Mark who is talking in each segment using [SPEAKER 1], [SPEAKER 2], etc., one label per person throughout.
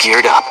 [SPEAKER 1] geared up.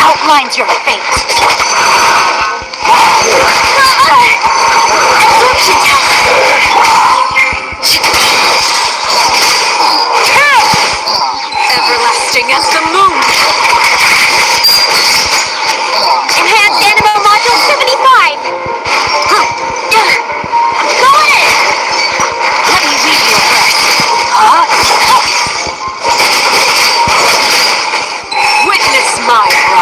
[SPEAKER 2] Outlines your fate. Everlasting as the moon. Enhanced Animal Module 75. Got it. Let me read your breath. Witness my wrath.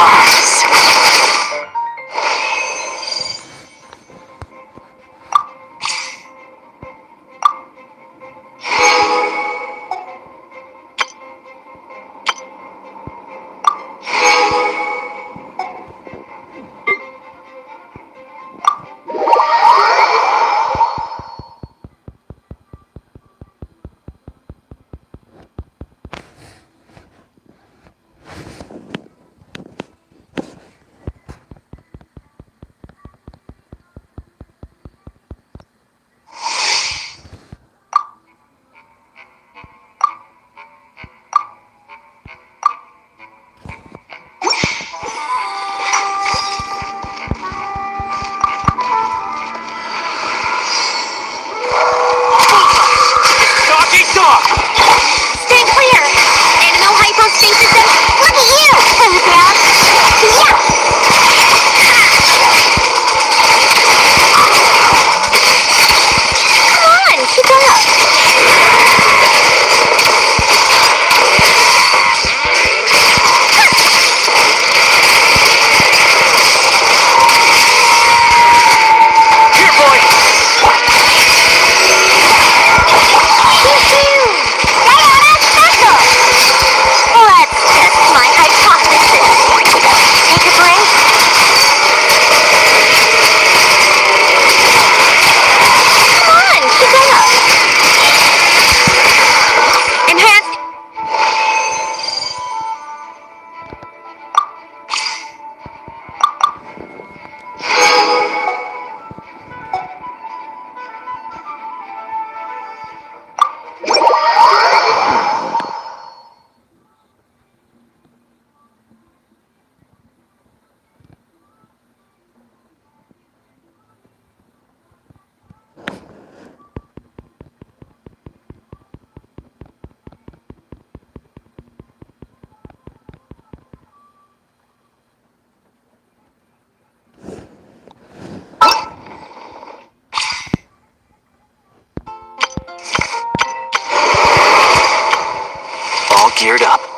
[SPEAKER 1] geared up.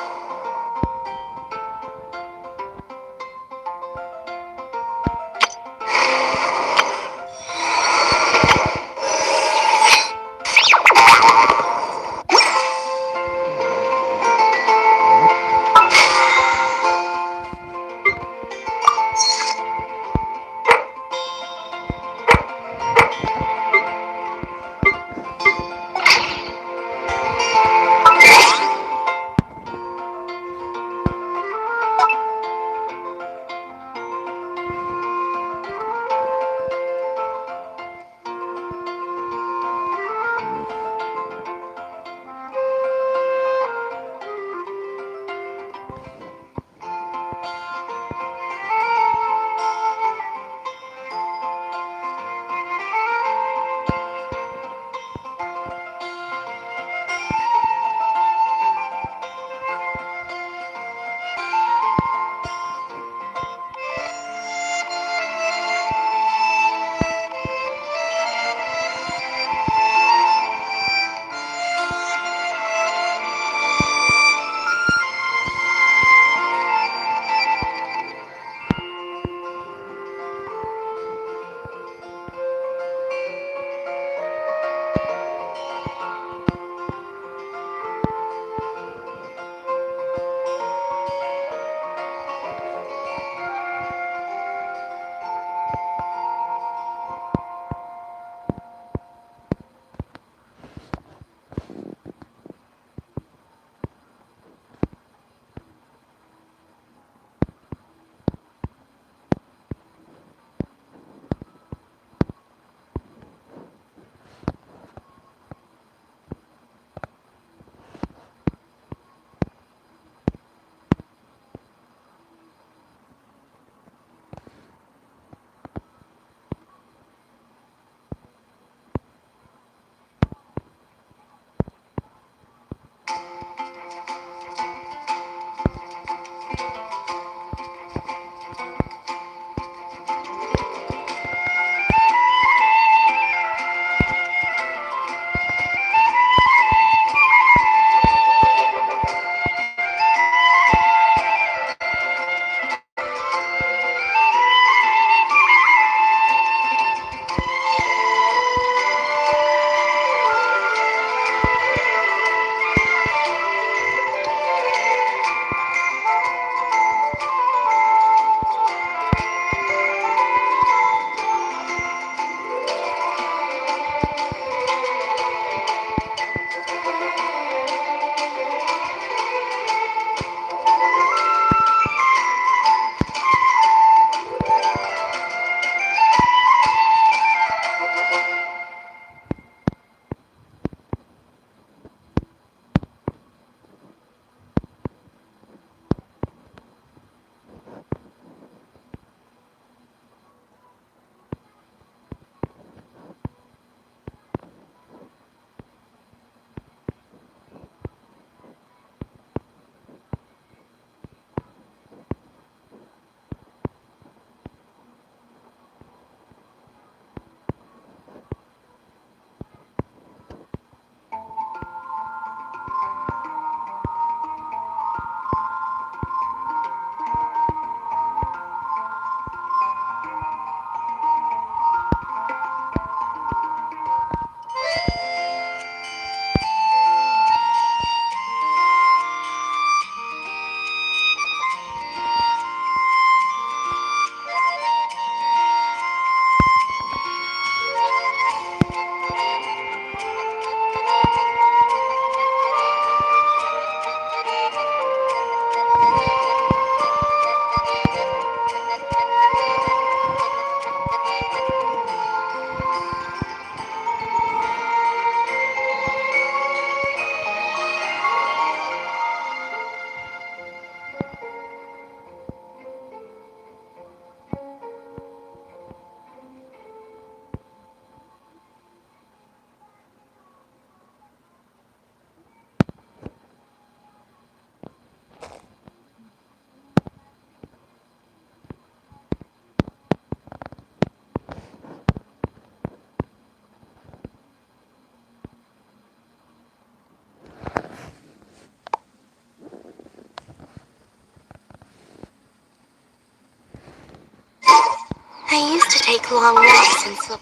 [SPEAKER 2] take long walks and slow.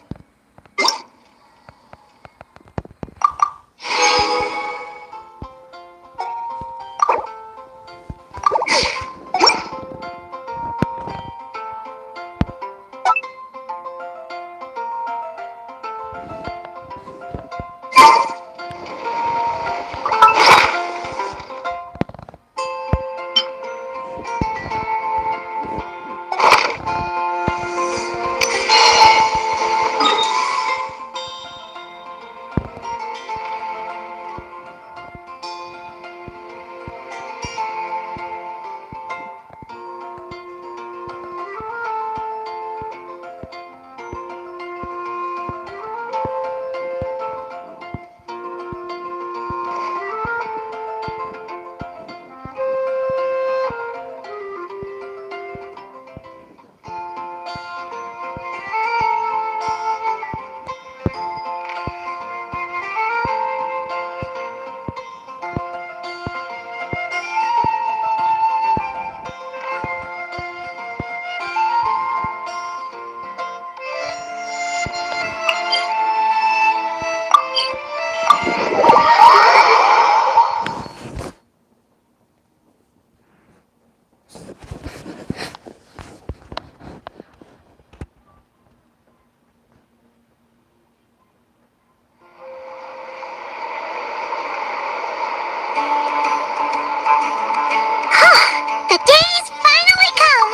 [SPEAKER 1] The day's finally come!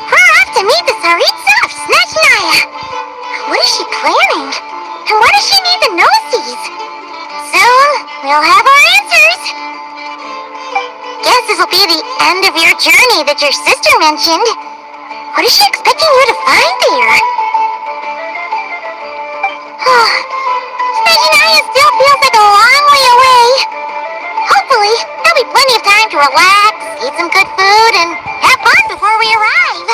[SPEAKER 1] We're off to meet the Tsaritsa of SNEZNHAYA! What is she planning? And what does she need to know these? Soon, we'll have our answers! Guess this will be the end of your journey that your sister mentioned. What is she expecting you to find there? SNEZNHAYA still feels like a long way away. Hopefully, there'll be plenty of time to relax, eat some good food, and have fun before we arrive.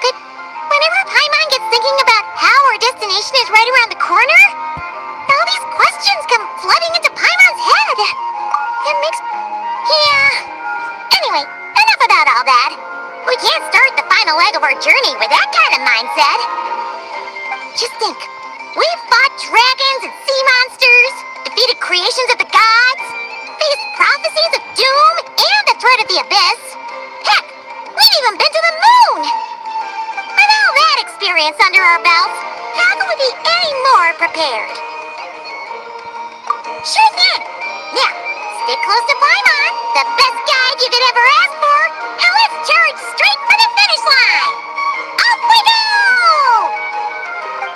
[SPEAKER 1] But whenever Paimon gets thinking about how our destination is right around the corner, all these questions come flooding into Paimon's head. It makes... Yeah. Anyway, enough about all that. We can't start the final leg of our journey with that kind of mindset. Just think. We've fought dragons and sea monsters, defeated creations of the gods, faced prophecies of doom and the threat of the abyss. Heck, we've even been to the moon! With all that experience under our belts, how can we be any more prepared? Sure thing! Now, stick close to Paimon, the best guide you could ever ask for, and let's charge straight for the finish line! Off we go!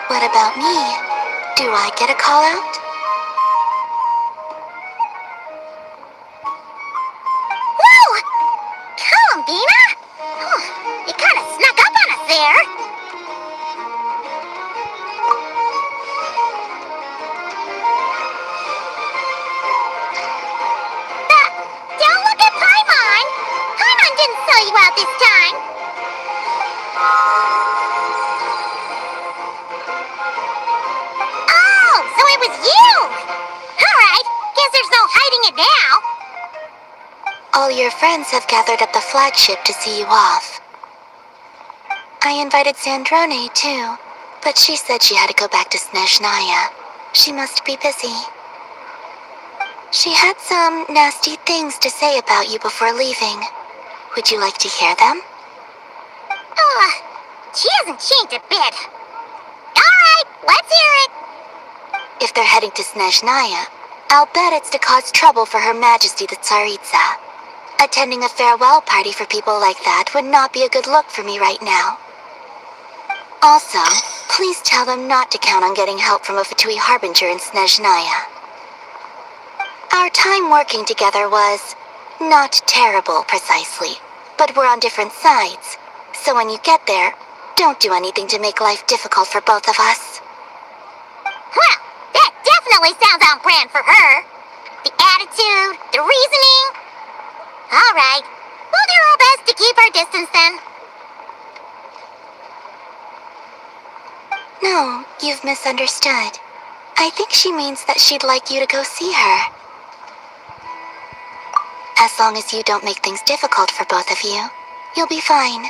[SPEAKER 2] What about me? Do I get a call out?
[SPEAKER 1] Whoa! Columbina? You kind of snuck up on us there. Don't look at Paimon! Paimon didn't sell you out this time. Oh, so it was you! Alright, guess there's no hiding it now.
[SPEAKER 2] All your friends have gathered at the flagship to see you off. I invited Sandrone too, but she said she had to go back to SNEZNHAYA. She must be busy. She had some nasty things to say about you before leaving. Would you like to hear them?
[SPEAKER 1] She hasn't changed a bit. Alright, let's hear it.
[SPEAKER 2] If they're heading to SNEZNHAYA, I'll bet it's to cause trouble for Her Majesty the Tsaritsa. Attending a farewell party for people like that would not be a good look for me right now. Also, please tell them not to count on getting help from a Fatui Harbinger in SNEZNHAYA. Our time working together was not terrible precisely, but we're on different sides. So when you get there, don't do anything to make life difficult for both of us.
[SPEAKER 1] Well, that definitely sounds on brand for her. The attitude, the reasoning. Alright, we'll do our best to keep our distance then.
[SPEAKER 2] No, you've misunderstood. I think she means that she'd like you to go see her. As long as you don't make things difficult for both of you, you'll be fine.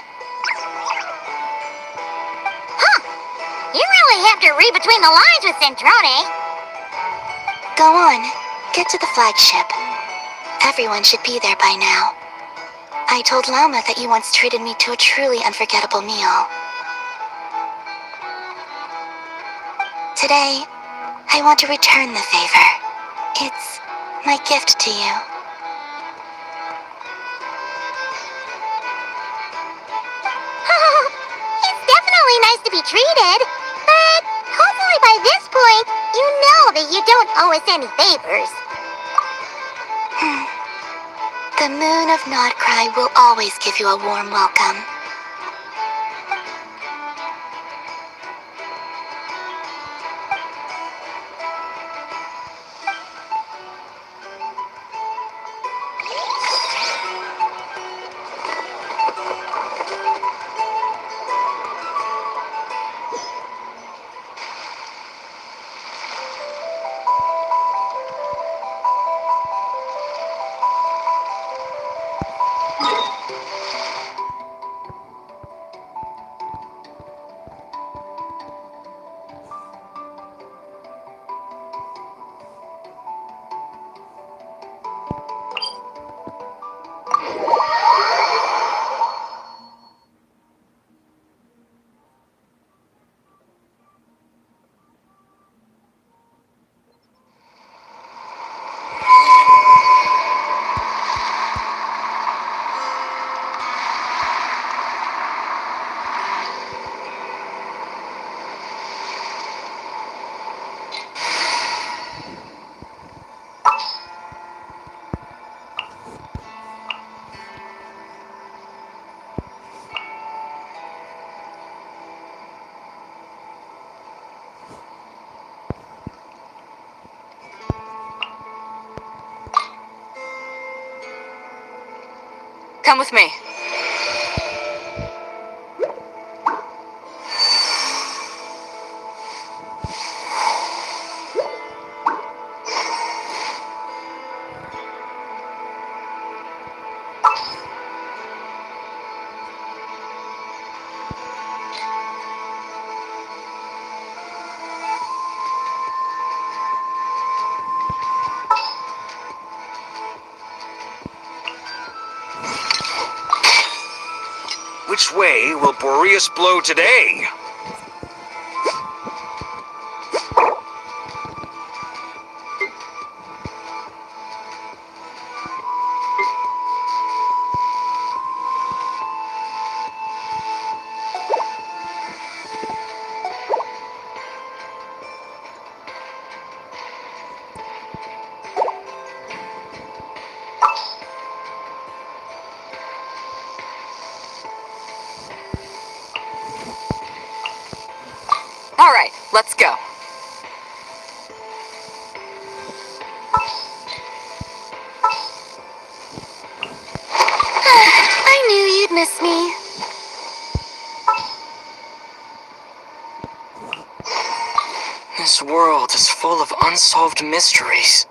[SPEAKER 1] You really have to read between the lines with Centrone.
[SPEAKER 2] Go on. Get to the flagship. Everyone should be there by now. I told Lama that you once treated me to a truly unforgettable meal. Today, I want to return the favor. It's my gift to you.
[SPEAKER 1] It's definitely nice to be treated, but hopefully by this point, you know that you don't owe us any favors.
[SPEAKER 2] The moon of Nodcry will always give you a warm welcome.
[SPEAKER 3] Come with me.
[SPEAKER 4] Which way will Boreas blow today?
[SPEAKER 3] All right, let's go.
[SPEAKER 2] I knew you'd miss me.
[SPEAKER 4] This world is full of unsolved mysteries.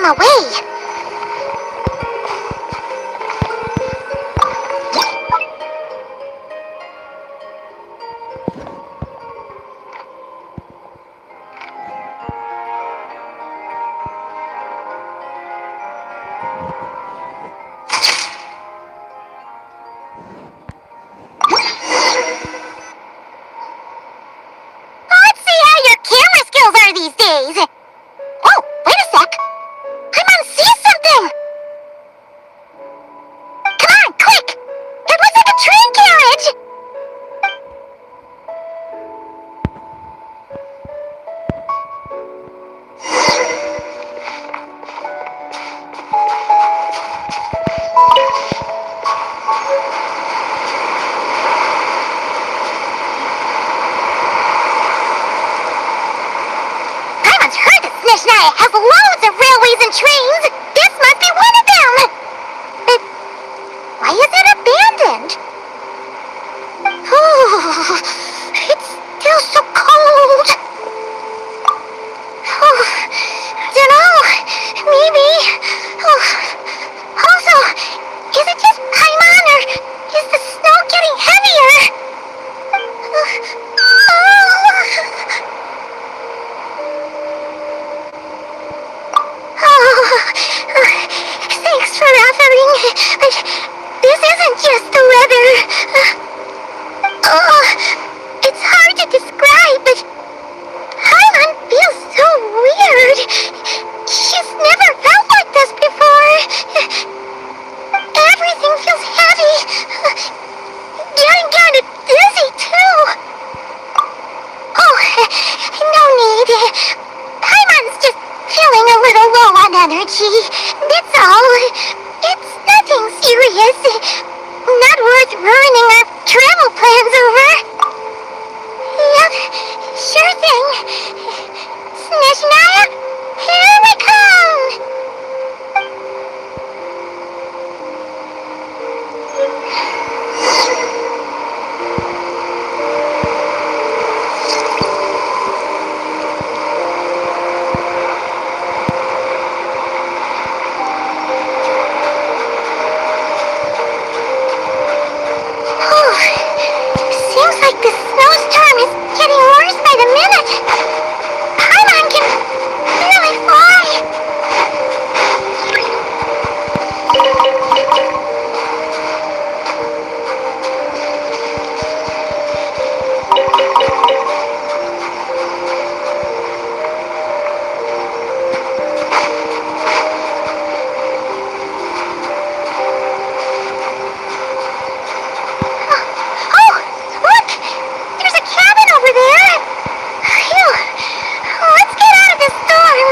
[SPEAKER 1] them away. Let's see how your camera skills are these days. Oh, wait a sec. Paimon sees something. Come on, quick! It looks like a train carriage! Paimon's heard that SNEZNHAYA has loads of railways and trains! This must be one of them! But why is it abandoned? Ooh, it's still so cold. Oh, dunno. Maybe. Oh. Also, is it just Paimon or is the snow getting heavier? Thanks for offering, but this isn't just the weather. It's hard to describe, but Paimon feels so weird. She's never felt like this before. Everything feels heavy. Getting kind of dizzy, too. Oh, no need. Paimon's just feeling a little low on energy. That's all. It's nothing serious. Not worth ruining our travel plans over. Yep, sure thing. SNEZNHAYA, here we come! Seems like the snowstorm is getting worse by the minute. Paimon can really fly. Oh, look! There's a cabin over there. Phew. Let's get out of this storm.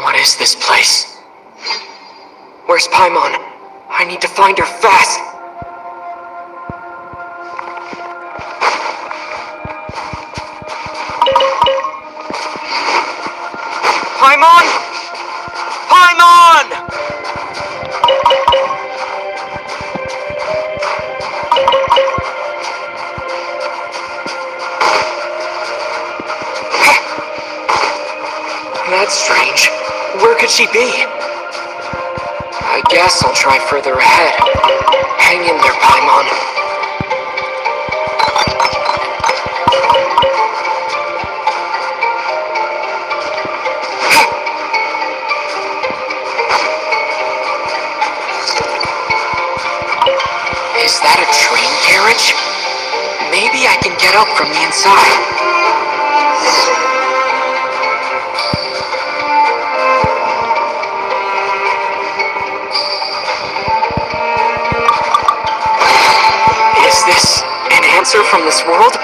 [SPEAKER 4] What is this place? Where's Paimon? I need to find her fast! Paimon! Paimon! That's strange. Where could she be? I guess I'll try further ahead. Hang in there, Paimon. Is that a train carriage? Maybe I can get up from the inside. answer from this world?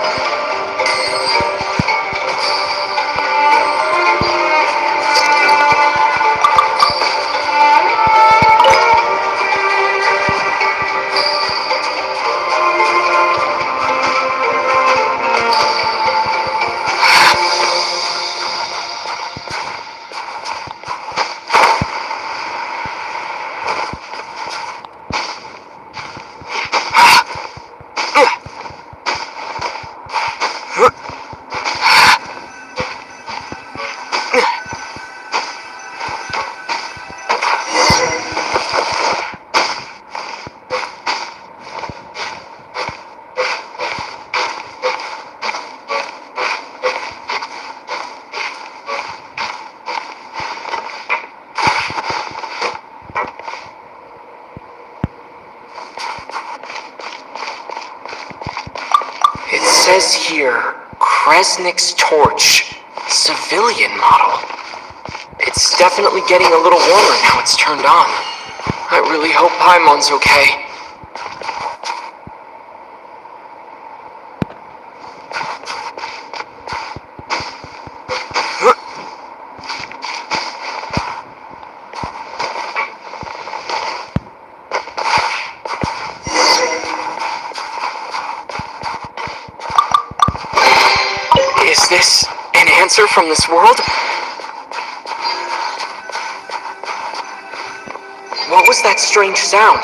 [SPEAKER 4] It says here, Kresnik's torch, civilian model. It's definitely getting a little warmer now it's turned on. I really hope Paimon's okay. Is this an answer from this world? What was that strange sound?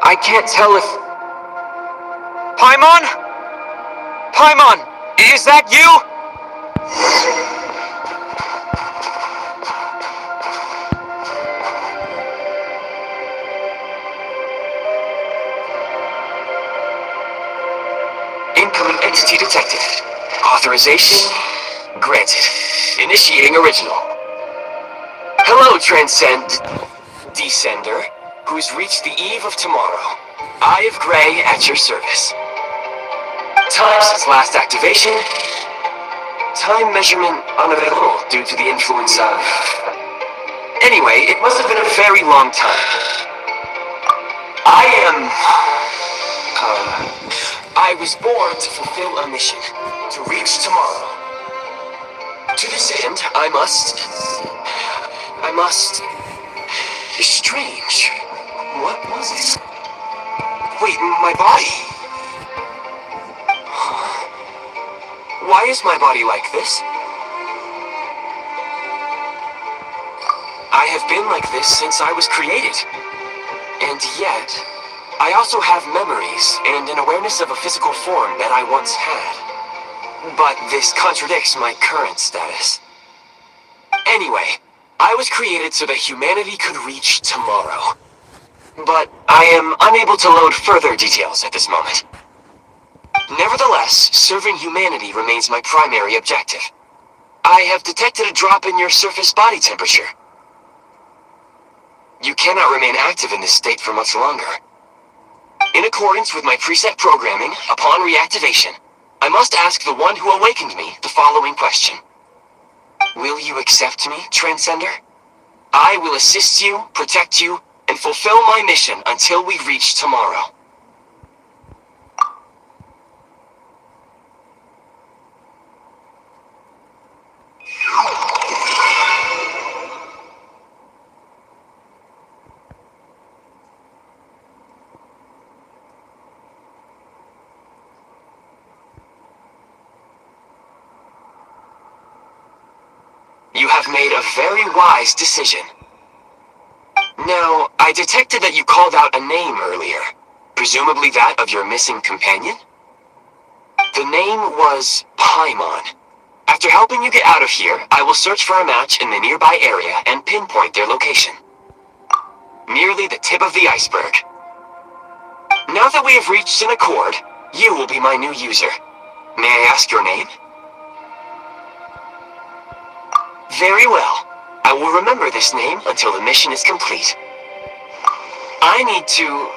[SPEAKER 4] I can't tell if... Paimon? Paimon, is that you? Incoming entity detected. Authorization granted. Initiating original. Hello, Descender, who's reached the eve of tomorrow. Eye of Grey at your service. Time since last activation. Time measurement unavailable due to the influence of... Anyway, it must have been a very long time. I was born to fulfill a mission, to reach tomorrow. To this end, I must... Strange. What was it? Wait, my body? Why is my body like this? I have been like this since I was created. And yet, I also have memories and an awareness of a physical form that I once had. But this contradicts my current status. Anyway, I was created so that humanity could reach tomorrow. But I am unable to load further details at this moment. Nevertheless, serving humanity remains my primary objective. I have detected a drop in your surface body temperature. You cannot remain active in this state for much longer. In accordance with my preset programming, upon reactivation, I must ask the one who awakened me the following question. Will you accept me, Transcender? I will assist you, protect you, and fulfill my mission until we reach tomorrow. You have made a very wise decision. Now, I detected that you called out a name earlier. Presumably that of your missing companion? The name was Paimon. After helping you get out of here, I will search for a match in the nearby area and pinpoint their location. Merely the tip of the iceberg. Now that we have reached an accord, you will be my new user. May I ask your name? Very well. I will remember this name until the mission is complete. I need to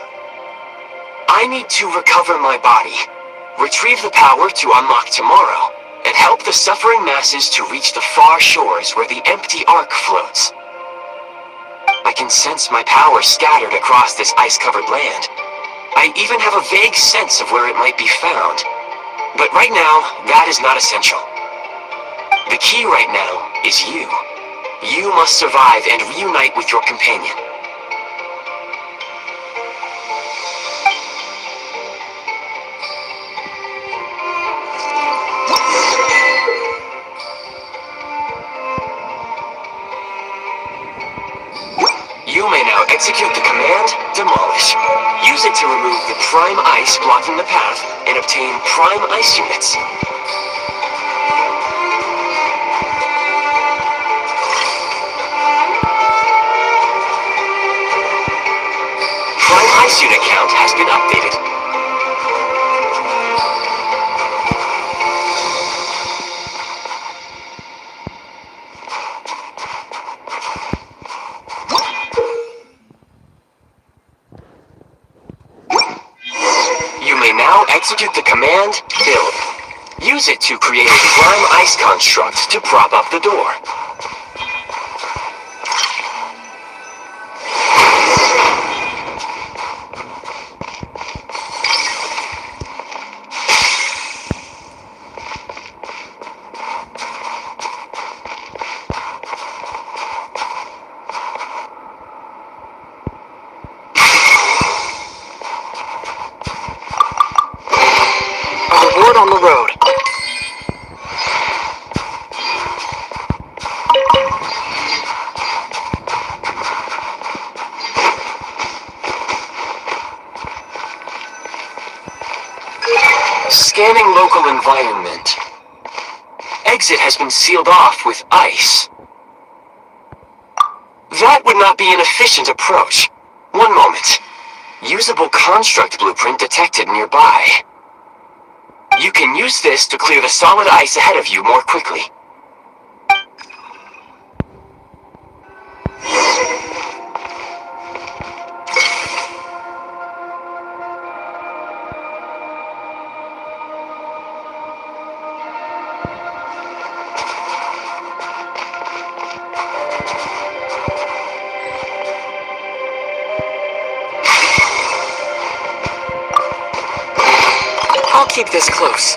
[SPEAKER 4] recover my body, retrieve the power to unlock tomorrow, and help the suffering masses to reach the far shores where the empty ark floats. I can sense my power scattered across this ice-covered land. I even have a vague sense of where it might be found, But right now, that is not essential. The key right now is you. You must survive and reunite with your companion. You may now execute the command, Demolish. Use it to remove the prime ice blocking the path and obtain prime ice units. Prime ice unit count has been updated. You may now execute the command, Build. Use it to create a prime ice construct to prop up the door. Word on the road. Scanning local environment. Exit has been sealed off with ice. That would not be an efficient approach. One moment. Usable construct blueprint detected nearby. You can use this to clear the solid ice ahead of you more quickly. I'll keep this close.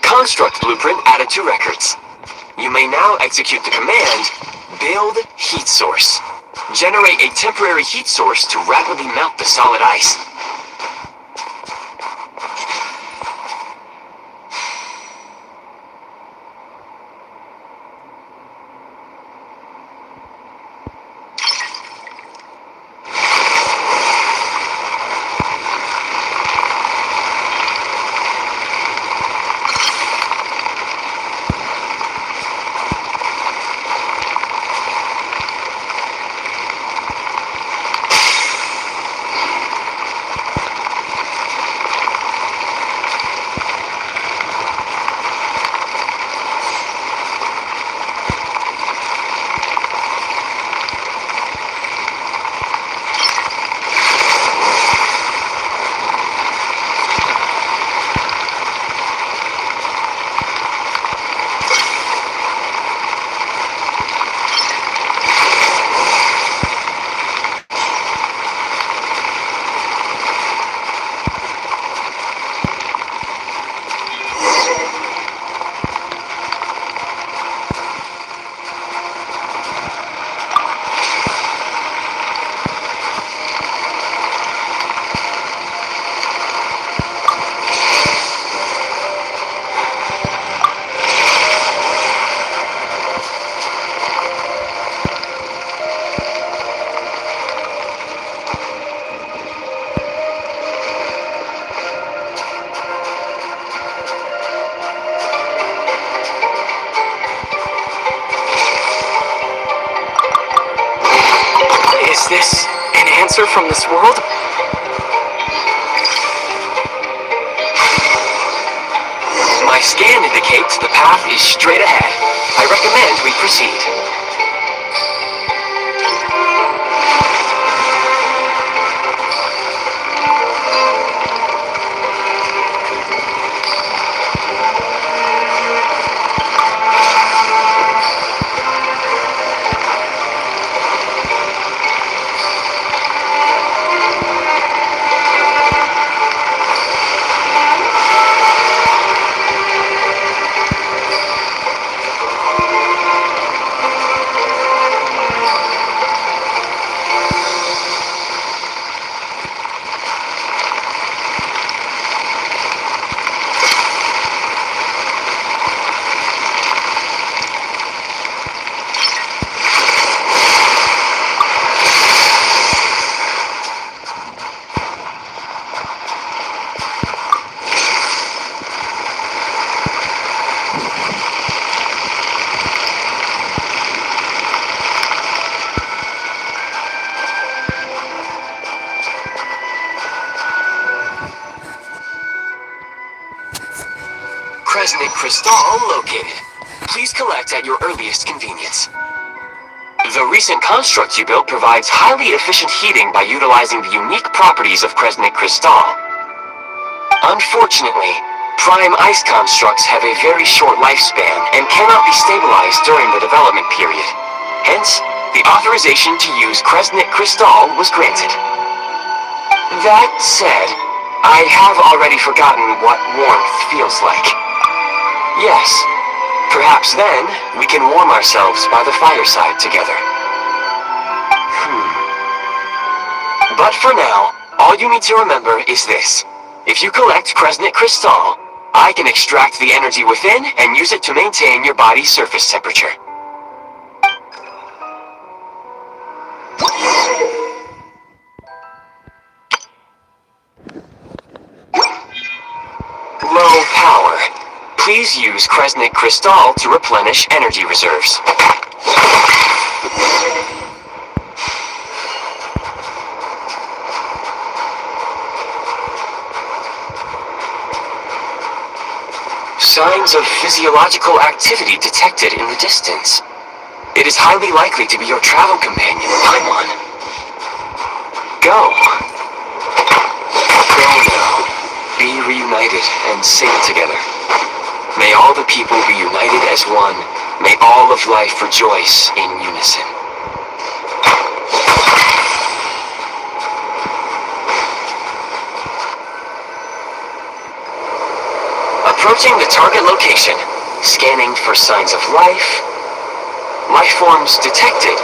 [SPEAKER 4] Construct blueprint added to records. You may now execute the command, Build Heat Source. Generate a temporary heat source to rapidly melt the solid ice. Is this an answer from this world? My scan indicates the path is straight ahead. I recommend we proceed. Crystal located. Please collect at your earliest convenience. The recent construct you built provides highly efficient heating by utilizing the unique properties of Kresnik Crystal. Unfortunately, prime ice constructs have a very short lifespan and cannot be stabilized during the development period. Hence, the authorization to use Kresnik Crystal was granted. That said, I have already forgotten what warmth feels like. Yes, perhaps then we can warm ourselves by the fireside together. But for now, all you need to remember is this. If you collect Kresnik Crystal, I can extract the energy within and use it to maintain your body's surface temperature. Low power. Please use Kresnik Crystal to replenish energy reserves. Signs of physiological activity detected in the distance. It is highly likely to be your travel companion, Paimon. Go. Go now. Be reunited and sing together. May all the people be united as one. May all of life rejoice in unison. Approaching the target location, scanning for signs of life. Life forms detected.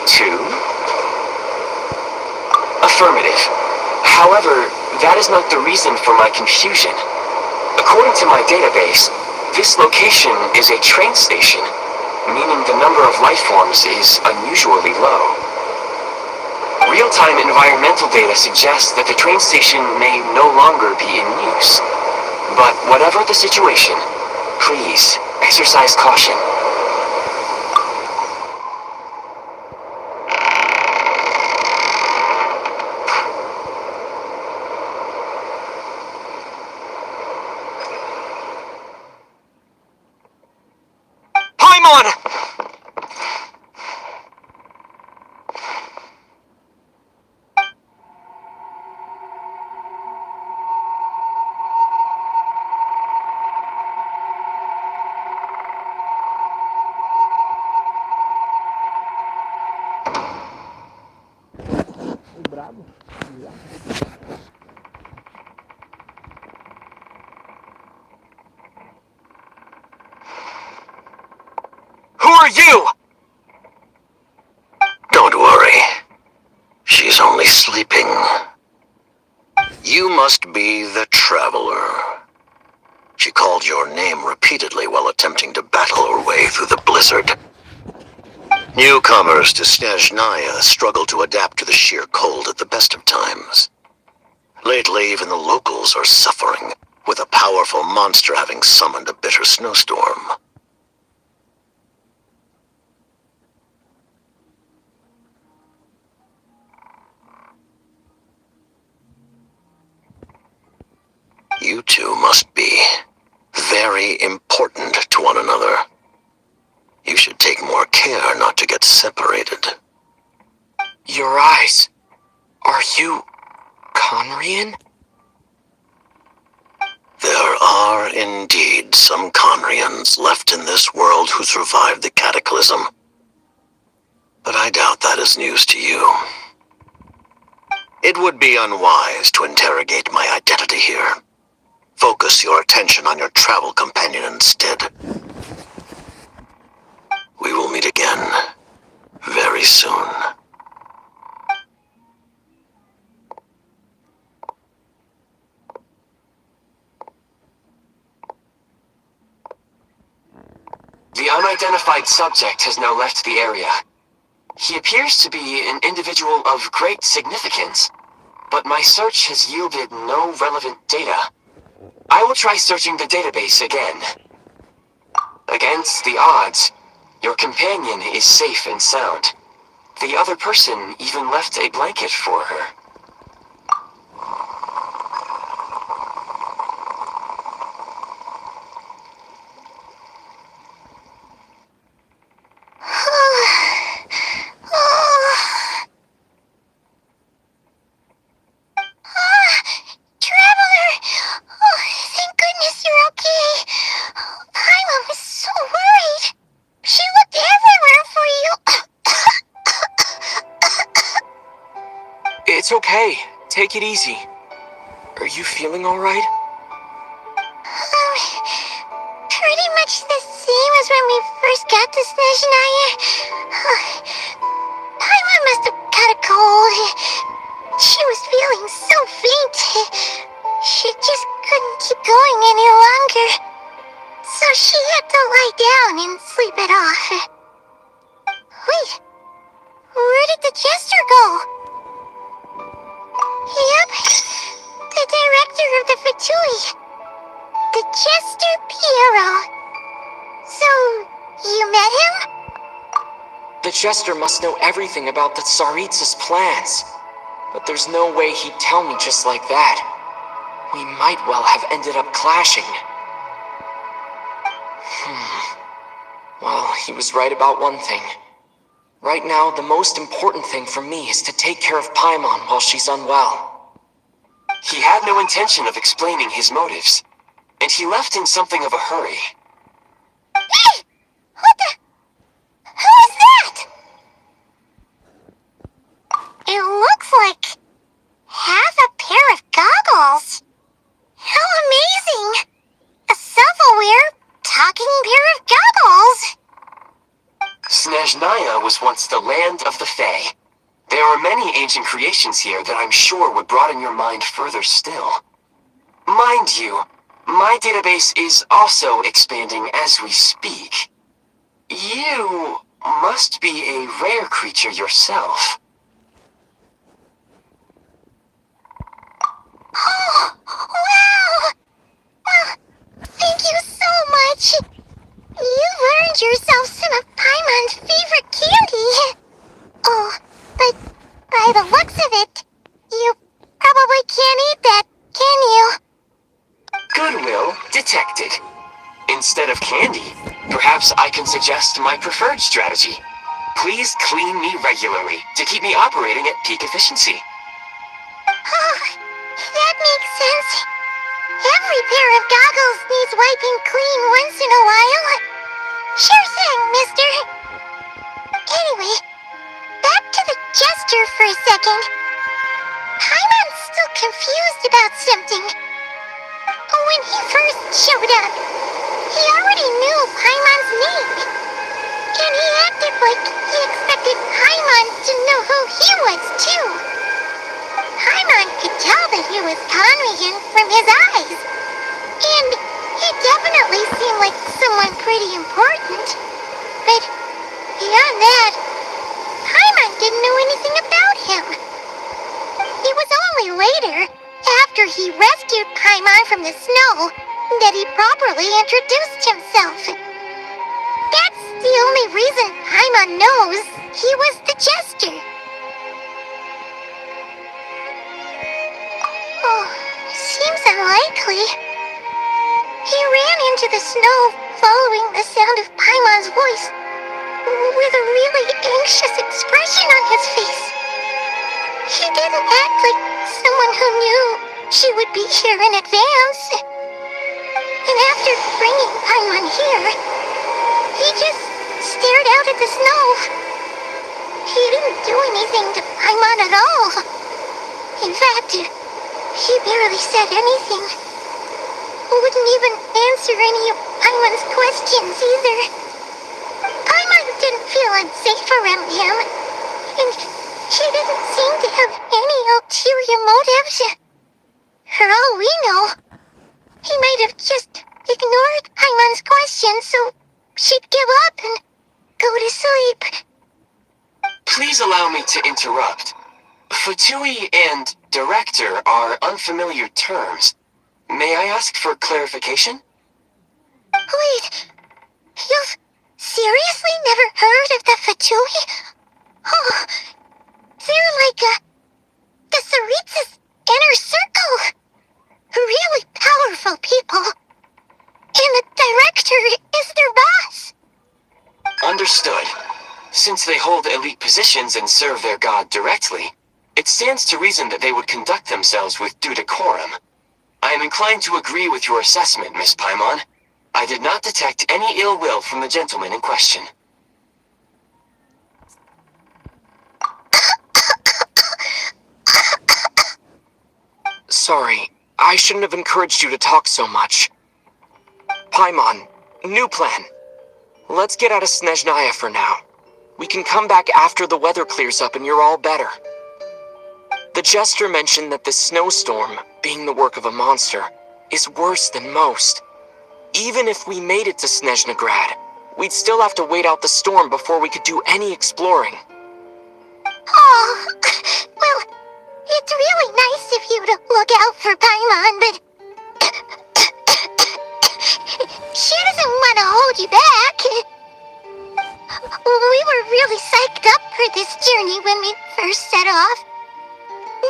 [SPEAKER 4] 2. Affirmative. However, that is not the reason for my confusion. According to my database, this location is a train station, meaning the number of life forms is unusually low. Real-time environmental data suggests that the train station may no longer be in use. But whatever the situation, please exercise caution. Paimon! Who are you?
[SPEAKER 5] Don't worry. She's only sleeping. You must be the Traveler. She called your name repeatedly while attempting to battle her way through the blizzard. Newcomers to SNEZNHAYA struggle to adapt to the sheer cold at the best of times. Lately, even the locals are suffering, with a powerful monster having summoned a bitter snowstorm. must be very important to one another. You should take more care not to get separated.
[SPEAKER 4] Your eyes. Are you Conrian?
[SPEAKER 5] There are indeed some Conrians left in this world who survived the cataclysm. But I doubt that is news to you. It would be unwise to interrogate my identity here. Focus your attention on your travel companion instead. We will meet again very soon.
[SPEAKER 4] The unidentified subject has now left the area. He appears to be an individual of great significance, but my search has yielded no relevant data. I will try searching the database again. Against the odds, your companion is safe and sound. The other person even left a blanket for her.
[SPEAKER 1] Traveler! Oh, thank goodness you're okay. Paimon was so worried. She looked everywhere for you.
[SPEAKER 4] It's okay. Take it easy. Are you feeling alright?
[SPEAKER 1] Pretty much the same as when we first got to SNEZNHAYA. Paimon must have got a cold. She was feeling so faint. She just couldn't keep going any longer. So she had to lie down and sleep it off. Wait, where did the jester go? Yep, the director of the Fatui. The Jester Piero. So, you met him?
[SPEAKER 4] The Jester must know everything about the Tsaritsa's plans. But there's no way he'd tell me just like that. We might well have ended up clashing. Well, he was right about one thing. Right now, the most important thing for me is to take care of Paimon while she's unwell. He had no intention of explaining his motives, and he left in something of a hurry.
[SPEAKER 1] Hey! What the... Who is that? It looks like... half a pair of goggles. How amazing! A self-aware, talking pair of goggles.
[SPEAKER 4] SNEZNHAYA was once the land of the Fae. There are many ancient creations here that I'm sure would broaden your mind further still. Mind you, my database is also expanding as we speak. You must be a rare creature yourself.
[SPEAKER 1] Oh, wow! Thank you so much. You learned yourself some of Paimon's favorite candy. Oh, but by the looks of it, you probably can't eat that, can you?
[SPEAKER 4] Goodwill detected. Instead of candy, perhaps I can suggest my preferred strategy. Please clean me regularly to keep me operating at peak efficiency.
[SPEAKER 1] Oh, that makes sense. Every pair of goggles needs wiping clean once in a while. Sure thing, mister. Anyway, back to the Jester for a second. Paimon's still confused about something. When he first showed up, he already knew Paimon's name. And he acted like he expected Paimon to know who he was, too. Paimon could tell that he was Conrian from his eyes. And he definitely seemed like someone pretty important. But beyond that, Paimon didn't know anything about him. It was only later, after he rescued Paimon from the snow, that he properly introduced himself. That's the only reason Paimon knows he was the Jester. Oh, seems unlikely. He ran into the snow, following the sound of Paimon's voice, with a really anxious expression on his face. He didn't act like someone who knew she would be here in advance. And after bringing Paimon here, he just stared out at the snow. He didn't do anything to Paimon at all. In fact, he barely said anything. Wouldn't even answer any of Paimon's questions either. Paimon didn't feel unsafe around him, and she didn't seem to have any ulterior motives. For all we know, he might have just ignored Paimon's questions so she'd give up and go to sleep.
[SPEAKER 4] Please allow me to interrupt. Fatui and director are unfamiliar terms. May I ask for clarification?
[SPEAKER 1] Wait, you've seriously never heard of the Fatui? Oh, they're like the Tsaritsa's inner circle. Really powerful people. And the director is their boss.
[SPEAKER 4] Understood. Since they hold elite positions and serve their god directly, it stands to reason that they would conduct themselves with due decorum. I am inclined to agree with your assessment, Miss Paimon. I did not detect any ill will from the gentleman in question.
[SPEAKER 6] Sorry, I shouldn't have encouraged you to talk so much. Paimon, new plan. Let's get out of SNEZNHAYA for now. We can come back after the weather clears up and you're all better. The jester mentioned that this snowstorm, being the work of a monster, is worse than most. Even if we made it to Snezhnegrad, we'd still have to wait out the storm before we could do any exploring.
[SPEAKER 1] Oh, well, it's really nice of you to look out for Paimon, but she doesn't want to hold you back. We were really psyched up for this journey when we first set off.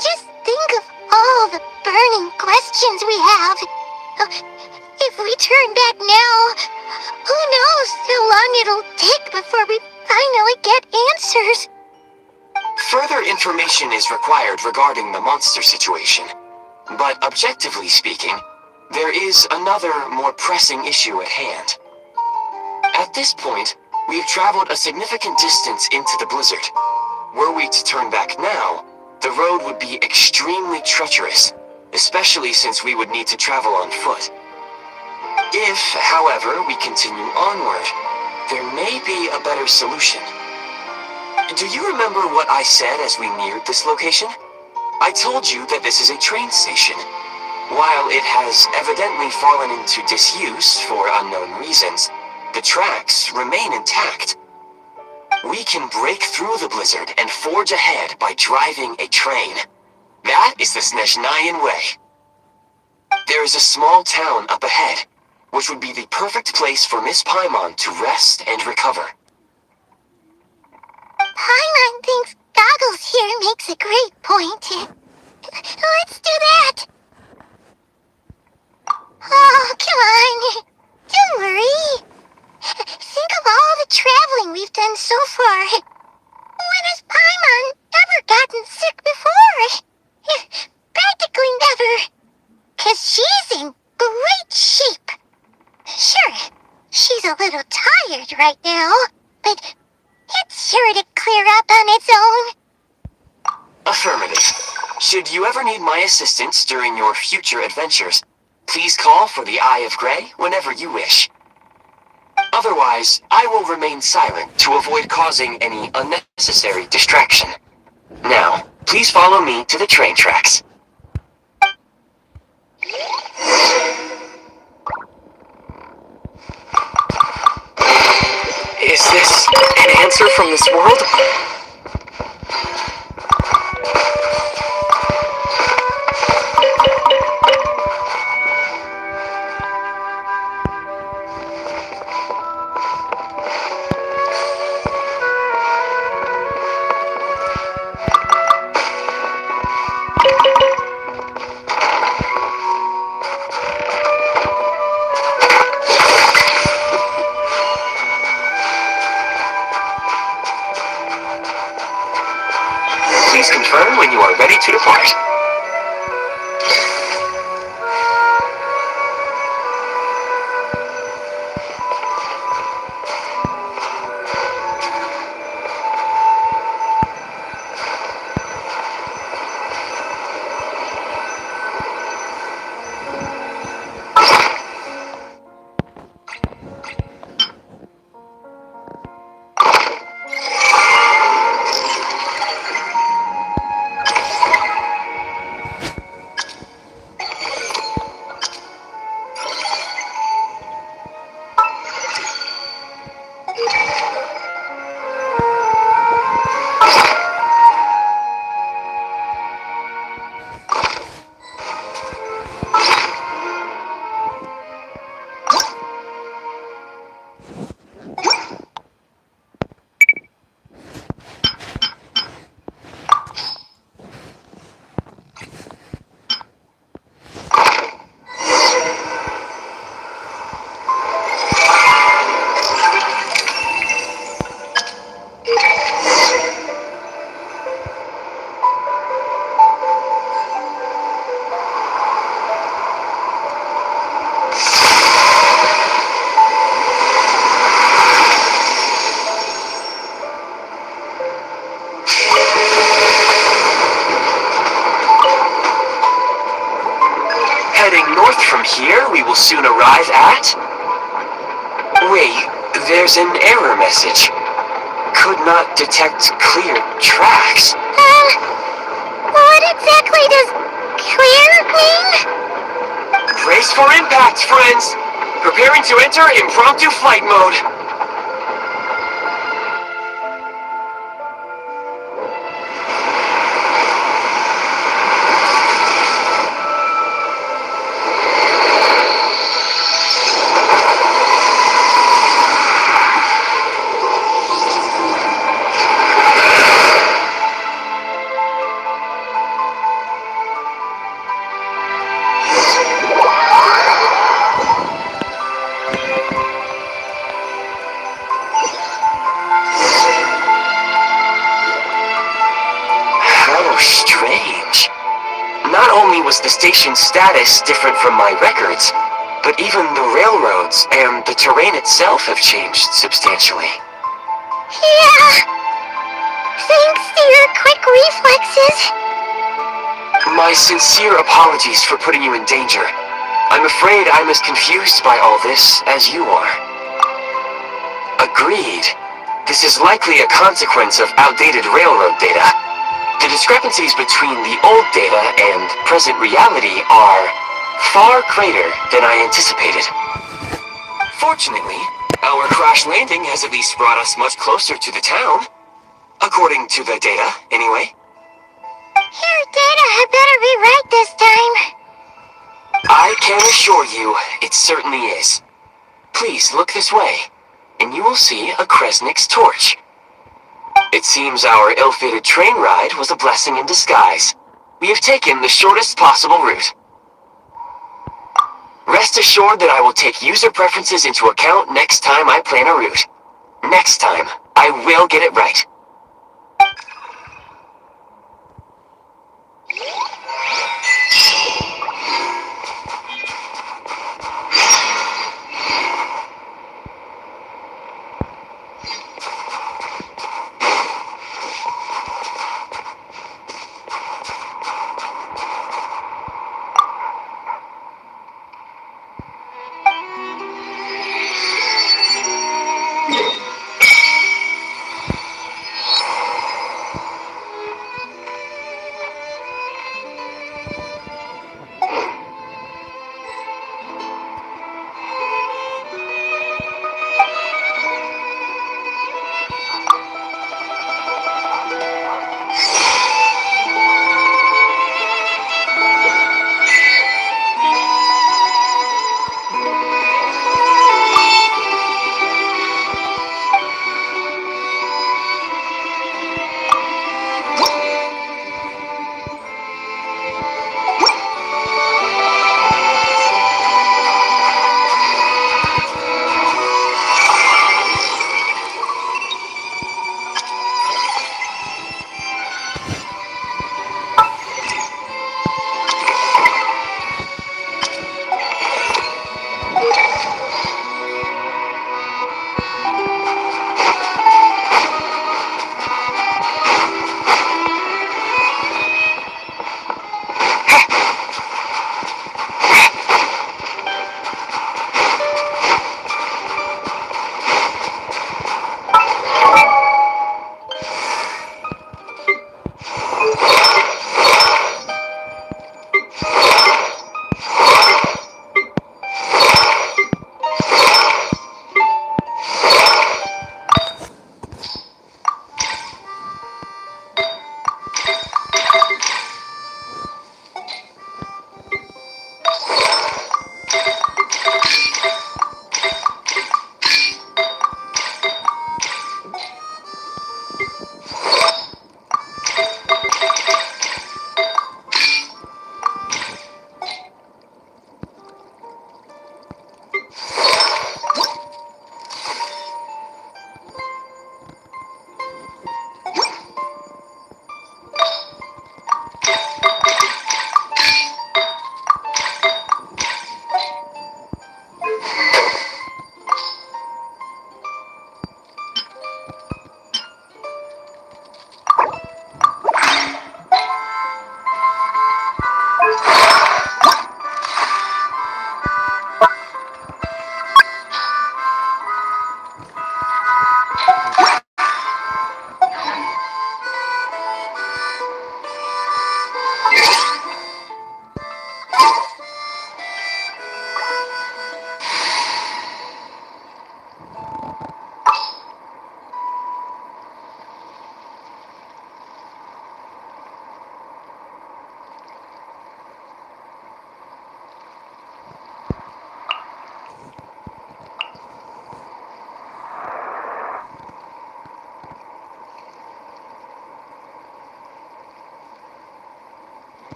[SPEAKER 1] Just think of all the burning questions we have. If we turn back now, who knows how long it'll take before we finally get answers.
[SPEAKER 4] Further information is required regarding the monster situation, but objectively speaking, there is another, more pressing issue at hand. At this point, we have traveled a significant distance into the blizzard. Were we to turn back now, the road would be extremely treacherous, especially since we would need to travel on foot. If, however, we continue onward, there may be a better solution. Do you remember what I said as we neared this location? I told you that this is a train station. While it has evidently fallen into disuse for unknown reasons, the tracks remain intact. We can break through the blizzard and forge ahead by driving a train. That is the SNEZNHAYAN way. There is a small town up ahead, which would be the perfect place for Miss Paimon to rest and recover.
[SPEAKER 1] Paimon thinks Goggles here makes a great point. Let's do that. Oh, come on. Don't worry. Think of all the traveling we've done so far. When has Paimon ever gotten sick before? Practically never. 'Cause she's in great shape. Sure, she's a little tired right now, but it's sure to clear up on its own.
[SPEAKER 4] Affirmative. Should you ever need my assistance during your future adventures, please call for the Eye of Grey whenever you wish. Otherwise, I will remain silent to avoid causing any unnecessary distraction. Now, please follow me to the train tracks.
[SPEAKER 6] Is this an answer from this world?
[SPEAKER 4] Please confirm when you are ready to depart. Heading north from here, we will soon arrive at... Wait, there's an error message. Could not detect clear tracks.
[SPEAKER 1] What exactly does clear mean?
[SPEAKER 4] Brace for impact, friends! Preparing to enter impromptu flight mode. How strange. Not only was the station's status different from my records, but even the railroads and the terrain itself have changed substantially.
[SPEAKER 1] Yeah. Thanks to your quick reflexes.
[SPEAKER 4] My sincere apologies for putting you in danger. I'm afraid I'm as confused by all this as you are. Agreed. This is likely a consequence of outdated railroad data. The discrepancies between the old data and present reality are far greater than I anticipated. Fortunately, our crash landing has at least brought us much closer to the town. According to the data, anyway.
[SPEAKER 1] Your data had better be right this time.
[SPEAKER 4] I can assure you, it certainly is. Please look this way, and you will see a Kresnik's torch. It seems our ill-fated train ride was a blessing in disguise. We have taken the shortest possible route. Rest assured that I will take user preferences into account next time I plan a route. Next time, I will get it right.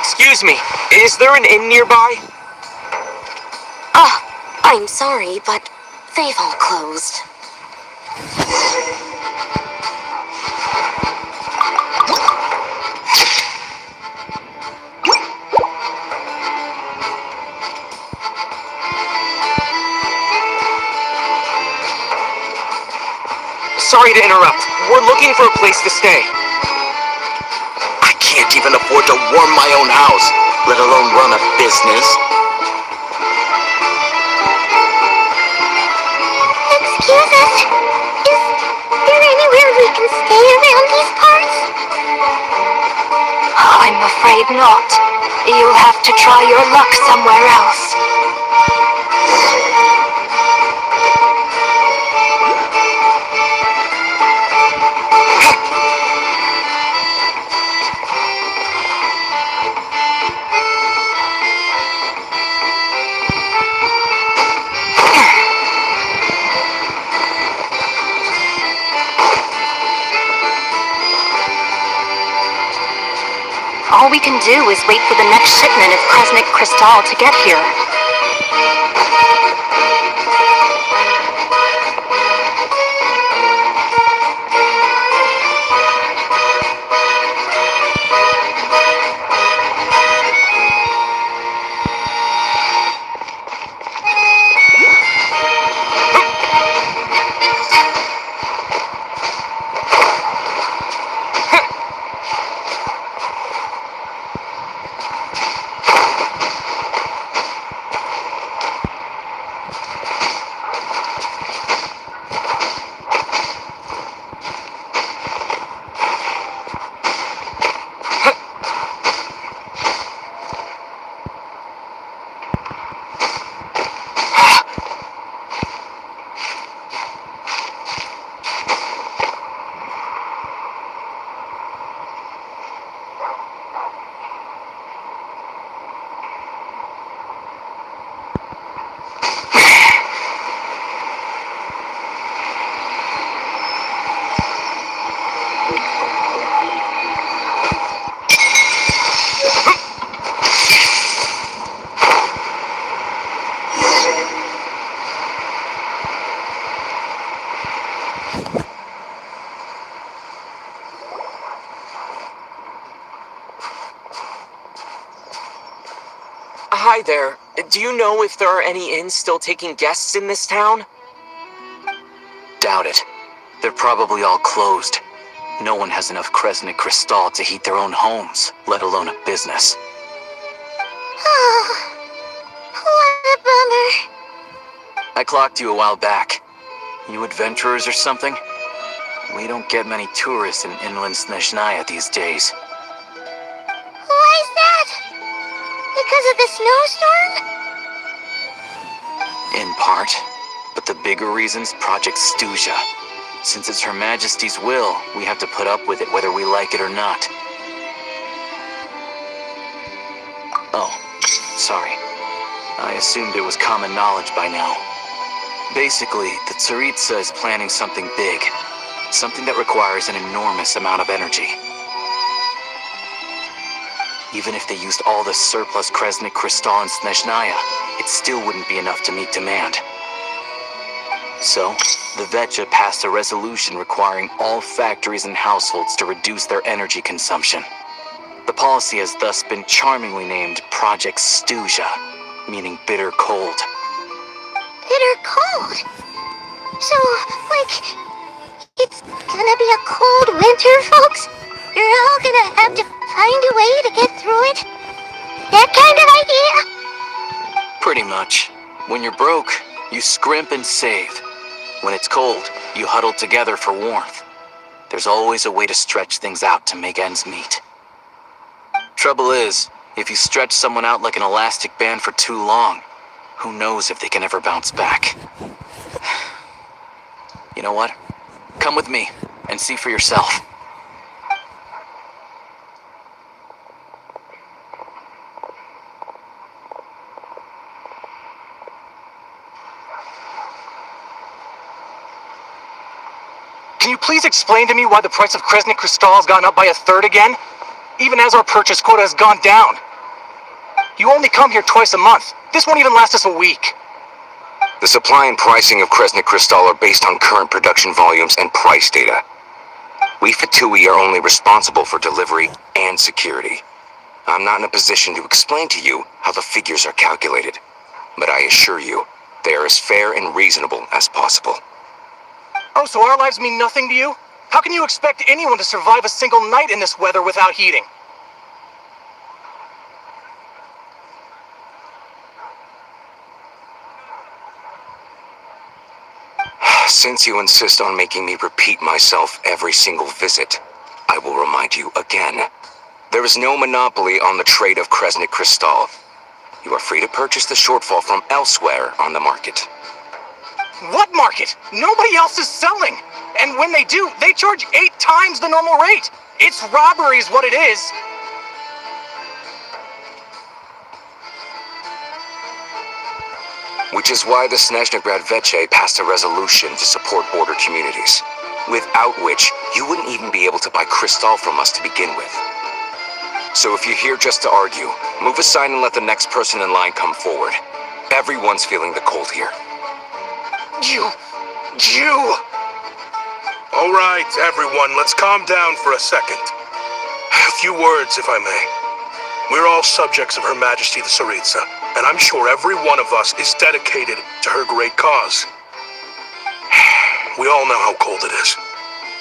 [SPEAKER 6] Excuse me, is there an inn nearby?
[SPEAKER 2] Oh, I'm sorry, but they've all closed.
[SPEAKER 6] Sorry to interrupt. We're looking for a place to stay.
[SPEAKER 5] I can't even afford to warm my own house, let alone run a business.
[SPEAKER 1] Excuse us. Is there anywhere we can stay around these parts?
[SPEAKER 2] I'm afraid not. You'll have to try your luck somewhere else. All we can do is wait for the next shipment of cosmic crystal to get here.
[SPEAKER 6] Hi there. Do you know if there are any inns still taking guests in this town?
[SPEAKER 7] Doubt it. They're probably all closed. No one has enough Kresnik crystal to heat their own homes, let alone a business.
[SPEAKER 1] Oh, what a bummer.
[SPEAKER 7] I clocked you a while back. You adventurers or something? We don't get many tourists in inland SNEZNHAYA these days.
[SPEAKER 1] Why is that? Because of the snowstorm?
[SPEAKER 7] In part. But the bigger reason's Project Stuja. Since it's Her Majesty's will, we have to put up with it whether we like it or not. Oh, sorry. I assumed it was common knowledge by now. Basically, the Tsaritsa is planning something big. Something that requires an enormous amount of energy. Even if they used all the surplus Kresnik crystal in SNEZNHAYA, it still wouldn't be enough to meet demand. So, the Vetja passed a resolution requiring all factories and households to reduce their energy consumption. The policy has thus been charmingly named Project Stuja, meaning bitter cold.
[SPEAKER 1] Bitter cold? So, like, it's gonna be a cold winter, folks? You're all gonna have to find a way to get through it? That kind of idea?
[SPEAKER 7] Pretty much. When you're broke, you scrimp and save. When it's cold, you huddle together for warmth. There's always a way to stretch things out to make ends meet. Trouble is, if you stretch someone out like an elastic band for too long, who knows if they can ever bounce back. You know what? Come with me and see for yourself.
[SPEAKER 6] Can you please explain to me why the price of Kresnik crystal has gone up by 1/3 again? Even as our purchase quota has gone down. You only come here twice a month. This won't even last us a week.
[SPEAKER 8] The supply and pricing of Kresnik Crystal are based on current production volumes and price data. We Fatui are only responsible for delivery and security. I'm not in a position to explain to you how the figures are calculated, but I assure you, they are as fair and reasonable as possible.
[SPEAKER 6] Oh, so our lives mean nothing to you? How can you expect anyone to survive a single night in this weather without heating?
[SPEAKER 8] Since you insist on making me repeat myself every single visit, I will remind you again. There is no monopoly on the trade of Kresnik Crystal. You are free to purchase the shortfall from elsewhere on the market.
[SPEAKER 6] What market? Nobody else is selling. And when they do, they charge 8 times the normal rate. It's robbery is what it is.
[SPEAKER 8] Which is why the SNEZNHAYA Veche passed a resolution to support border communities, without which you wouldn't even be able to buy crystal from us to begin with. So if you're here just to argue, move aside and let the next person in line come forward. Everyone's feeling the cold here.
[SPEAKER 6] You...
[SPEAKER 9] All right, everyone, let's calm down for a second. A few words, if I may. We're all subjects of Her Majesty the Tsaritsa, and I'm sure every one of us is dedicated to her great cause. We all know how cold it is,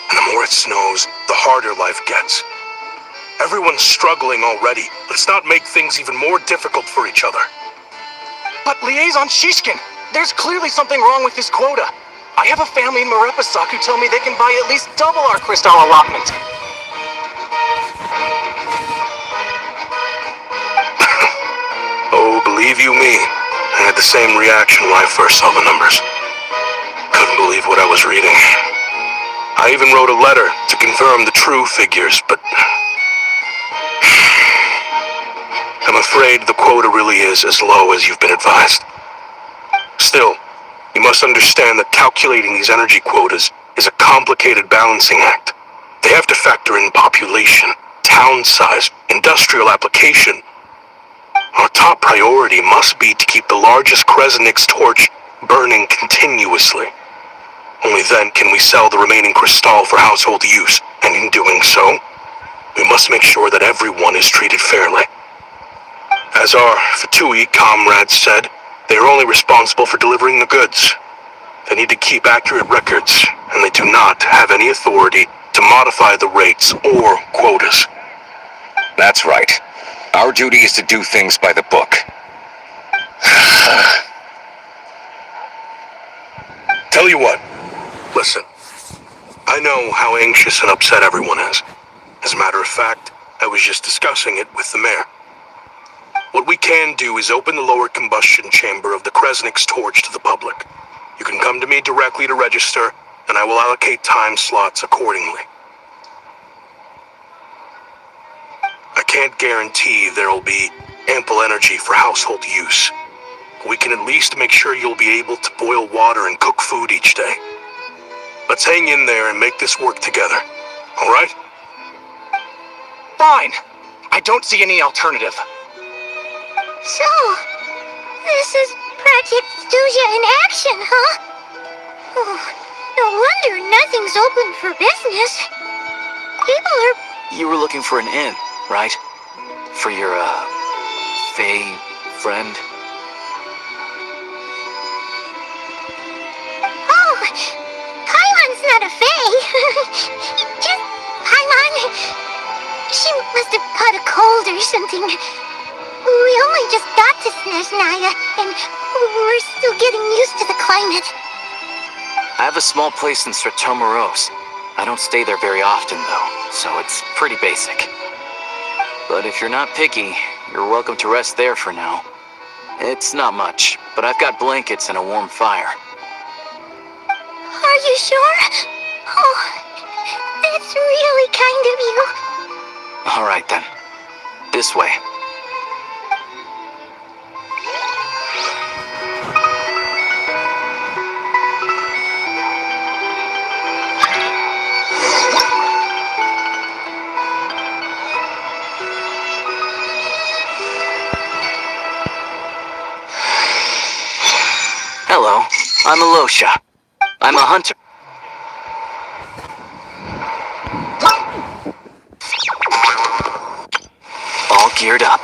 [SPEAKER 9] and the more it snows, the harder life gets. Everyone's struggling already. Let's not make things even more difficult for each other.
[SPEAKER 6] But Liaison Shishkin, there's clearly something wrong with this quota. I have a family in Marepasak who tell me they can buy at least double our crystal allotment.
[SPEAKER 9] Oh, believe you me, I had the same reaction when I first saw the numbers. Couldn't believe what I was reading. I even wrote a letter to confirm the true figures, but I'm afraid the quota really is as low as you've been advised. Still, you must understand that calculating these energy quotas is a complicated balancing act. They have to factor in population, town size, industrial application. Our top priority must be to keep the largest Kresnik's torch burning continuously. Only then can we sell the remaining crystal for household use, and in doing so, we must make sure that everyone is treated fairly. As our Fatui comrades said, they are only responsible for delivering the goods. They need to keep accurate records, and they do not have any authority to modify the rates or quotas.
[SPEAKER 8] That's right. Our duty is to do things by the book.
[SPEAKER 9] Tell you what, listen. I know how anxious and upset everyone is. As a matter of fact, I was just discussing it with the mayor. What we can do is open the lower combustion chamber of the Kresnik's torch to the public. You can come to me directly to register, and I will allocate time slots accordingly. I can't guarantee there will be ample energy for household use. We can at least make sure you'll be able to boil water and cook food each day. Let's hang in there and make this work together, all right?
[SPEAKER 6] Fine. I don't see any alternative.
[SPEAKER 1] So, this is Project Stuja in action, huh? Oh, no wonder nothing's open for business. People are...
[SPEAKER 7] You were looking for an inn, right? For your, Fae friend?
[SPEAKER 1] Oh, Paimon's not a fae. Just Paimon. She must have caught a cold or something. We only just got to SNEZNHAYA, and we're still getting used to the climate.
[SPEAKER 7] I have a small place in Stratomaros. I don't stay there very often, though, so it's pretty basic. But if you're not picky, you're welcome to rest there for now. It's not much, but I've got blankets and a warm fire.
[SPEAKER 1] Are you sure? Oh, that's really kind of you.
[SPEAKER 7] All right, then. This way. I'm Alosha. I'm a hunter. All geared up.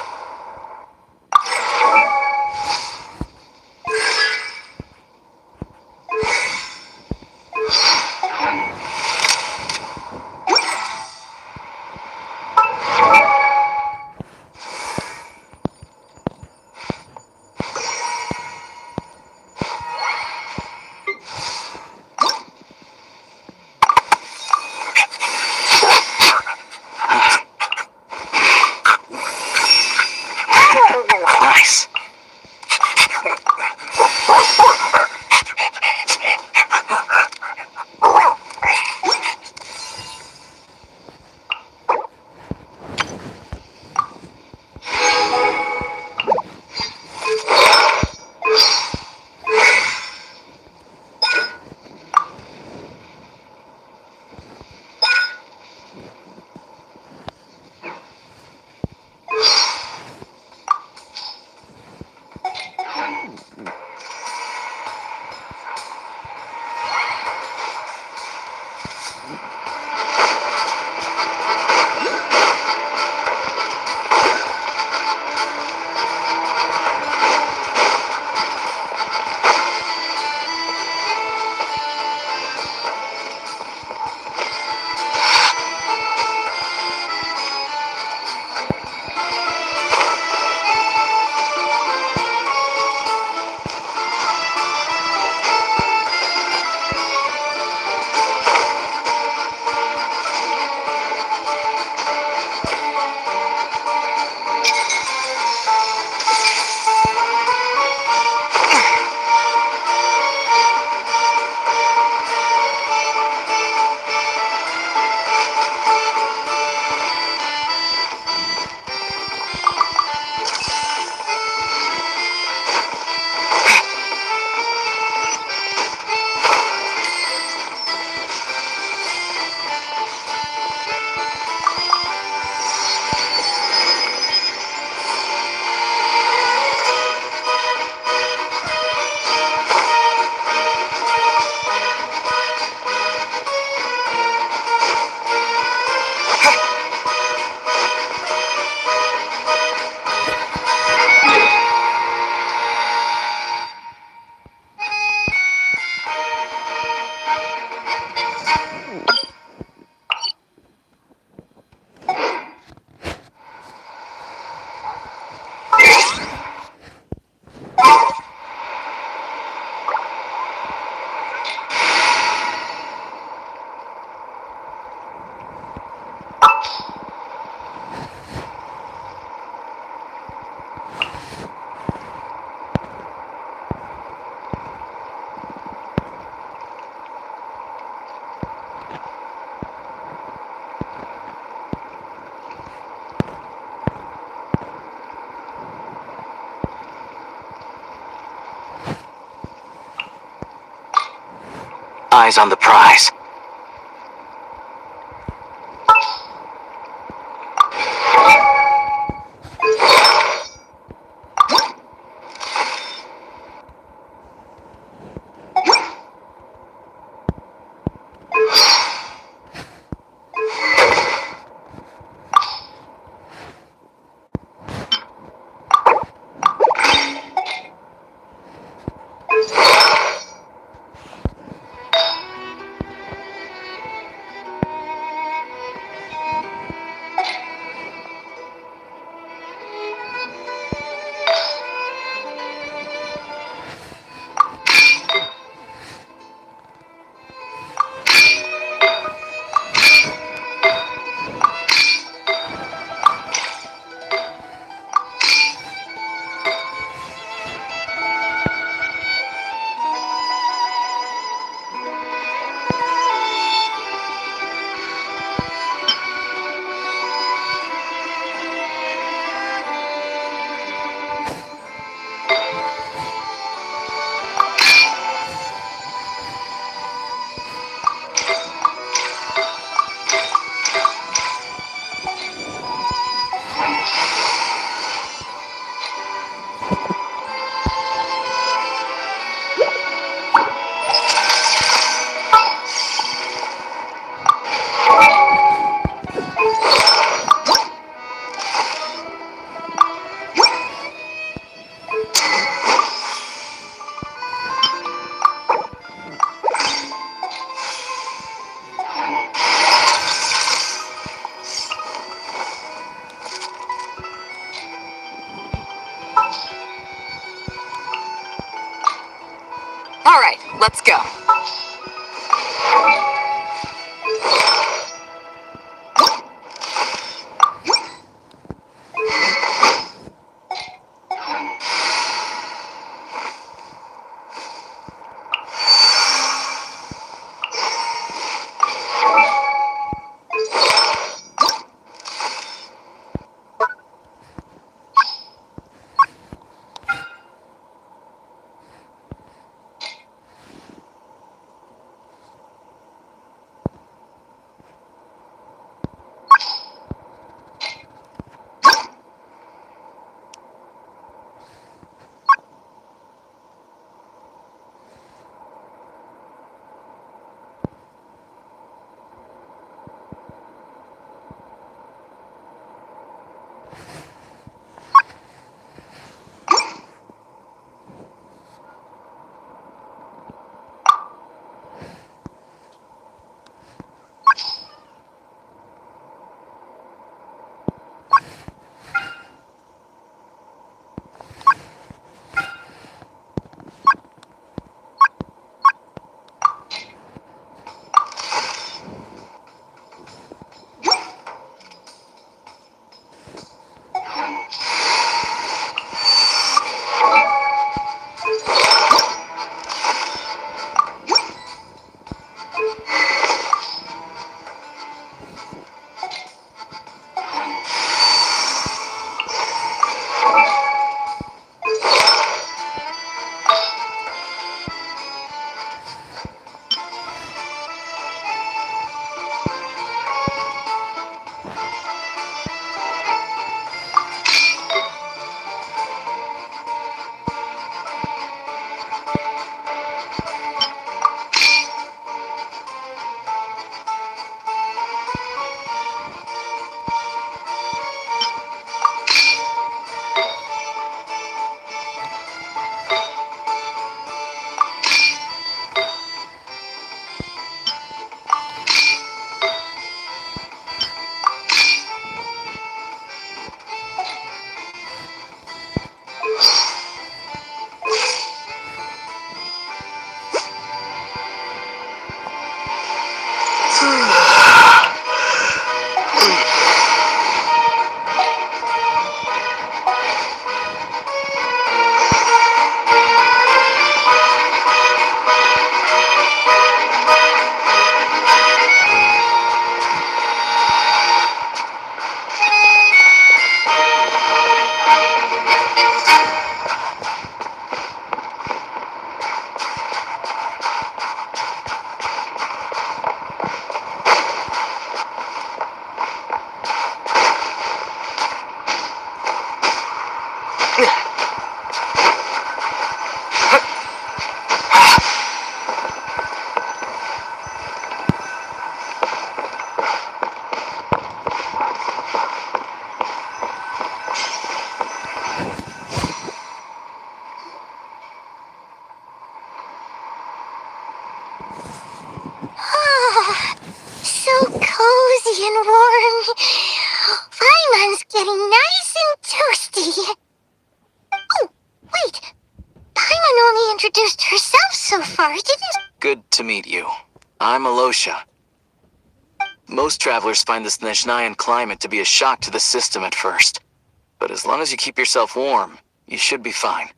[SPEAKER 7] Nice. Eyes on the prize.
[SPEAKER 3] let's go.
[SPEAKER 1] Oh, so cozy and warm. Paimon's getting nice and toasty. Oh, wait. Paimon only introduced herself so far, didn't...
[SPEAKER 7] Good to meet you. I'm Alosha. Most travelers find the Snezhnayan climate to be a shock to the system at first. But as long as you keep yourself warm, you should be fine.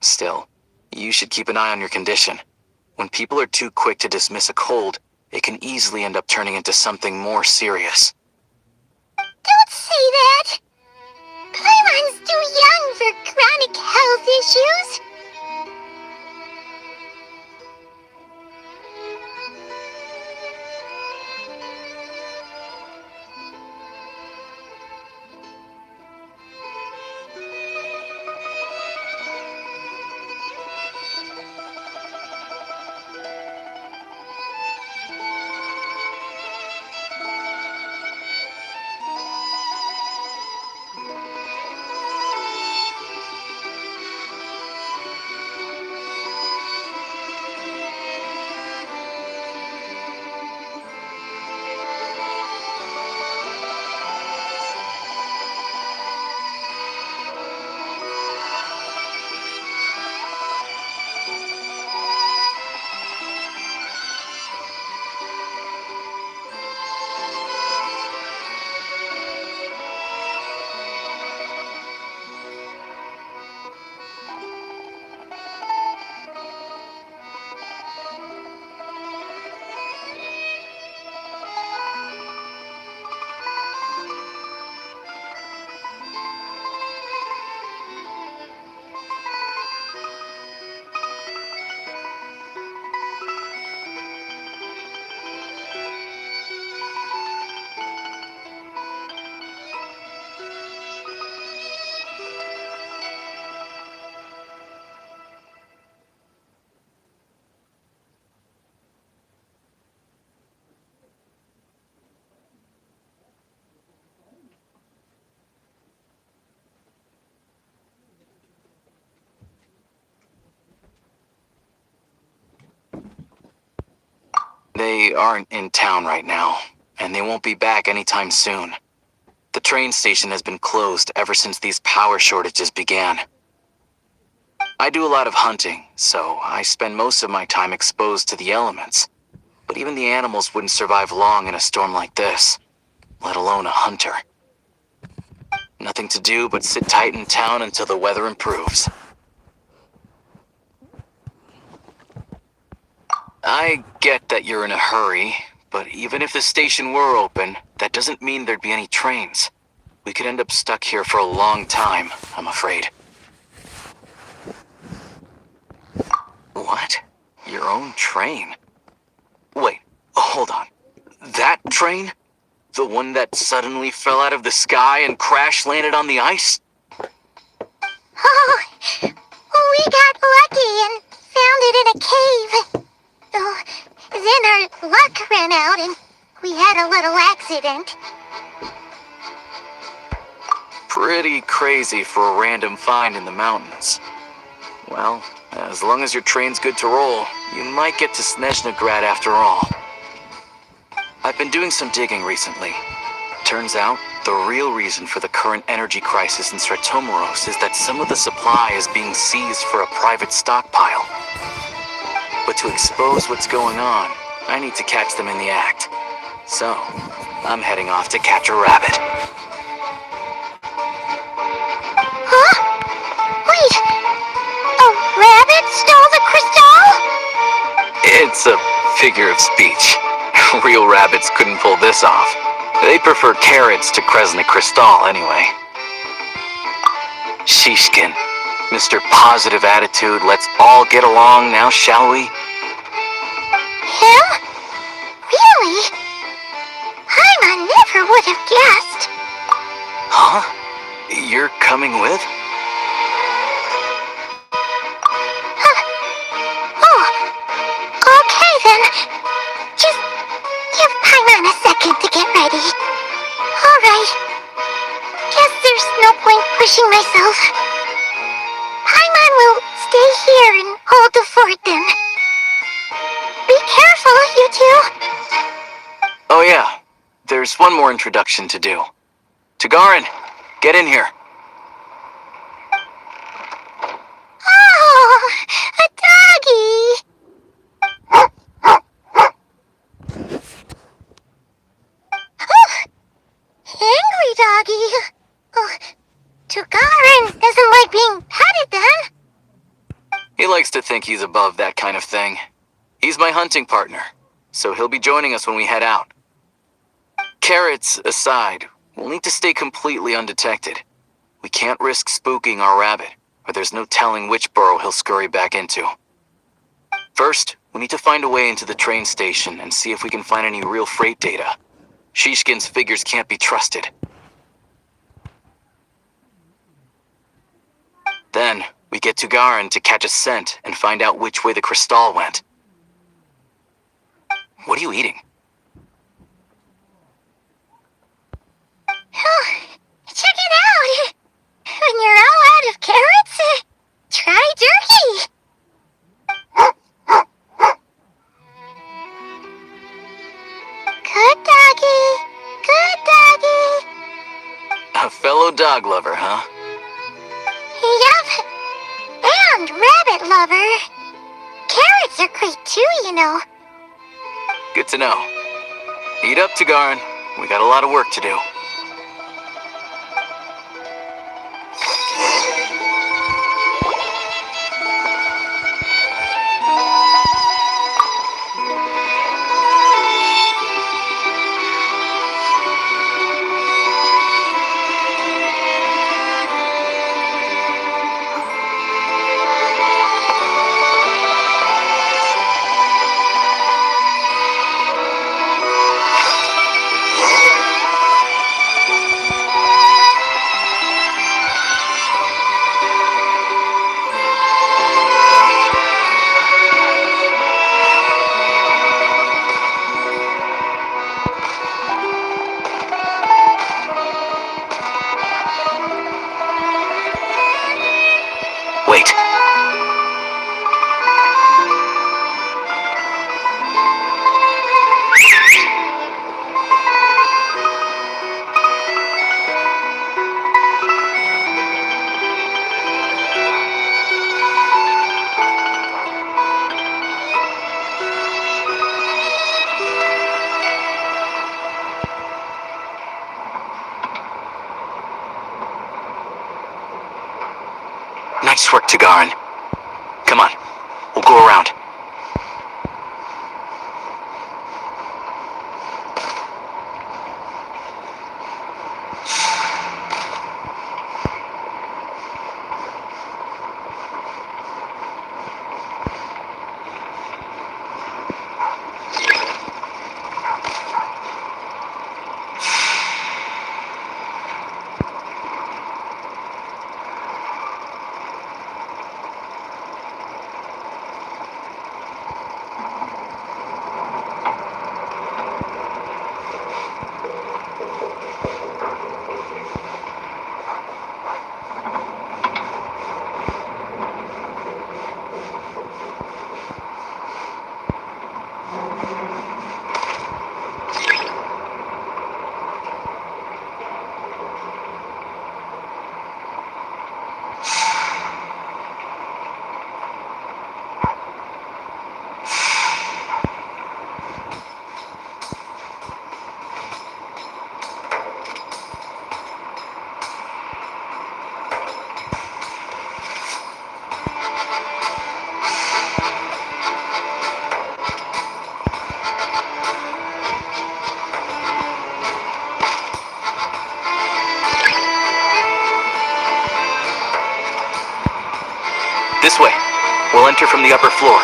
[SPEAKER 7] Still, you should keep an eye on your condition. When people are too quick to dismiss a cold, it can easily end up turning into something more serious.
[SPEAKER 1] Don't say that! Paimon's too young for chronic health issues.
[SPEAKER 7] They aren't in town right now, and they won't be back anytime soon. The train station has been closed ever since these power shortages began. I do a lot of hunting, so I spend most of my time exposed to the elements. But even the animals wouldn't survive long in a storm like this, let alone a hunter. Nothing to do but sit tight in town until the weather improves. I get that you're in a hurry, but even if the station were open, that doesn't mean there'd be any trains. We could end up stuck here for a long time, I'm afraid. What? Your own train? Wait, hold on. That train? The one that suddenly fell out of the sky and crash-landed on the ice?
[SPEAKER 1] Oh, we got lucky and found it in a cave. Oh, then our luck ran out and we had a little accident.
[SPEAKER 7] Pretty crazy for a random find in the mountains. Well, as long as your train's good to roll, you might get to SNEZNHAYA after all. I've been doing some digging recently. Turns out, the real reason for the current energy crisis in Sretomeros is that some of the supply is being seized for a private stockpile. But to expose what's going on, I need to catch them in the act. So, I'm heading off to catch a rabbit.
[SPEAKER 1] Huh? Wait! A rabbit stole the crystal?
[SPEAKER 7] It's a figure of speech. Real rabbits couldn't pull this off. They prefer carrots to Kresnik Crystal anyway. Shishkin, Mr. Positive Attitude, let's all get along now, shall we?
[SPEAKER 1] Him? Really? I never would have guessed.
[SPEAKER 7] Huh? You're coming with?
[SPEAKER 1] Oh, okay then. Just give Paimon a second to get ready. Alright. Guess there's no point pushing myself. Paimon will stay here and hold the fort then. Be careful, you two.
[SPEAKER 7] Oh yeah, there's one more introduction to do. Tagarin, get in here.
[SPEAKER 1] Oh, a doggy. Angry doggy. Oh, Tagarin doesn't like being petted then.
[SPEAKER 7] He likes to think he's above that kind of thing. He's my hunting partner, so he'll be joining us when we head out. Carrots aside, we'll need to stay completely undetected. We can't risk spooking our rabbit, or there's no telling which burrow he'll scurry back into. First, we need to find a way into the train station and see if we can find any real freight data. Shishkin's figures can't be trusted. Then, we get Tagarin to catch a scent and find out which way the crystal went. What are you eating?
[SPEAKER 1] Oh, check it out. When you're all out of carrots, try jerky. Good doggy. Good doggy.
[SPEAKER 7] A fellow dog lover, huh?
[SPEAKER 1] Yup. And rabbit lover. Carrots are great too, you know.
[SPEAKER 7] Good to know. Eat up, Tagarin. We got a lot of work to do. Wait. Nice work, Tagarin. Come on, we'll go around. This way. We'll enter from the upper floor.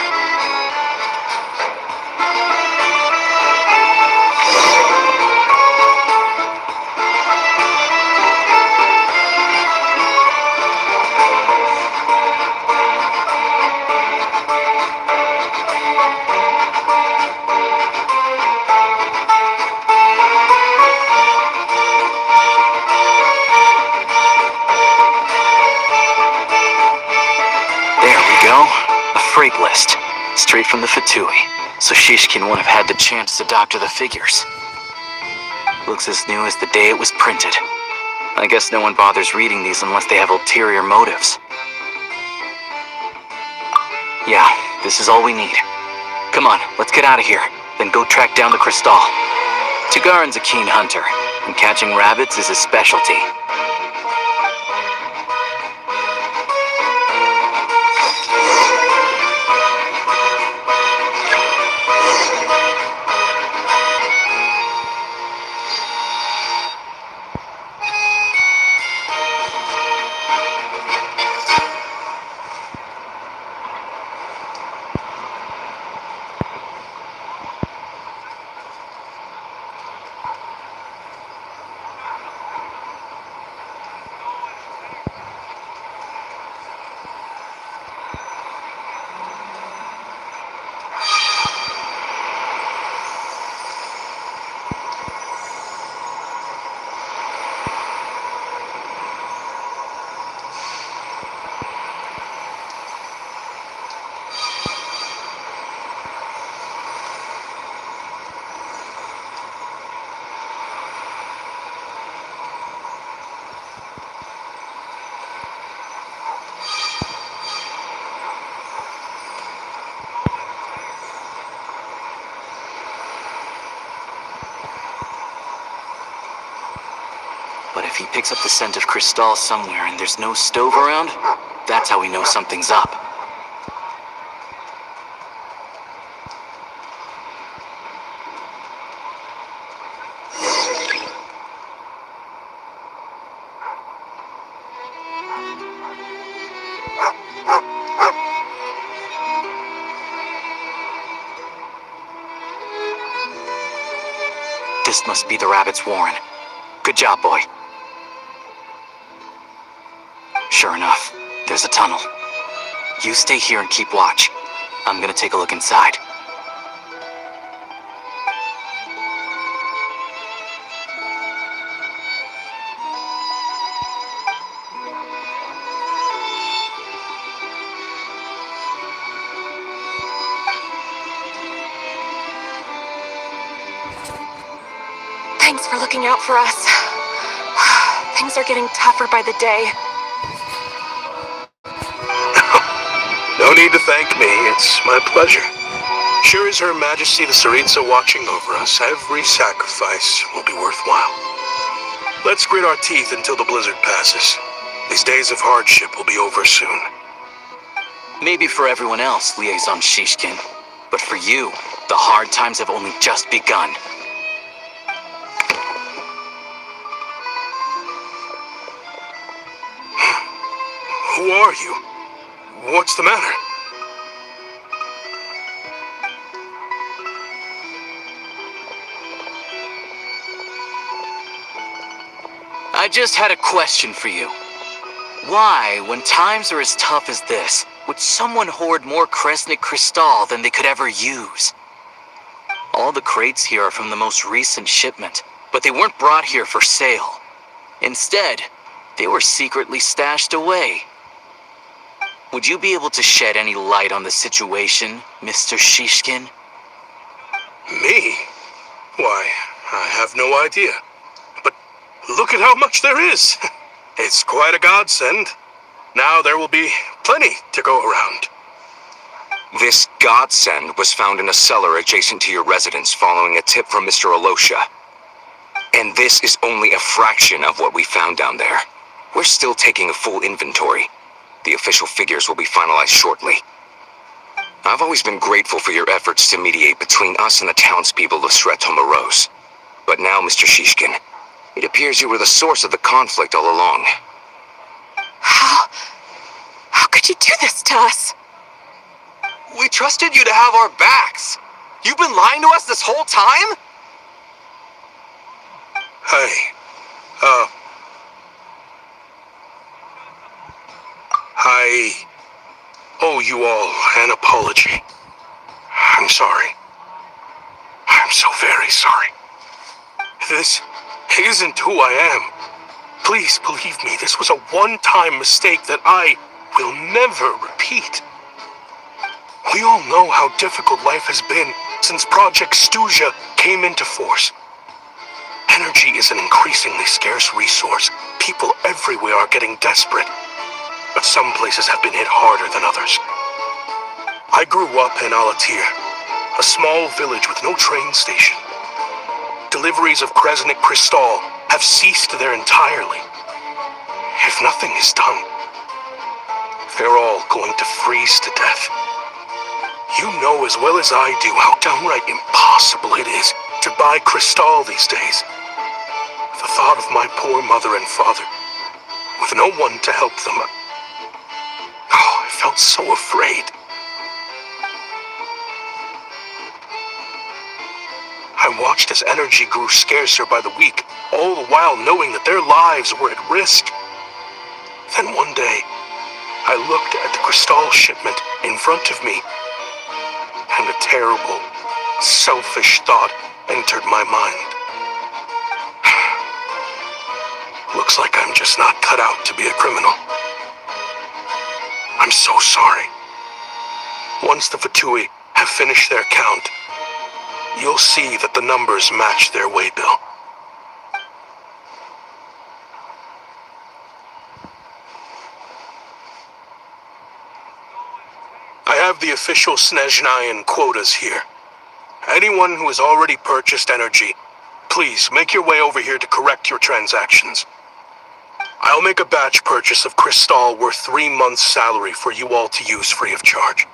[SPEAKER 7] Freight list, straight from the Fatui, so Shishkin won't have had the chance to doctor the figures. Looks as new as the day it was printed. I guess no one bothers reading these unless they have ulterior motives. Yeah, this is all we need. Come on, let's get out of here, then go track down the Crystal. Tagarin's a keen hunter, and catching rabbits is his specialty. But if he picks up the scent of Crystal somewhere and there's no stove around, that's how we know something's up. This must be the rabbit's warren. Good job, boy. Sure enough, there's a tunnel. You stay here and keep watch. I'm gonna take a look inside.
[SPEAKER 3] Thanks for looking out for us. Things are getting tougher by the day.
[SPEAKER 9] No need to thank me, it's my pleasure. Sure as Her Majesty the Tsaritsa watching over us, every sacrifice will be worthwhile. Let's grit our teeth until the blizzard passes. These days of hardship will be over soon.
[SPEAKER 7] Maybe for everyone else, Liaison Shishkin. But for you, the hard times have only just begun.
[SPEAKER 9] Who are you? What's the matter?
[SPEAKER 7] I just had a question for you. Why, when times are as tough as this, would someone hoard more Kresnik Crystal than they could ever use? All the crates here are from the most recent shipment, but they weren't brought here for sale. Instead, they were secretly stashed away. Would you be able to shed any light on the situation, Mr. Shishkin?
[SPEAKER 9] Me? Why, I have no idea. But look at how much there is. It's quite a godsend. Now there will be plenty to go around.
[SPEAKER 8] This godsend was found in a cellar adjacent to your residence following a tip from Mr. Alosha. And this is only a fraction of what we found down there. We're still taking a full inventory. The official figures will be finalized shortly. I've always been grateful for your efforts to mediate between us and the townspeople of Sretomaros. But now, Mr. Shishkin, it appears you were the source of the conflict all along.
[SPEAKER 3] How could you do this to us?
[SPEAKER 6] We trusted you to have our backs. You've been lying to us this whole time?
[SPEAKER 9] Hey, I owe you all an apology. I'm sorry. I'm so very sorry. This isn't who I am. Please believe me, this was a one-time mistake that I will never repeat. We all know how difficult life has been since Project Stuja came into force. Energy is an increasingly scarce resource. People everywhere are getting desperate. But some places have been hit harder than others. I grew up in Alatir, a small village with no train station. Deliveries of Kresnik Crystal have ceased there entirely. If nothing is done, they're all going to freeze to death. You know as well as I do how downright impossible it is to buy Crystal these days. The thought of my poor mother and father, with no one to help them, I felt so afraid. I watched as energy grew scarcer by the week, all the while knowing that their lives were at risk. Then one day, I looked at the Crystal shipment in front of me, and a terrible, selfish thought entered my mind. Looks like I'm just not cut out to be a criminal. I'm so sorry. Once the Fatui have finished their count, you'll see that the numbers match their waybill. I have the official SNEZNHAYA quotas here. Anyone who has already purchased energy, please make your way over here to correct your transactions. I'll make a batch purchase of Crystal worth 3 months' salary for you all to use free of charge.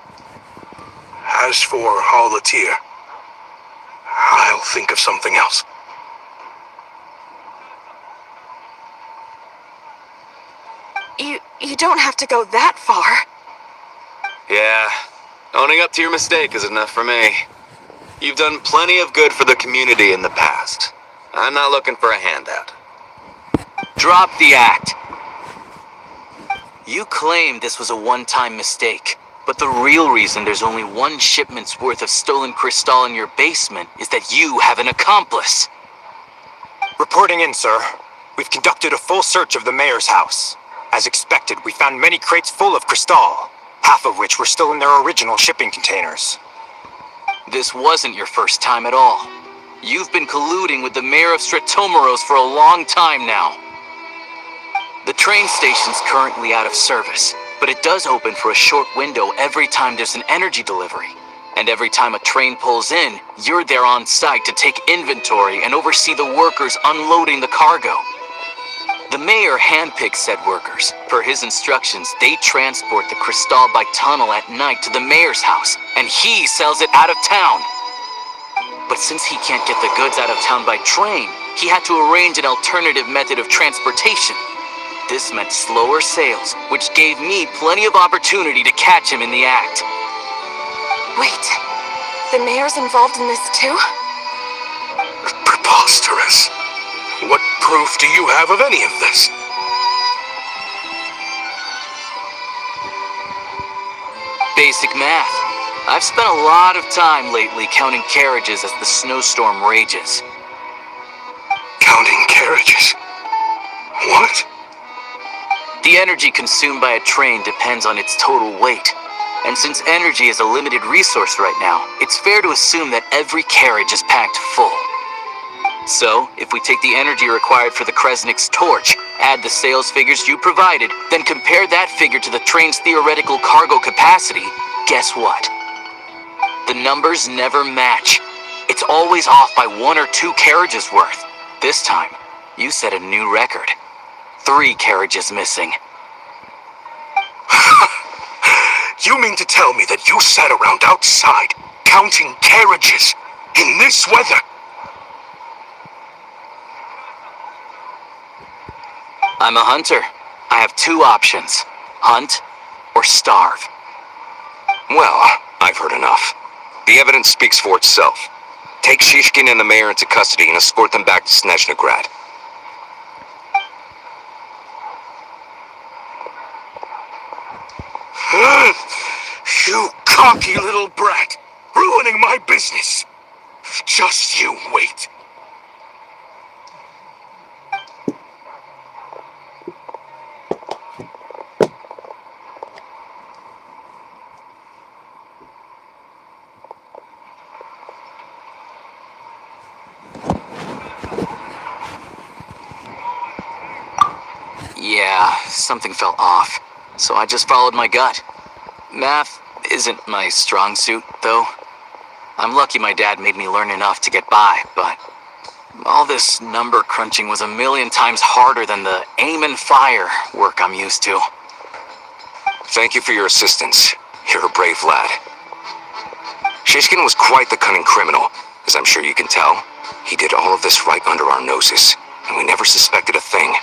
[SPEAKER 9] As for Alatir, I'll think of something else.
[SPEAKER 3] You don't have to go that far.
[SPEAKER 10] Yeah, owning up to your mistake is enough for me. You've done plenty of good for the community in the past. I'm not looking for a handout.
[SPEAKER 7] Drop the act. You claim this was a one-time mistake, but the real reason there's only 1 shipment's worth of stolen Crystal in your basement is that you have an accomplice.
[SPEAKER 11] Reporting in, sir. We've conducted a full search of the mayor's house. As expected, we found many crates full of Crystal, half of which were still in their original shipping containers.
[SPEAKER 7] This wasn't your first time at all. You've been colluding with the mayor of Sretomaros for a long time now. The train station's currently out of service, but it does open for a short window every time there's an energy delivery. And every time a train pulls in, you're there on site to take inventory and oversee the workers unloading the cargo. The mayor handpicks said workers. Per his instructions, they transport the crystal by tunnel at night to the mayor's house, and he sells it out of town. But since he can't get the goods out of town by train, he had to arrange an alternative method of transportation. This meant slower sales, which gave me plenty of opportunity to catch him in the act.
[SPEAKER 3] Wait, the mayor's involved in this too?
[SPEAKER 9] Preposterous. What proof do you have of any of this?
[SPEAKER 7] Basic math. I've spent a lot of time lately counting carriages as the snowstorm rages.
[SPEAKER 9] Counting carriages? What?
[SPEAKER 7] The energy consumed by a train depends on its total weight. And since energy is a limited resource right now, it's fair to assume that every carriage is packed full. So, if we take the energy required for the Kresnik's torch, add the sales figures you provided, then compare that figure to the train's theoretical cargo capacity, guess what? The numbers never match. It's always off by 1 or 2 carriages worth. This time, you set a new record. 3 carriages missing.
[SPEAKER 9] You mean to tell me that you sat around outside, counting carriages, in this weather?
[SPEAKER 7] I'm a hunter. I have 2 options. Hunt or starve.
[SPEAKER 8] Well, I've heard enough. The evidence speaks for itself. Take Shishkin and the mayor into custody and escort them back to Snezhnegrad.
[SPEAKER 9] You cocky little brat! Ruining my business! Just you wait.
[SPEAKER 7] Yeah, something felt off, so I just followed my gut. Math isn't my strong suit, though. I'm lucky my dad made me learn enough to get by, but all this number crunching was a million times harder than the aim and fire work I'm used to.
[SPEAKER 8] Thank you for your assistance. You're a brave lad. Shishkin was quite the cunning criminal, as I'm sure you can tell. He did all of this right under our noses, and we never suspected a thing.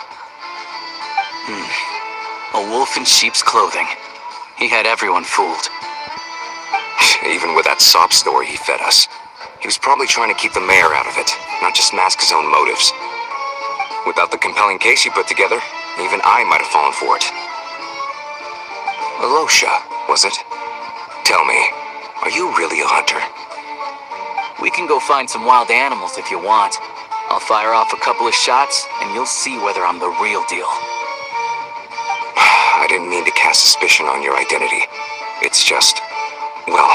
[SPEAKER 7] A wolf in sheep's clothing. He had everyone fooled.
[SPEAKER 8] Even with that sob story he fed us. He was probably trying to keep the mayor out of it, not just mask his own motives. Without the compelling case you put together, even I might have fallen for it. Alosha, was it? Tell me, are you really a hunter?
[SPEAKER 7] We can go find some wild animals if you want. I'll fire off a couple of shots, and you'll see whether I'm the real deal.
[SPEAKER 8] I didn't mean to cast suspicion on your identity. It's just, well,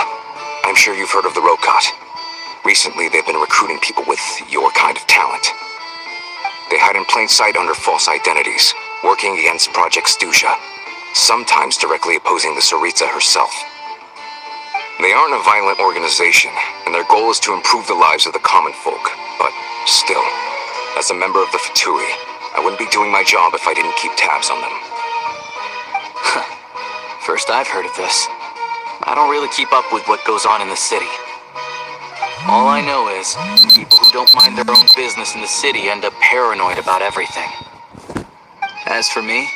[SPEAKER 8] I'm sure you've heard of the Rokot. Recently, they've been recruiting people with your kind of talent. They hide in plain sight under false identities, working against Project Stusha, sometimes directly opposing the Tsaritsa herself. They aren't a violent organization, and their goal is to improve the lives of the common folk. But still, as a member of the Fatui, I wouldn't be doing my job if I didn't keep tabs on them.
[SPEAKER 7] First I've heard of this. I don't really keep up with what goes on in the city. All I know is, people who don't mind their own business in the city end up paranoid about everything. As for me,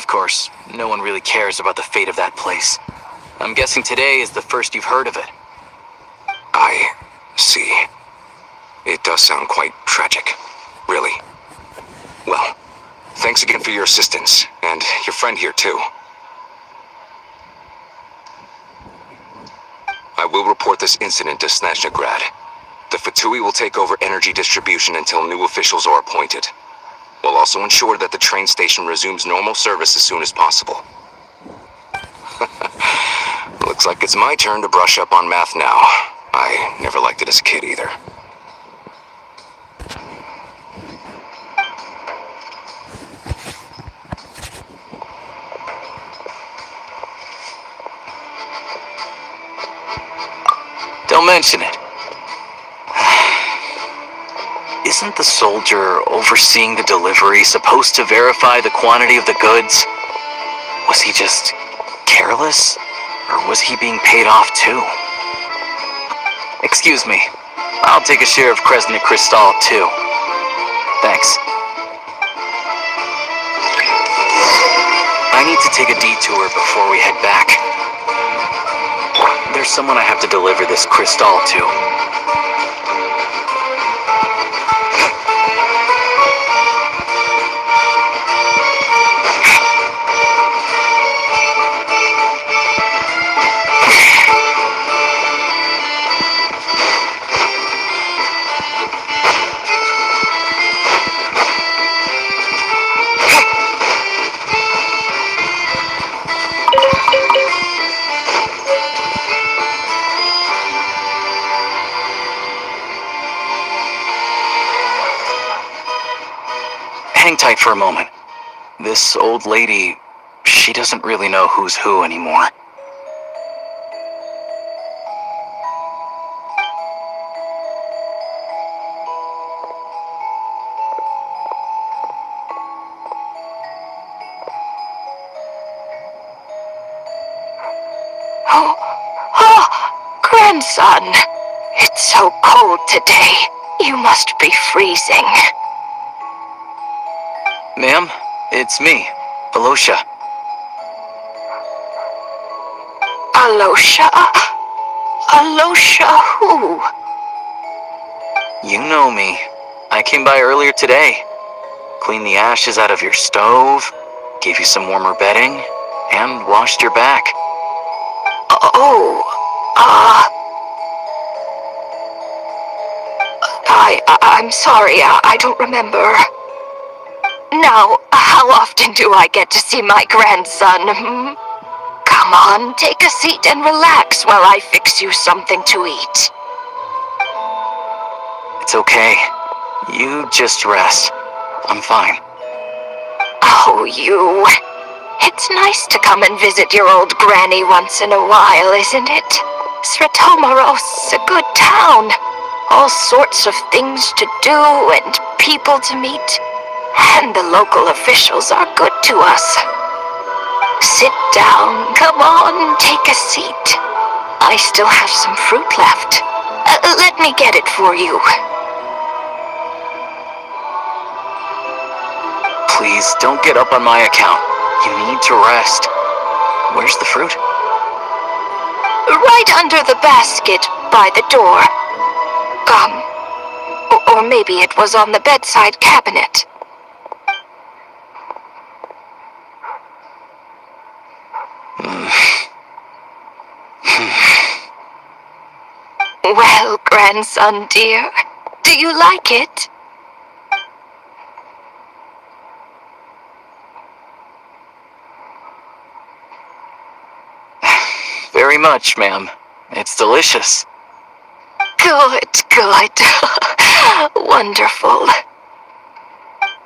[SPEAKER 7] course, no one really cares about the fate of that place. I'm guessing today is the first you've heard of it.
[SPEAKER 8] I see. It does sound quite tragic. Really. Well, thanks again for your assistance, and your friend here too. I will report this incident to Snezhnagrad. The Fatui will take over energy distribution until new officials are appointed. We'll also ensure that the train station resumes normal service as soon as possible. Looks like it's my turn to brush up on math now. I never liked it as a kid either.
[SPEAKER 7] Don't mention it. Isn't the soldier overseeing the delivery supposed to verify the quantity of the goods? Was he just careless? Or was he being paid off too? Excuse me. I'll take a share of Kresnik Crystal too. Thanks. I need to take a detour before we head back. There's someone I have to deliver this crystal to. Hang tight for a moment. This old lady, she doesn't really know who's who anymore.
[SPEAKER 2] Grandson. It's so cold today. You must be freezing.
[SPEAKER 7] Ma'am, it's me, Alosha.
[SPEAKER 2] Alosha? Alosha who?
[SPEAKER 7] You know me. I came by earlier today. Cleaned the ashes out of your stove, gave you some warmer bedding, and washed your back.
[SPEAKER 2] I'm sorry, I don't remember. Now, how often do I get to see my grandson? Come on, take a seat and relax while I fix you something to eat.
[SPEAKER 7] It's okay. You just rest. I'm fine.
[SPEAKER 2] Oh, you. It's nice to come and visit your old granny once in a while, isn't it? Sretomaros's a good town. All sorts of things to do and people to meet. And the local officials are good to us. Sit down. Come on, take a seat. I still have some fruit left. Let me get it for you.
[SPEAKER 7] Please, don't get up on my account. You need to rest. Where's the fruit?
[SPEAKER 2] Right under the basket by the door. Or maybe it was on the bedside cabinet. Well, grandson dear, do you like it?
[SPEAKER 7] Very much, ma'am. It's delicious.
[SPEAKER 2] Good. Wonderful.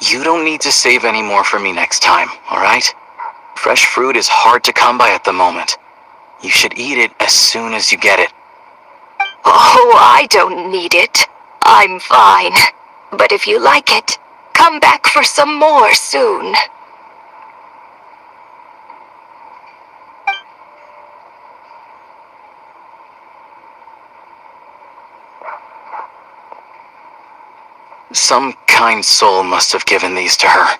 [SPEAKER 7] You don't need to save any more for me next time, alright? Fresh fruit is hard to come by at the moment. You should eat it as soon as you get it.
[SPEAKER 2] Oh, I don't need it. I'm fine. But if you like it, come back for some more soon.
[SPEAKER 7] Some kind soul must have given these to her.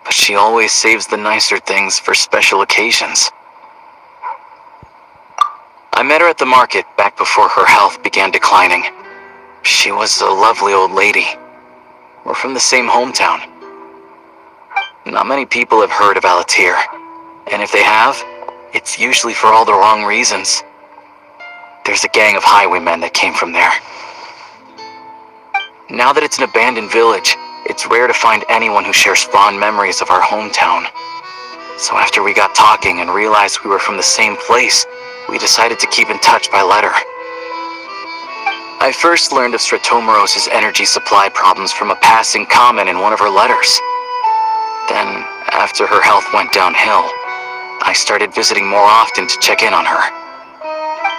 [SPEAKER 7] but she always saves the nicer things for special occasions. I met her at the market back before her health began declining. She was a lovely old lady. We're from the same hometown. Not many people have heard of Alatir, and if they have, it's usually for all the wrong reasons. There's a gang of highwaymen that came from there. Now that it's an abandoned village, it's rare to find anyone who shares fond memories of our hometown. So after we got talking and realized we were from the same place, we decided to keep in touch by letter. I first learned of Stratomoros's energy supply problems from a passing comment in one of her letters. Then, after her health went downhill, I started visiting more often to check in on her.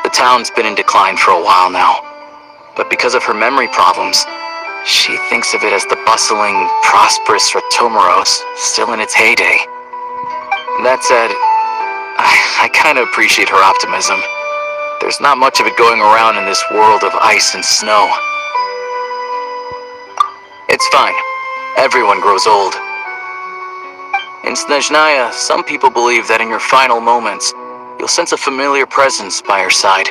[SPEAKER 7] The town's been in decline for a while now, but because of her memory problems, she thinks of it as the bustling, prosperous Stratomoros still in its heyday. That said, I kinda appreciate her optimism. There's not much of it going around in this world of ice and snow. It's fine. Everyone grows old. In SNEZNHAYA, some people believe that in your final moments, you'll sense a familiar presence by your side.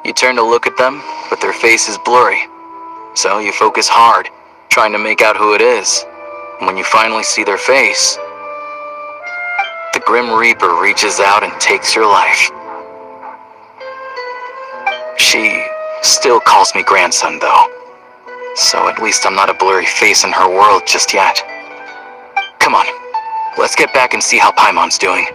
[SPEAKER 7] You turn to look at them, but their face is blurry. So you focus hard, trying to make out who it is. And when you finally see their face, the Grim Reaper reaches out and takes your life. She still calls me grandson, though. So at least I'm not a blurry face in her world just yet. Come on, let's get back and see how Paimon's doing.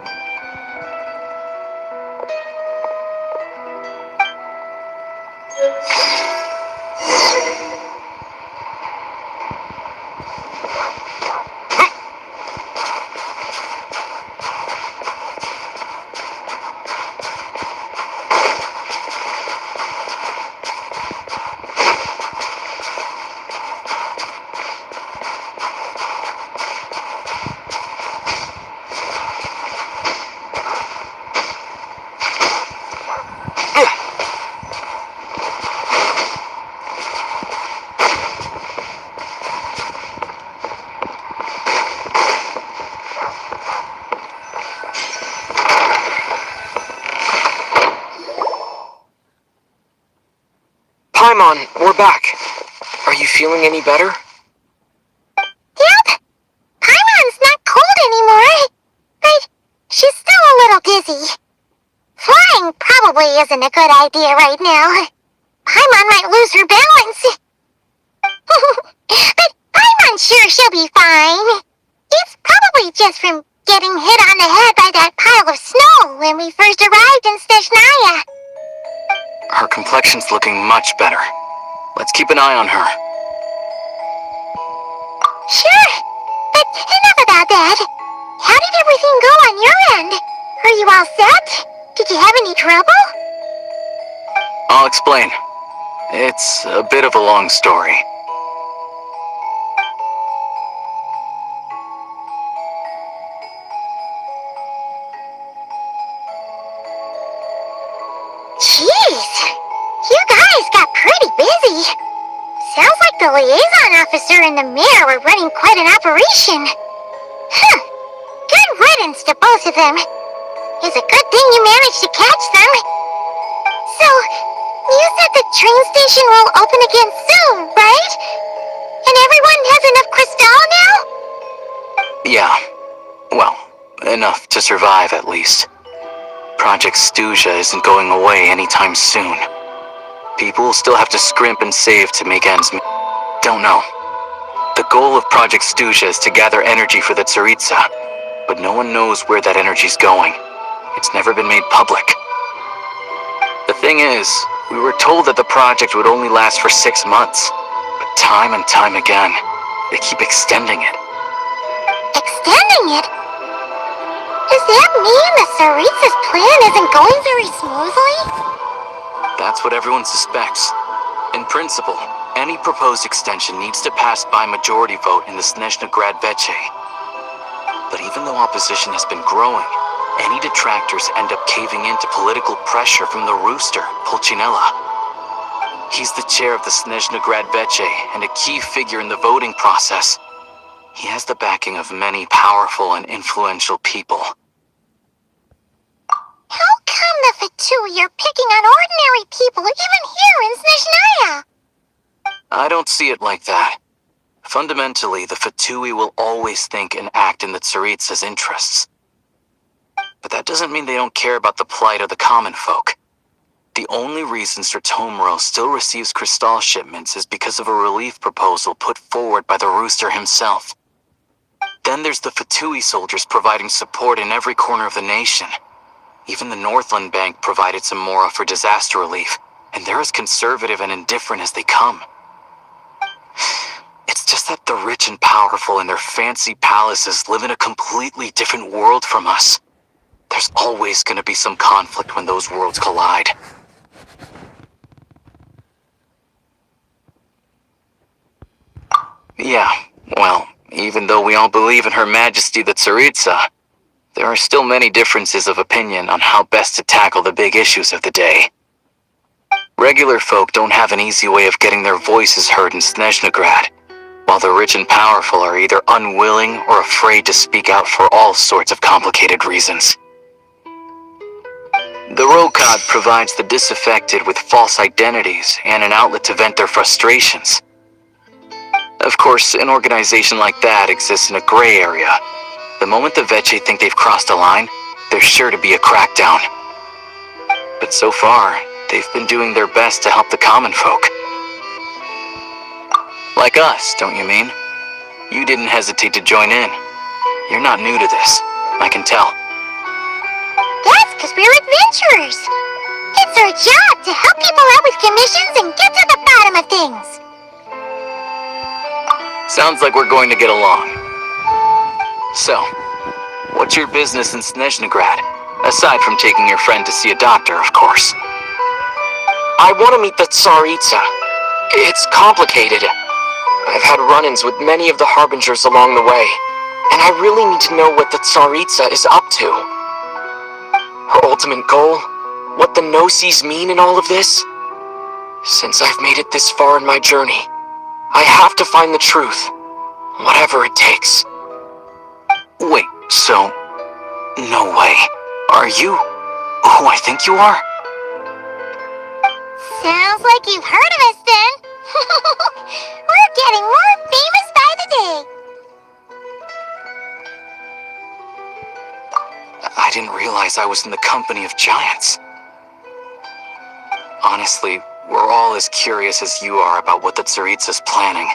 [SPEAKER 6] Paimon, we're back. Are you feeling any better?
[SPEAKER 1] Yep. Paimon's not cold anymore. But she's still a little dizzy. Flying probably isn't a good idea right now. Paimon might lose her balance. But Paimon's sure she'll be fine. It's probably just from getting hit on the head by that pile of snow when we first arrived in SNEZNHAYA.
[SPEAKER 7] Her complexion's looking much better. Let's keep an eye on her.
[SPEAKER 1] Sure, but enough about that. How did everything go on your end? Are you all set? Did you have any trouble?
[SPEAKER 7] I'll explain. It's a bit of a long story.
[SPEAKER 1] Jeez, you guys got pretty busy. Sounds like the liaison officer and the mayor were running quite an operation. Huh. Good riddance to both of them. It's a good thing you managed to catch them. So, you said the train station will open again soon, right? And everyone has enough crystal now?
[SPEAKER 7] Yeah. Well, enough to survive at least. Project SNEZNHAYA isn't going away anytime soon. People will still have to scrimp and save to make ends meet. Don't know. The goal of Project SNEZNHAYA is to gather energy for the Tsaritsa, but no one knows where that energy's going. It's never been made public. The thing is, we were told that the project would only last for 6 months, but time and time again, they keep extending it.
[SPEAKER 1] Extending it? Does that mean the Tsaritsa's plan isn't going very smoothly?
[SPEAKER 7] That's what everyone suspects. In principle, any proposed extension needs to pass by majority vote in the SNEZNHAYA Genshin. But even though opposition has been growing, any detractors end up caving in to political pressure from the rooster, Pulcinella. He's the chair of the SNEZNHAYA Genshin and a key figure in the voting process. He has the backing of many powerful and influential people.
[SPEAKER 1] How come the Fatui are picking on ordinary people even here in SNEZNHAYA?
[SPEAKER 7] I don't see it like that. Fundamentally, the Fatui will always think and act in the Tsaritsa's interests. But that doesn't mean they don't care about the plight of the common folk. The only reason Sir Tomoro still receives Crystal shipments is because of a relief proposal put forward by the Rooster himself. Then there's the Fatui soldiers providing support in every corner of the nation. Even the Northland Bank provided some mora for disaster relief, and they're as conservative and indifferent as they come. It's just that the rich and powerful in their fancy palaces live in a completely different world from us. There's always going to be some conflict when those worlds collide. Yeah, well, even though we all believe in Her Majesty the Tsaritsa, there are still many differences of opinion on how best to tackle the big issues of the day. Regular folk don't have an easy way of getting their voices heard in Snezhnegrad, while the rich and powerful are either unwilling or afraid to speak out for all sorts of complicated reasons. The Rokad provides the disaffected with false identities and an outlet to vent their frustrations. Of course, an organization like that exists in a gray area. The moment the Veche think they've crossed a line, there's sure to be a crackdown. But so far, they've been doing their best to help the common folk. Like us, don't you mean? You didn't hesitate to join in. You're not new to this, I can tell.
[SPEAKER 1] That's because we're adventurers. It's our job to help people out with commissions and get to the bottom of things.
[SPEAKER 7] Sounds like we're going to get along. So, what's your business in Snezhnegrad? Aside from taking your friend to see a doctor, of course.
[SPEAKER 6] I want to meet the Tsaritsa. It's complicated. I've had run-ins with many of the Harbingers along the way, and I really need to know what the Tsaritsa is up to. Her ultimate goal? What the Gnosis mean in all of this? Since I've made it this far in my journey, I have to find the truth, whatever it takes.
[SPEAKER 7] Wait, so... no way. Are you who I think you are?
[SPEAKER 1] Sounds like you've heard of us then. We're getting more famous by the day.
[SPEAKER 7] I didn't realize I was in the company of giants. Honestly, we're all as curious as you are about what the Tsaritsa's planning,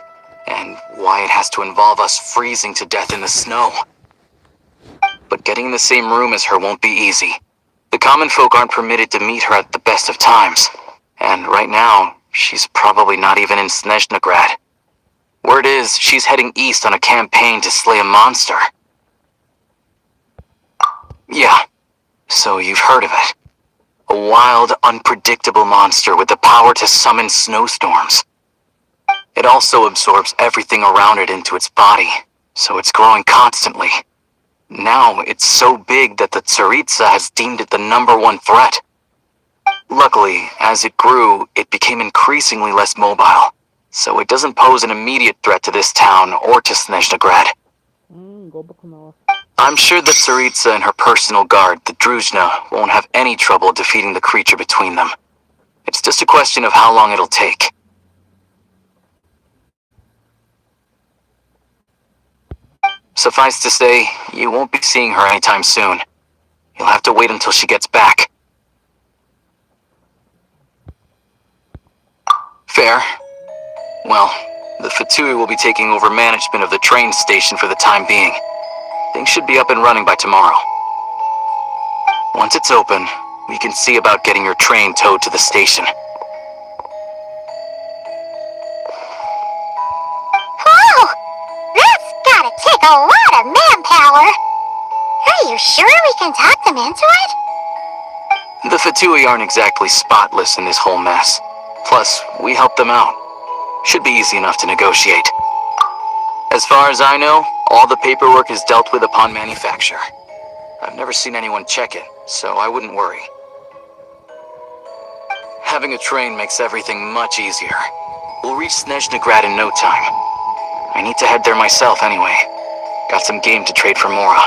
[SPEAKER 7] and why it has to involve us freezing to death in the snow. But getting in the same room as her won't be easy. The common folk aren't permitted to meet her at the best of times, and right now, she's probably not even in Snezhnegrad. Word is, she's heading east on a campaign to slay a monster. Yeah, so you've heard of it. A wild, unpredictable monster with the power to summon snowstorms. It also absorbs everything around it into its body, so it's growing constantly. Now, it's so big that the Tsaritsa has deemed it the #1 threat. Luckily, as it grew, it became increasingly less mobile, so it doesn't pose an immediate threat to this town or to Snezhnegrad. I'm sure the Tsaritsa and her personal guard, the Druzhna, won't have any trouble defeating the creature between them. It's just a question of how long it'll take. Suffice to say, you won't be seeing her anytime soon. You'll have to wait until she gets back. Fair. Well, the Fatui will be taking over management of the train station for the time being. Things should be up and running by tomorrow. Once it's open, we can see about getting your train towed to the station.
[SPEAKER 1] Whoa! That's gotta take a lot of manpower. Are you sure we can talk them into it?
[SPEAKER 7] The Fatui aren't exactly spotless in this whole mess. Plus, we help them out. Should be easy enough to negotiate. As far as I know, all the paperwork is dealt with upon manufacture. I've never seen anyone check it, so I wouldn't worry. Having a train makes everything much easier. We'll reach Snezhnegrad in no time. I need to head there myself anyway. Got some game to trade for Mora.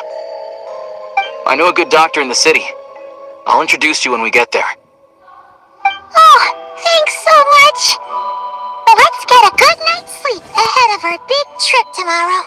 [SPEAKER 7] I know a good doctor in the city. I'll introduce you when we get there.
[SPEAKER 1] Oh, thanks so much. Let's get a good night's sleep ahead of our big trip tomorrow.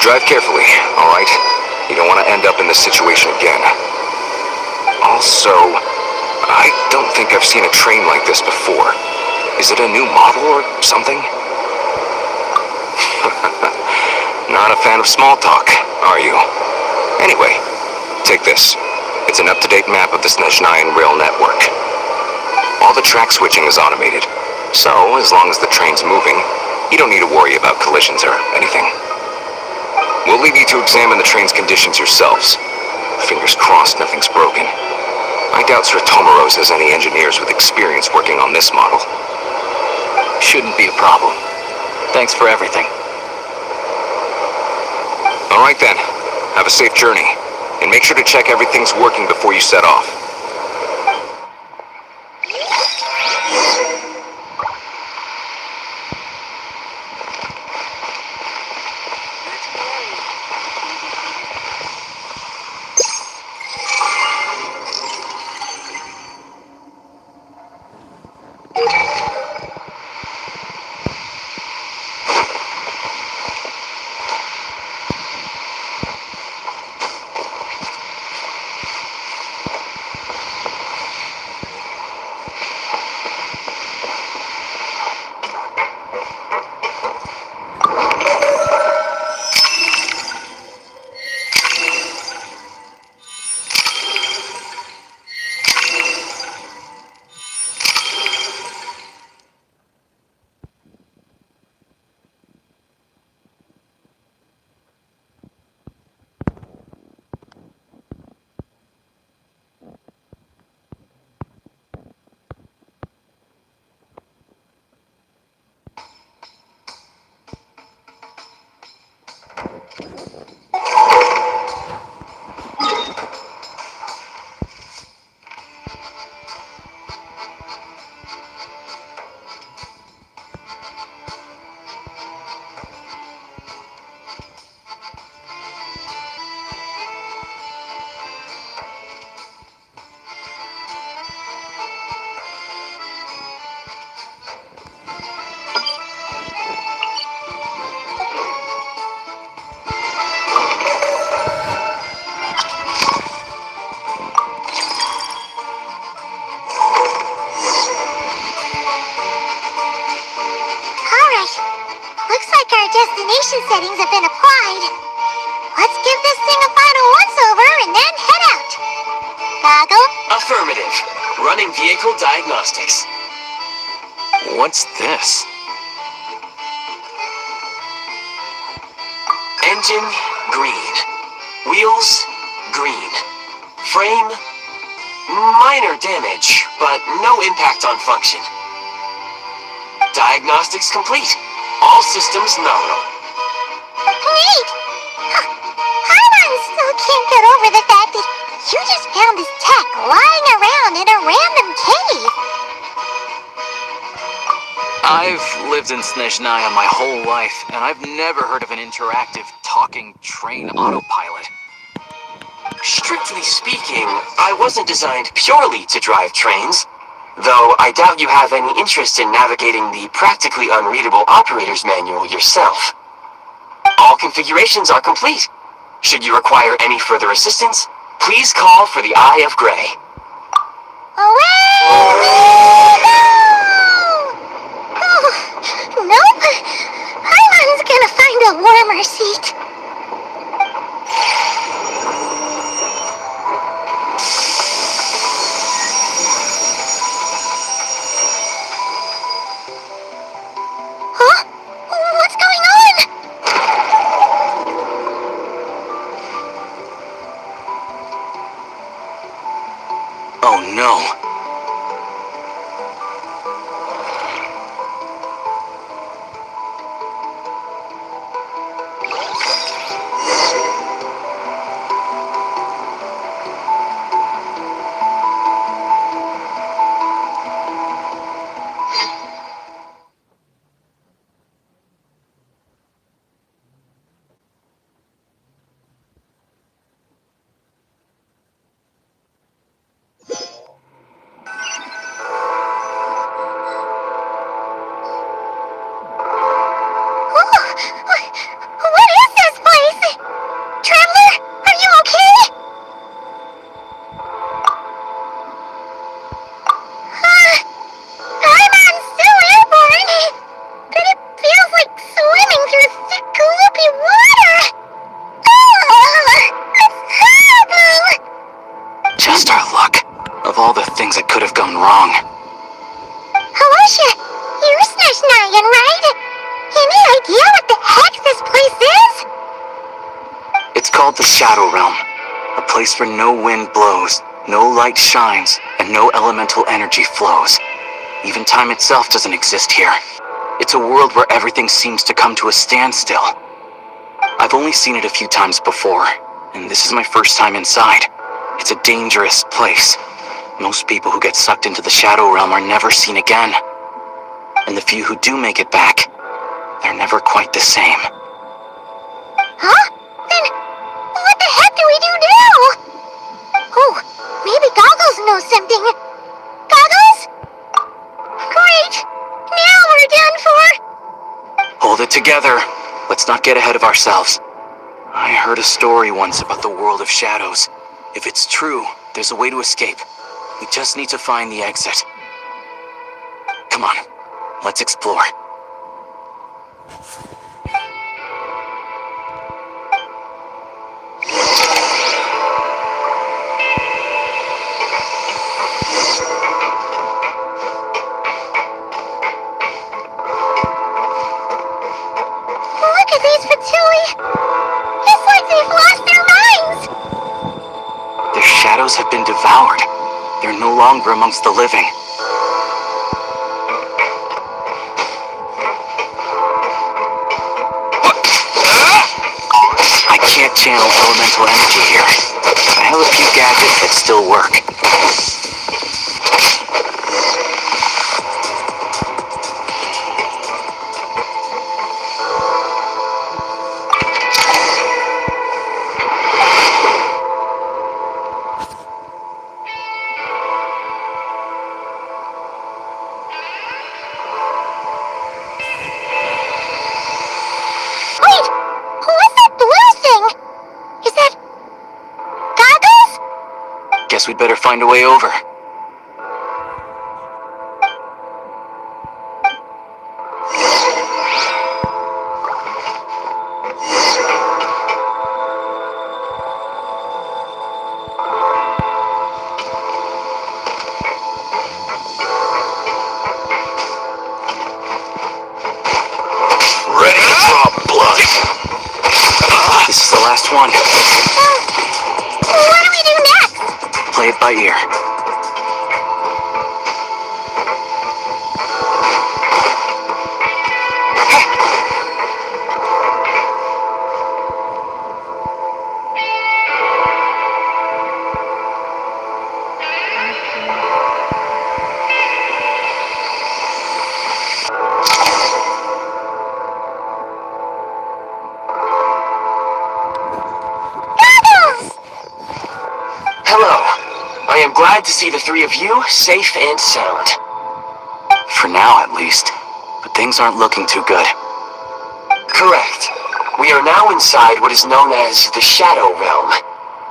[SPEAKER 8] Drive carefully, alright? You don't want to end up in this situation again. Also, I don't think I've seen a train like this before. Is it a new model or something? Not a fan of small talk, are you? Anyway, take this. It's an up-to-date map of the SNEZNHAYA rail network. All the track switching is automated, so as long as the train's moving, you don't need to worry about collisions or anything. We'll leave you to examine the train's conditions yourselves. Fingers crossed nothing's broken. I doubt Sir Tomoros has any engineers with experience working on this model.
[SPEAKER 7] Shouldn't be a problem. Thanks for everything.
[SPEAKER 8] Alright then, have a safe journey, and make sure to check everything's working before you set off.
[SPEAKER 1] destination settings have been applied. Let's give this thing a final once-over and then head out. Goggle?
[SPEAKER 4] Affirmative. Running vehicle diagnostics.
[SPEAKER 7] What's this?
[SPEAKER 4] Engine, green. Wheels, green. Frame, minor damage, but no impact on function. Diagnostics complete. All systems nominal.
[SPEAKER 1] Neat! Paimon still can't get over the fact that you just found this tech lying around in a random cave.
[SPEAKER 7] I've lived in SNEZNHAYA my whole life, and I've never heard of an interactive talking train autopilot.
[SPEAKER 4] Strictly speaking, I wasn't designed purely to drive trains. Though I doubt you have any interest in navigating the practically unreadable operator's manual yourself. All configurations are complete. Should you require any further assistance, please call for the Eye of Grey.
[SPEAKER 1] Away! Oh, nope. Paimon's gonna find a warmer seat. Huh? What's going on?
[SPEAKER 7] Oh no.
[SPEAKER 1] What is this place? Traveler, are you okay? Paimon's still airborne, but it feels like swimming through thick, gloopy water. It's horrible.
[SPEAKER 7] Just our luck. Of all the things that could have gone wrong.
[SPEAKER 1] Halosha, you're SNEZNHAYA, right? Any idea what the heck this place is?
[SPEAKER 7] It's called the Shadow Realm. A place where no wind blows, no light shines, and no elemental energy flows. Even time itself doesn't exist here. It's a world where everything seems to come to a standstill. I've only seen it a few times before, and this is my first time inside. It's a dangerous place. Most people who get sucked into the Shadow Realm are never seen again. And the few who do make it back, they're never quite the same.
[SPEAKER 1] Huh? Then, what the heck do we do now? Oh, maybe Goggles knows something. Goggles? Great! Now we're done for!
[SPEAKER 7] Hold it together. Let's not get ahead of ourselves. I heard a story once about the world of shadows. If it's true, there's a way to escape. We just need to find the exit. Come on, let's explore.
[SPEAKER 1] Look at these Fatui! It's like they've lost their minds!
[SPEAKER 7] Their shadows have been devoured. They're no longer amongst the living. I can't channel elemental energy here. I have a few gadgets that still work.
[SPEAKER 1] Wait! What's that blue thing? Is that... Goggles?
[SPEAKER 7] Guess we'd better find a way over.
[SPEAKER 5] Ready to draw blood.
[SPEAKER 7] This is the last one.
[SPEAKER 1] What do we do next?
[SPEAKER 7] Play it by ear.
[SPEAKER 1] Goggles!
[SPEAKER 4] Hello. I am glad to see the three of you safe and sound.
[SPEAKER 7] For now, at least. But things aren't looking too good.
[SPEAKER 4] Correct. We are now inside what is known as the Shadow Realm,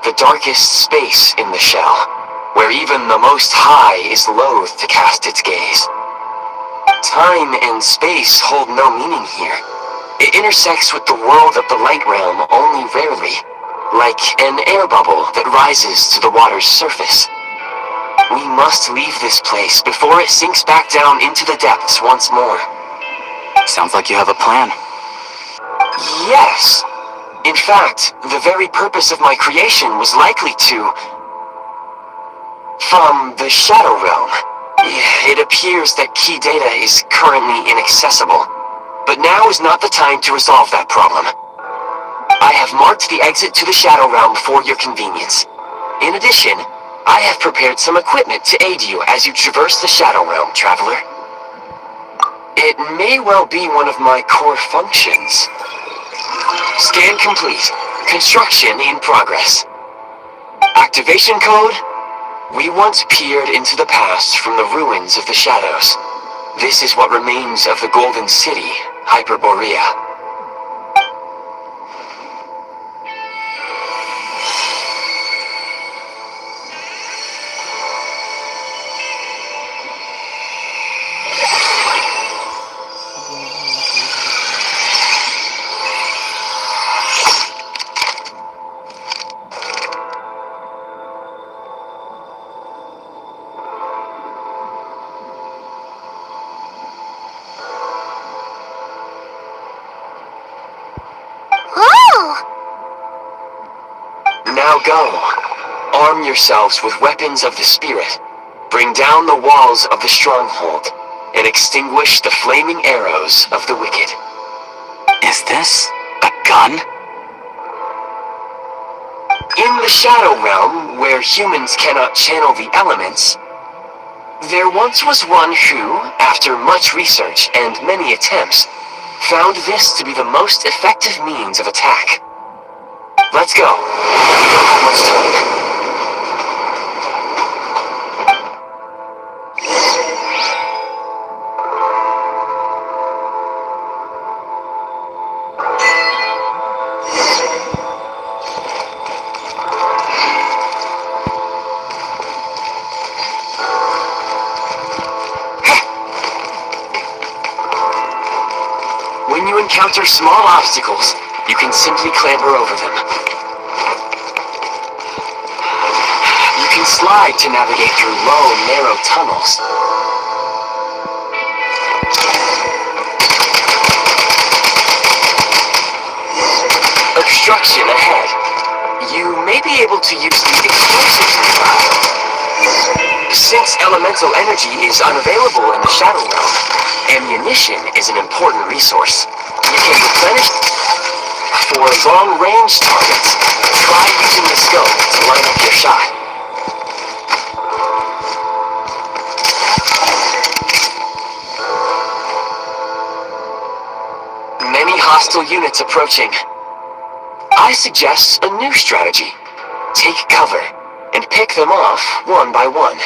[SPEAKER 4] the darkest space in the shell, where even the Most High is loath to cast its gaze. Time and space hold no meaning here. It intersects with the world of the Light Realm only rarely, like an air bubble that rises to the water's surface. We must leave this place before it sinks back down into the depths once more.
[SPEAKER 7] Sounds like you have a plan.
[SPEAKER 4] Yes. In fact, the very purpose of my creation was likely to... From the Shadow Realm. It appears that key data is currently inaccessible, but now is not the time to resolve that problem. I have marked the exit to the Shadow Realm for your convenience. In addition, I have prepared some equipment to aid you as you traverse the Shadow Realm, traveler. It may well be one of my core functions. Scan complete. Construction in progress. Activation code? We once peered into the past from the ruins of the shadows. This is what remains of the Golden City, Hyperborea. Now go. Arm yourselves with weapons of the spirit. Bring down the walls of the stronghold, and extinguish the flaming arrows of the wicked.
[SPEAKER 7] Is this a gun?
[SPEAKER 4] In the Shadow Realm, where humans cannot channel the elements, there once was one who, after much research and many attempts, found this to be the most effective means of attack. Let's go. We don't have much time. When you encounter small obstacles, you can simply clamber over them. You can slide to navigate through low, narrow tunnels. Obstruction ahead. You may be able to use the explosives nearby. Since elemental energy is unavailable in the Shadow Realm, ammunition is an important resource. You can replenish. For long-range targets, try using the scope to line up your shot. Many hostile units approaching. I suggest a new strategy. Take cover, and pick them off one by one.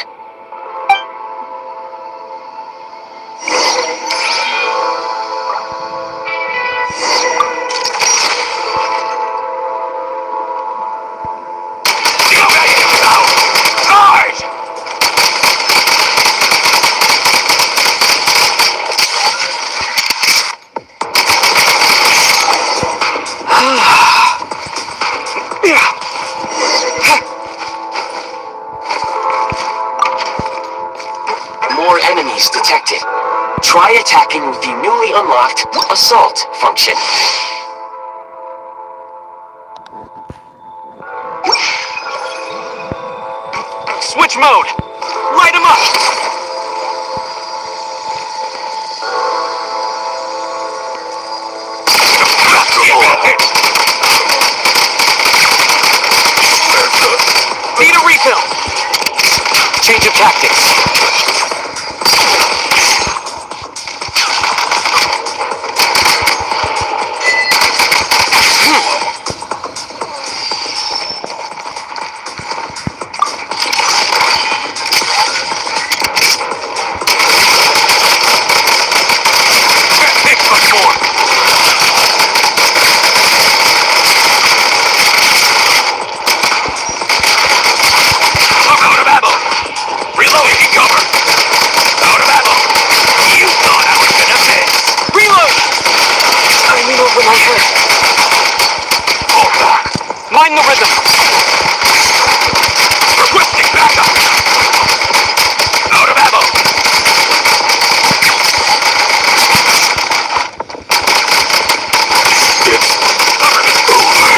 [SPEAKER 4] More enemies detected. Try attacking with the newly unlocked Assault function.
[SPEAKER 6] Switch mode! Light him up! Need a refill! Change of tactics. Find the rhythm!
[SPEAKER 9] Requesting backup! Out of ammo! It's over.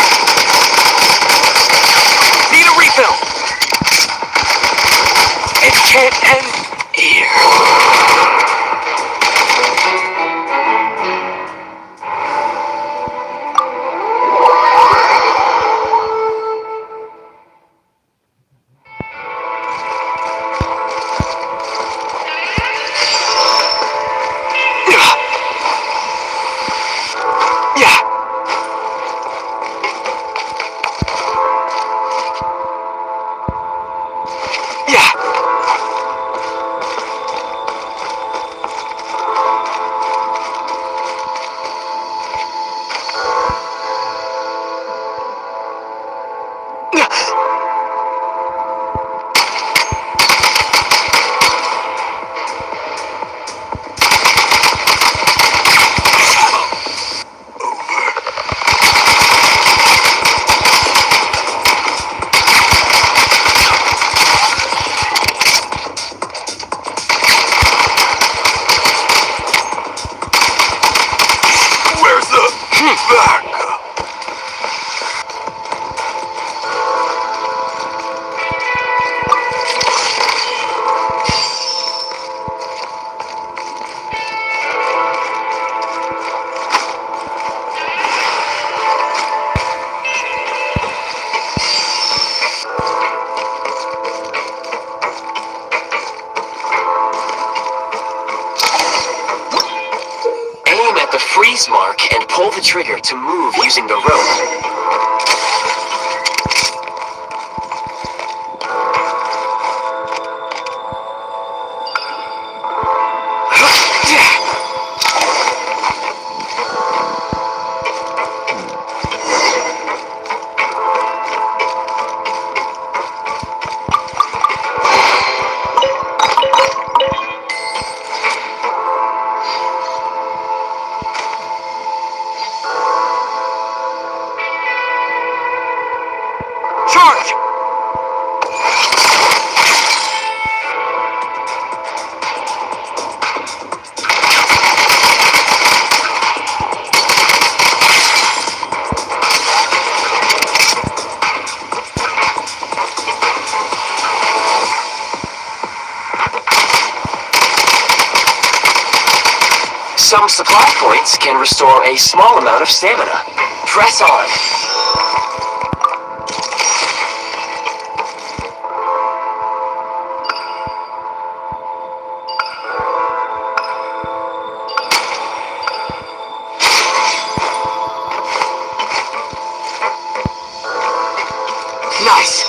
[SPEAKER 6] Need a refill! It can't end here.
[SPEAKER 9] Where's the backup?
[SPEAKER 4] Aim at the freeze mark and pull the trigger to move using the rope.
[SPEAKER 6] Charge!
[SPEAKER 4] Some supply points can restore a small amount of stamina. Press on. Nice.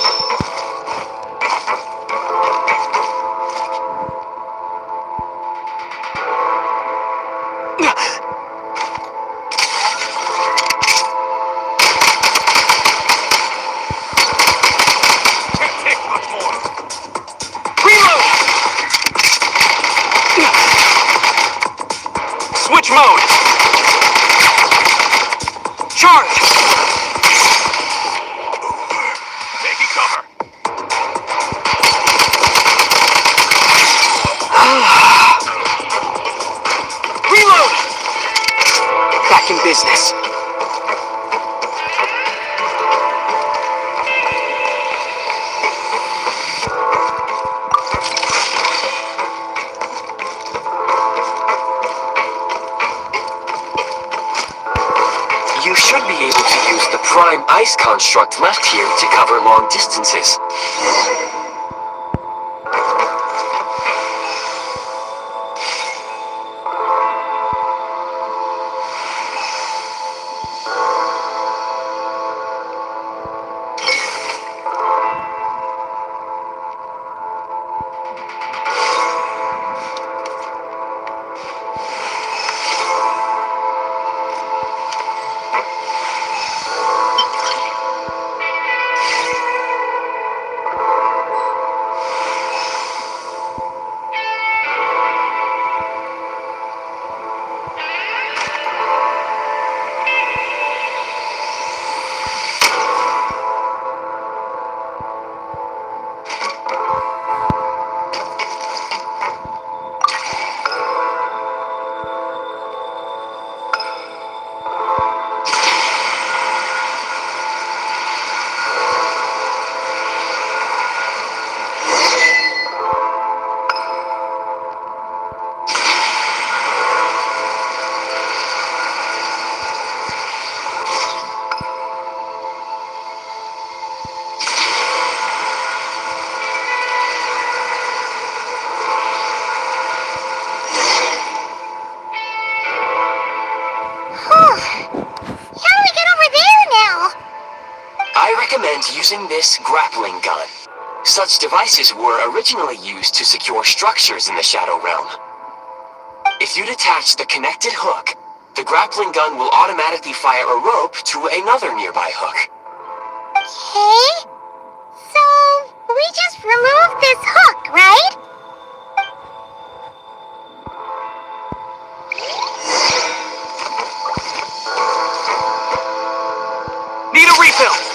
[SPEAKER 6] Reload! Switch mode! Charge!
[SPEAKER 9] Taking cover.
[SPEAKER 6] Reload! Back in business.
[SPEAKER 4] You should be able to use the prime ice construct left here to cover long distances.
[SPEAKER 1] How do we get over there now?
[SPEAKER 4] I recommend using this grappling gun. Such devices were originally used to secure structures in the Shadow Realm. If you detach the connected hook, the grappling gun will automatically fire a rope to another nearby hook.
[SPEAKER 1] Okay. So, we just remove this hook, right?
[SPEAKER 6] Need a refill!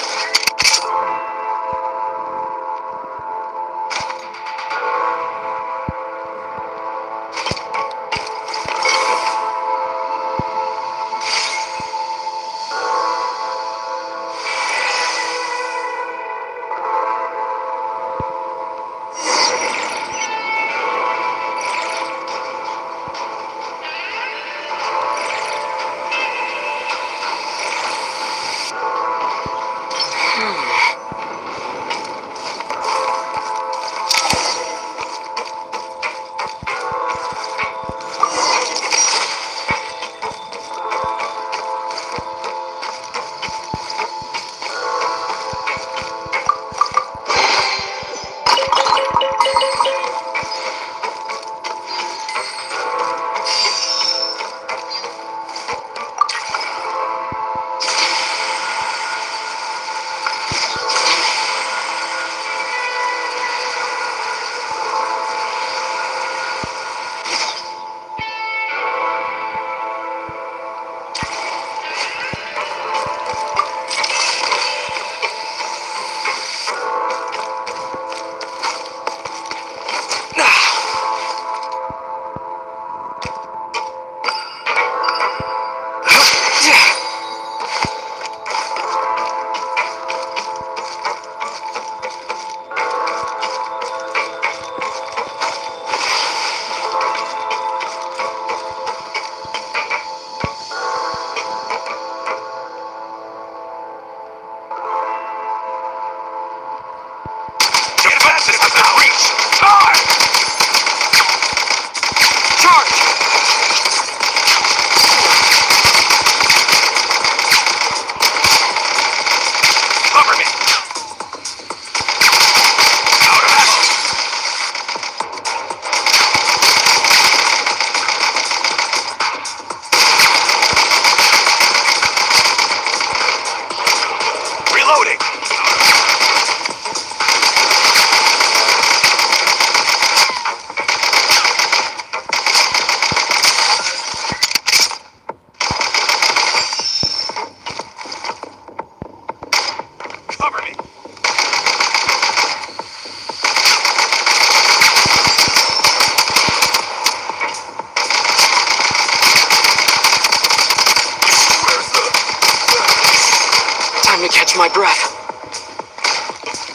[SPEAKER 6] Time to catch my breath.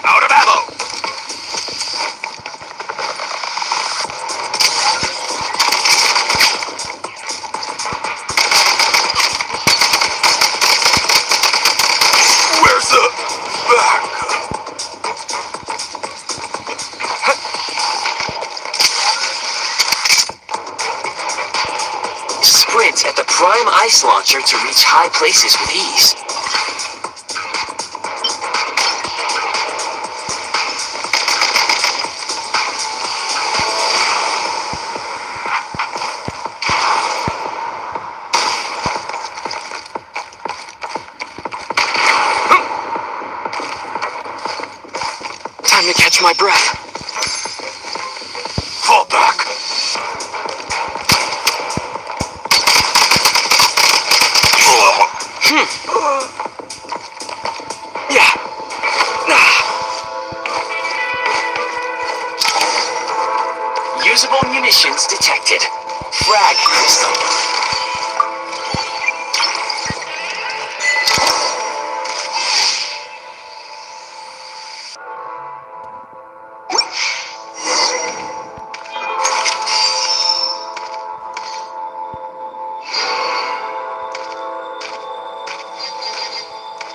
[SPEAKER 9] Out of ammo! Where's the back?
[SPEAKER 4] Sprint at the prime ice launcher to reach high places with ease.
[SPEAKER 6] Time to catch my breath.
[SPEAKER 9] Fall back.
[SPEAKER 6] Yeah.
[SPEAKER 4] Usable munitions detected. Frag crystal.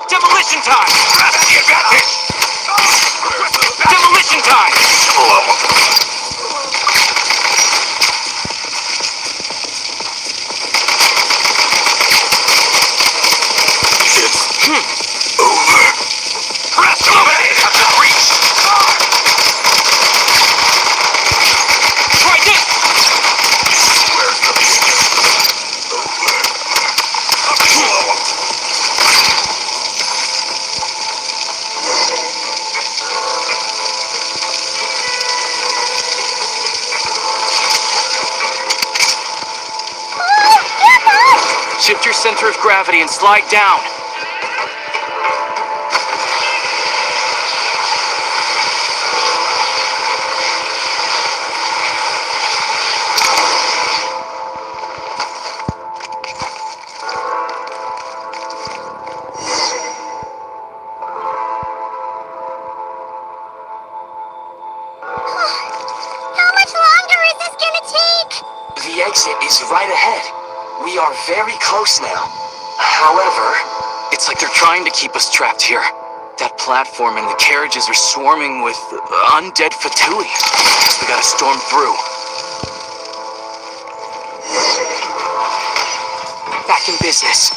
[SPEAKER 6] Demolition time! Demolition time!
[SPEAKER 7] Shift your center of gravity and slide down.
[SPEAKER 1] How much longer is this gonna take?
[SPEAKER 4] The exit is right ahead. We are very close now. However,
[SPEAKER 7] It's like they're trying to keep us trapped here. That platform and the carriages are swarming with undead Fatui. We gotta storm through.
[SPEAKER 6] Back in business.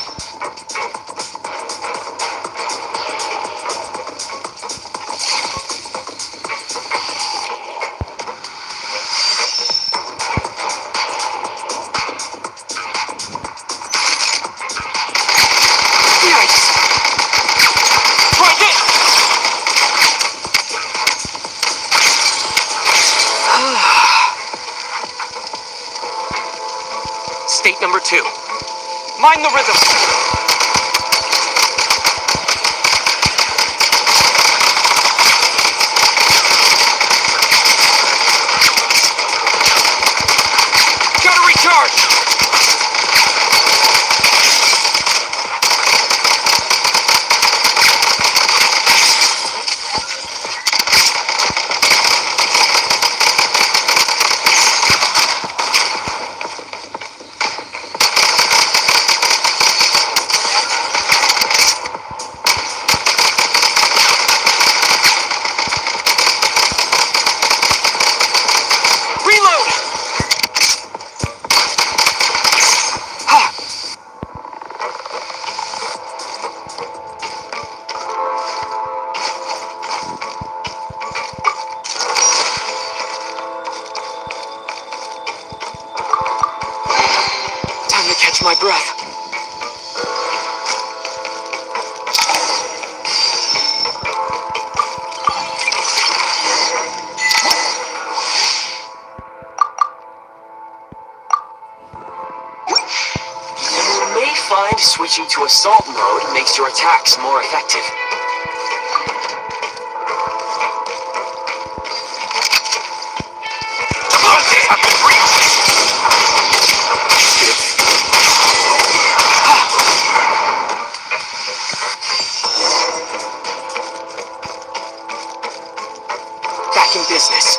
[SPEAKER 6] State number 2. Mind the rhythm. Gotta recharge. Catch my breath.
[SPEAKER 4] you may find switching to assault mode makes your attacks more effective.
[SPEAKER 6] Back in business.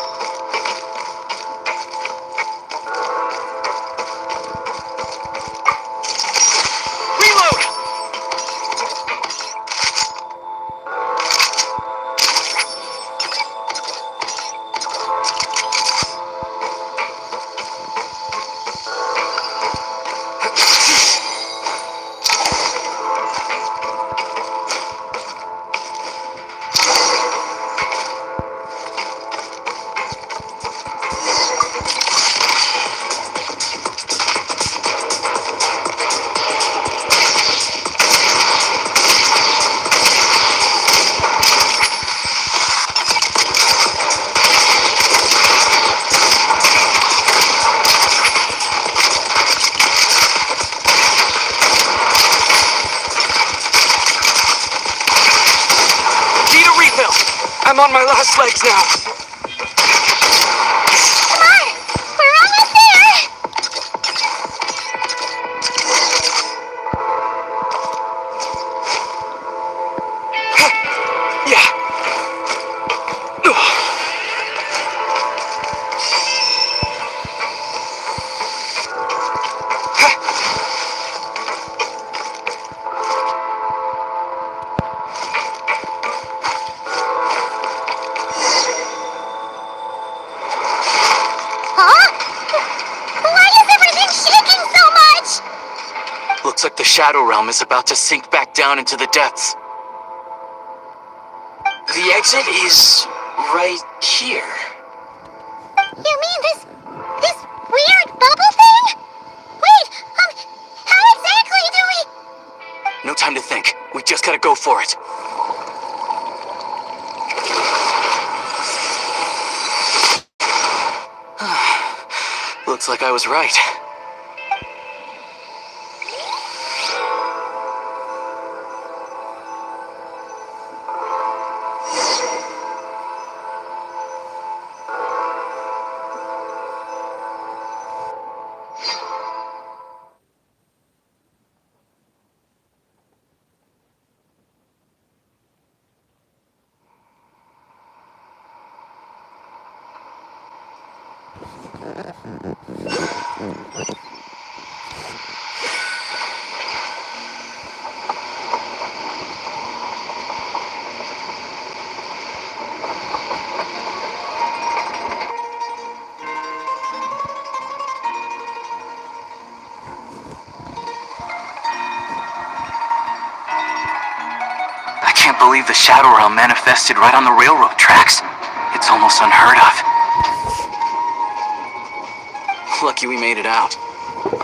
[SPEAKER 6] Reload! I'm on my last legs now.
[SPEAKER 1] Come on! We're almost there!
[SPEAKER 6] Yeah.
[SPEAKER 7] Looks like the Shadow Realm is about to sink back down into the depths.
[SPEAKER 4] The exit is right here.
[SPEAKER 1] You mean this weird bubble thing? Wait, how exactly do we...
[SPEAKER 7] No time to think. We just gotta go for it. Looks like I was right. I can't believe the Shadow Realm manifested right on the railroad tracks. It's almost unheard of. Lucky we made it out.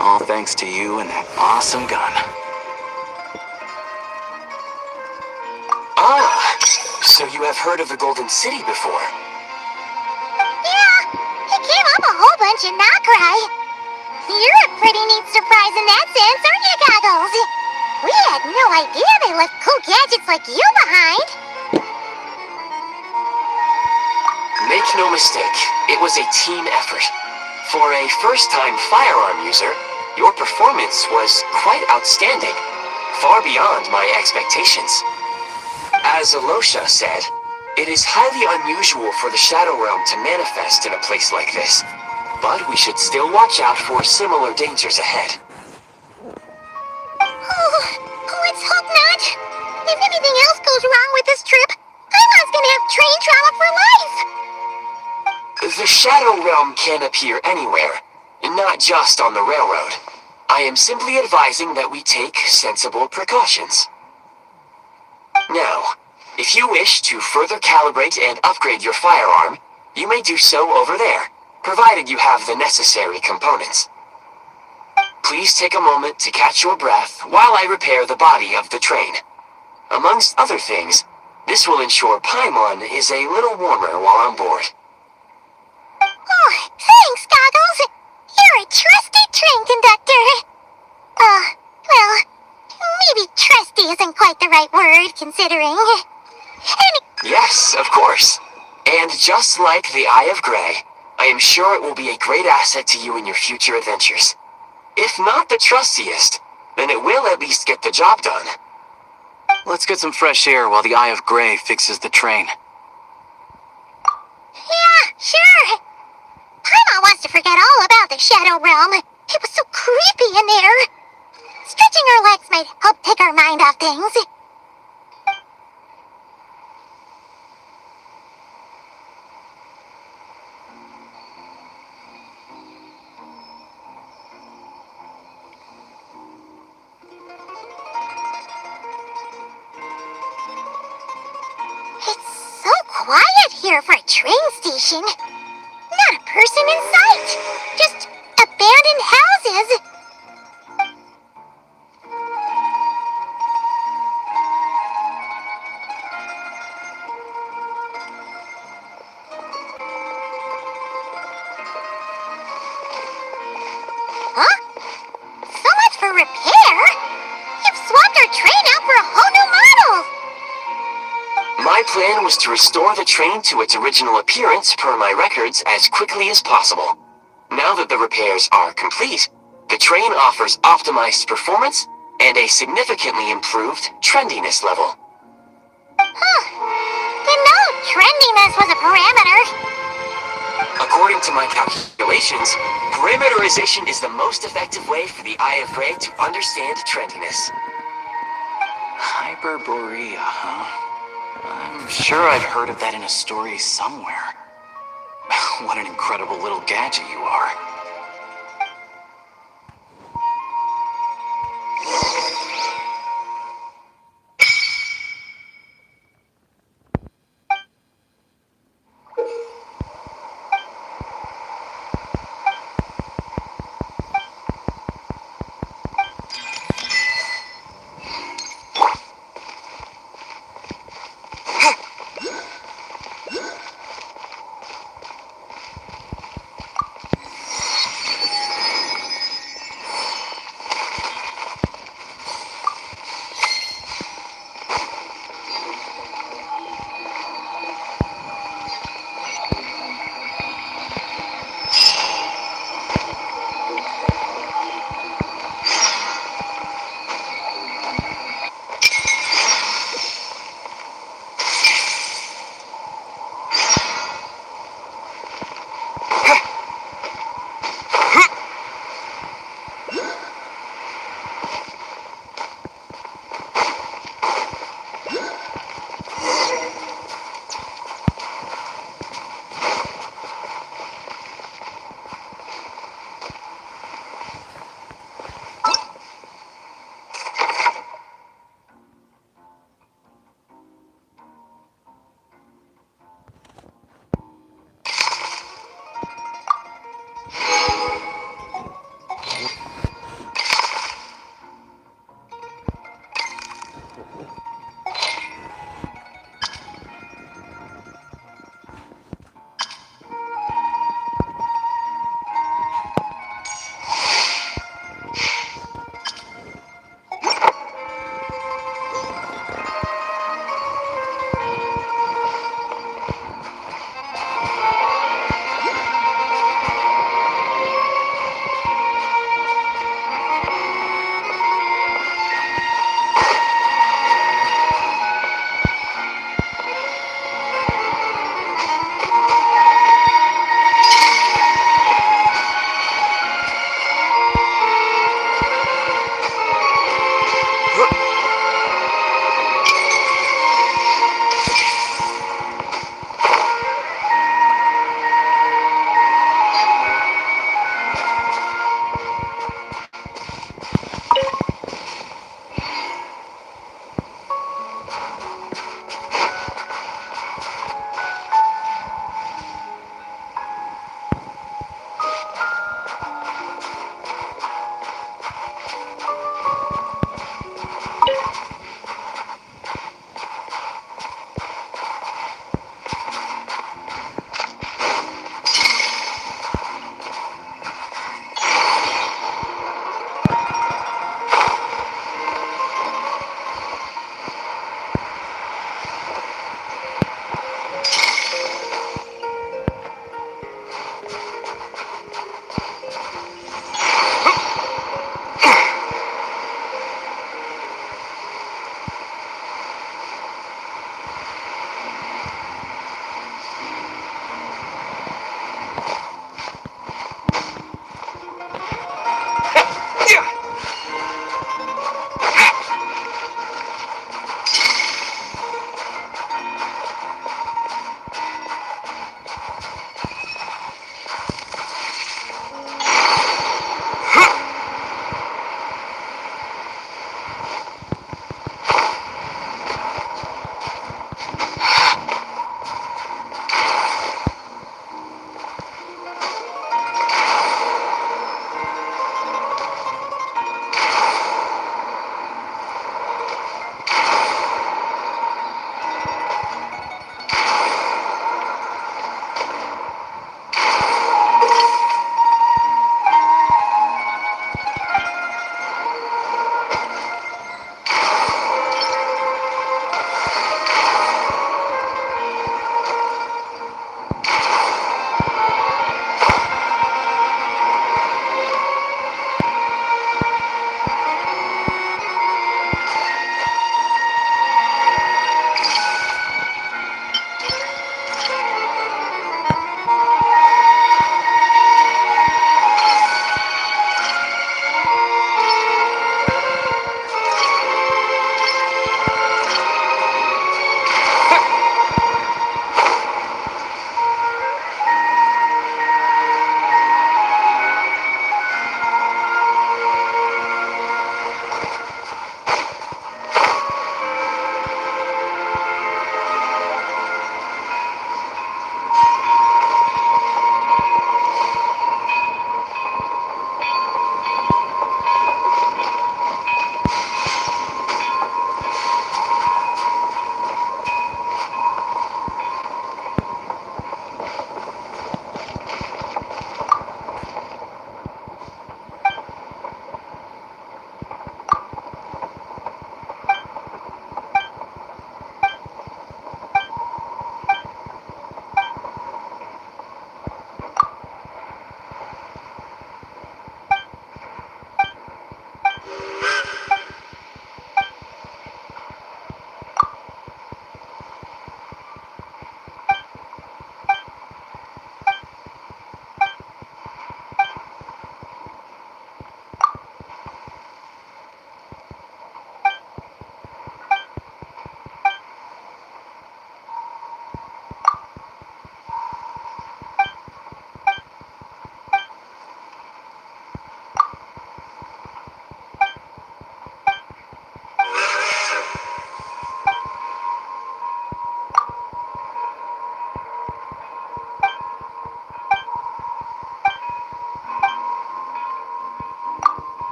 [SPEAKER 7] All thanks to you and that awesome gun.
[SPEAKER 4] Ah, so you have heard of the Golden City before?
[SPEAKER 1] Yeah, it came up a whole bunch in Nokrai. You're a pretty neat surprise in that sense, aren't you, Goggles? We had no idea they left cool gadgets like you behind.
[SPEAKER 4] Make no mistake, it was a team effort. For a first-time firearm user, your performance was quite outstanding, far beyond my expectations. As Alosha said, it is highly unusual for the Shadow Realm to manifest in a place like this, but we should still watch out for similar dangers ahead.
[SPEAKER 1] Let's hope not. If anything else goes wrong with this trip, Paimon's gonna have train trauma for life.
[SPEAKER 4] The Shadow Realm can appear anywhere, not just on the railroad. I am simply advising that we take sensible precautions. Now, if you wish to further calibrate and upgrade your firearm, you may do so over there, provided you have the necessary components. Please take a moment to catch your breath while I repair the body of the train. Amongst other things, this will ensure Paimon is a little warmer while on board.
[SPEAKER 1] Oh, thanks, Goggles. You're a trusty train conductor. Well, maybe trusty isn't quite the right word, considering.
[SPEAKER 4] Yes, of course. And just like the Eye of Grey, I am sure it will be a great asset to you in your future adventures. If not the trustiest, then it will at least get the job done.
[SPEAKER 7] Let's get some fresh air while the Eye of Grey fixes the train.
[SPEAKER 1] Yeah, sure. Paimon wants to forget all about the Shadow Realm. It was so creepy in there. Stretching our legs might help take our mind off things. It's so quiet here for a train station. Not a person in sight. Just abandoned houses. Huh? So much for repair. You've swapped our train out for a whole new model.
[SPEAKER 4] My plan was to restore the train to its original appearance per my records as quickly as possible. Now that the repairs are complete, the train offers optimized performance and a significantly improved trendiness level.
[SPEAKER 1] Huh. Didn't know trendiness was a parameter.
[SPEAKER 4] According to my calculations, parameterization is the most effective way for the Eye of Grey to understand trendiness.
[SPEAKER 7] Hyperborea, huh? I'm sure I've heard of that in a story somewhere. What an incredible little gadget you are.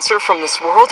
[SPEAKER 3] monster from this world?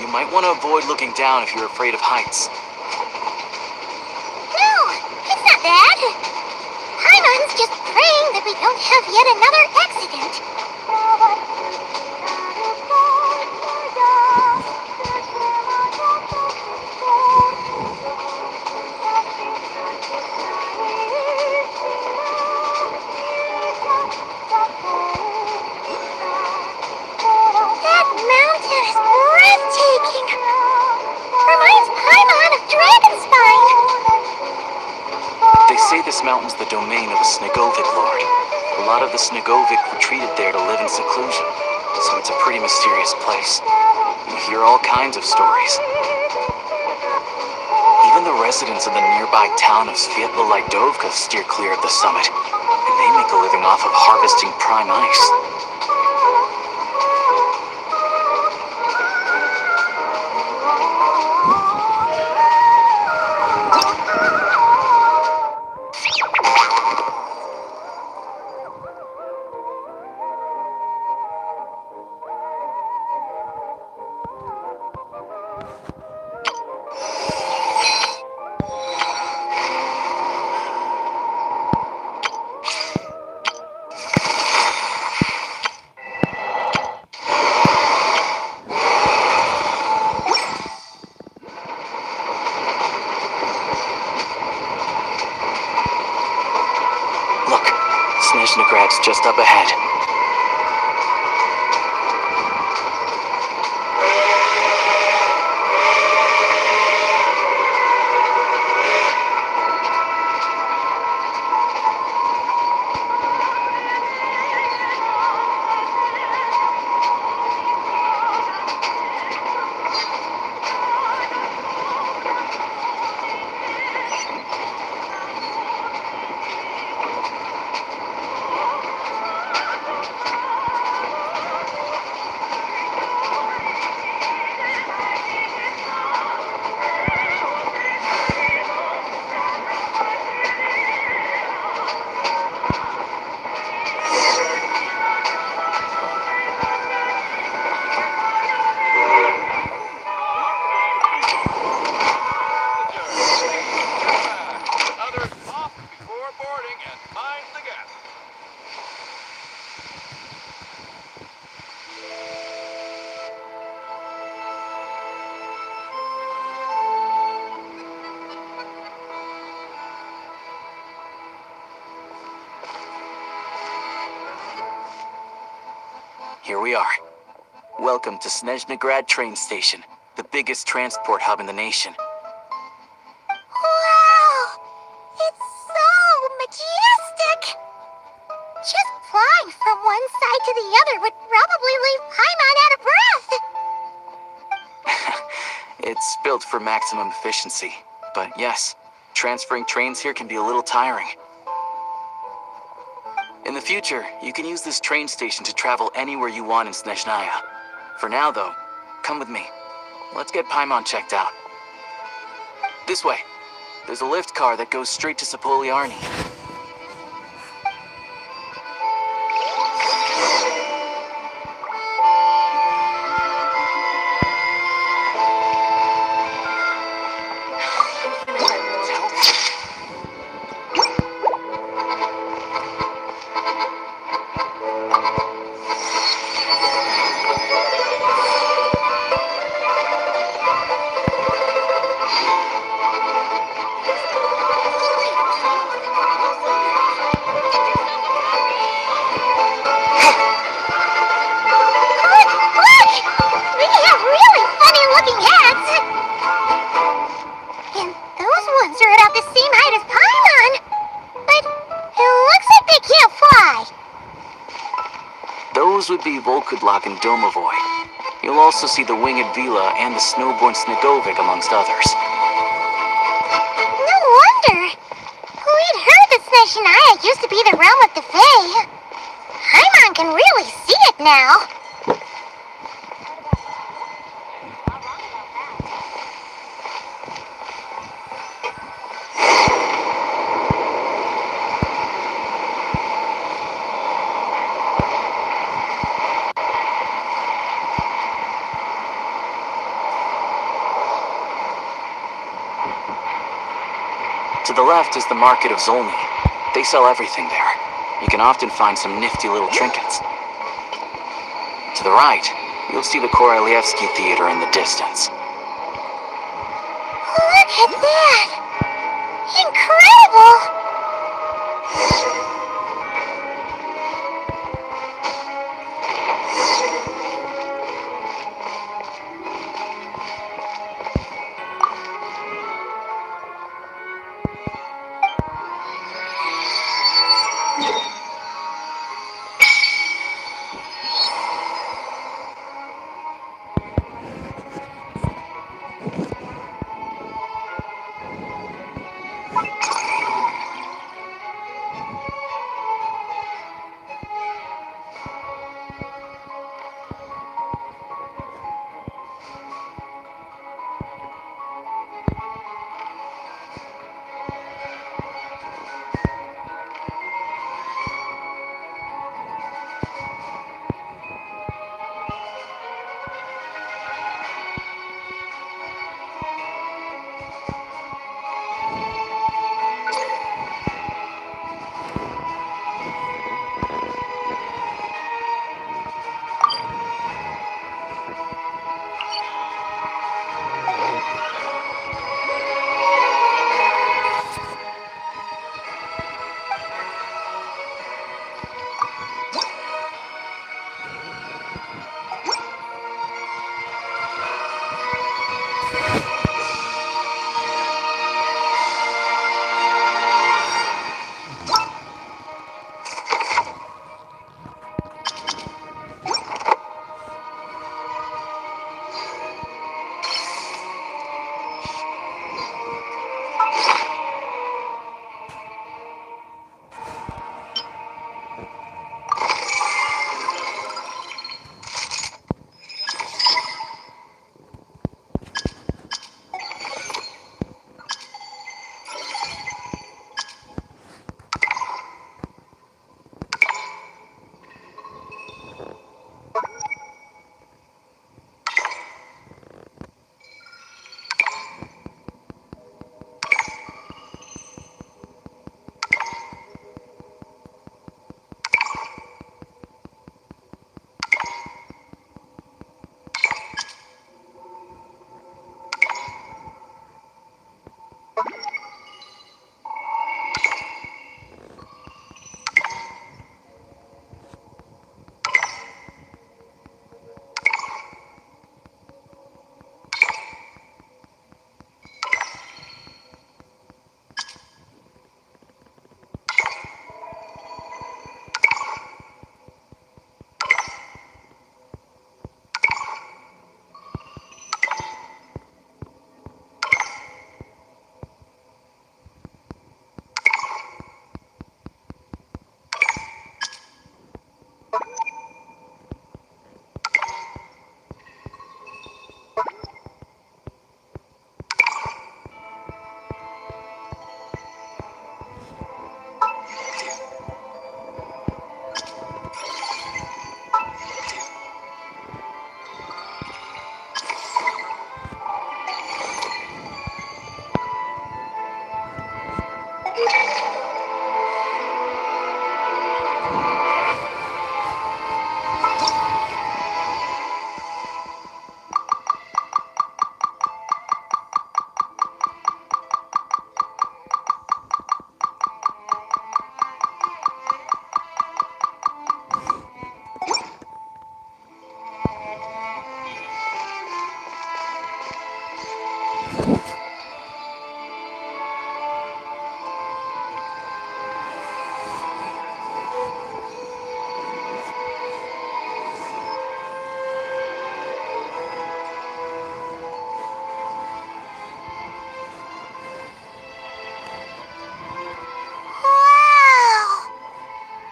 [SPEAKER 7] You might want to avoid looking down if you're afraid of heights.
[SPEAKER 1] No, it's not that. Paimon's just praying that we don't have yet another accident. That mountain is breathtaking. Reminds Paimon of Dragonspine.
[SPEAKER 7] They say this mountain's the domain of a Snegovic lord. A lot of the Snegovic retreated there to live in seclusion, so it's a pretty mysterious place. You hear all kinds of stories. Even the residents of the nearby town of Svietlo-Lidovka steer clear of the summit, and they make a living off of harvesting prime ice. Look, SNEZNHAGrad's just up ahead.
[SPEAKER 10] Others off before boarding and mind the gap.
[SPEAKER 7] Here we are. Welcome to SNEZNHAGrad train station, the biggest transport hub in the nation.
[SPEAKER 1] Wow! It's so majestic! Just flying from one side to the other would probably leave Paimon out of breath.
[SPEAKER 7] It's built for maximum efficiency, but yes, transferring trains here can be a little tiring. In the future, you can use this train station to travel anywhere you want in SNEZNHAYA. For now, though, come with me. Let's get Paimon checked out. This way. There's a lift car that goes straight to Sapoliarni. Those would be Volkudlak and Domovoy. You'll also see the winged Vila and the snowborn Snegovic, amongst others.
[SPEAKER 1] No wonder! We'd heard that SNEZNHAYA used to be the realm of the Fae. Paimon can really see it now.
[SPEAKER 7] To the left is the Market of Zolny. They sell everything there. You can often find some nifty little trinkets. To the right, you'll see the Korolievsky Theater in the distance.
[SPEAKER 1] Look at that! Incredible!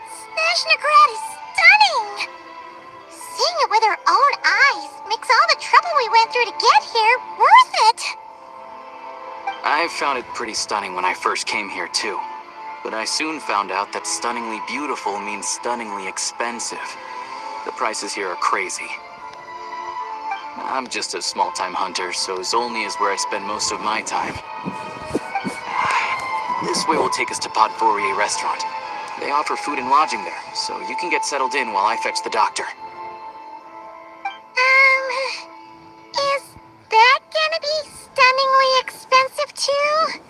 [SPEAKER 1] Snezhnagrad is stunning! Seeing it with our own eyes makes all the trouble we went through to get here worth it!
[SPEAKER 7] I found it pretty stunning when I first came here too. But I soon found out that stunningly beautiful means stunningly expensive. The prices here are crazy. I'm just a small-time hunter, so Zolny is where I spend most of my time. This way will take us to Podvorier Restaurant. They offer food and lodging there, so you can get settled in while I fetch the doctor.
[SPEAKER 1] Is that gonna be stunningly expensive too?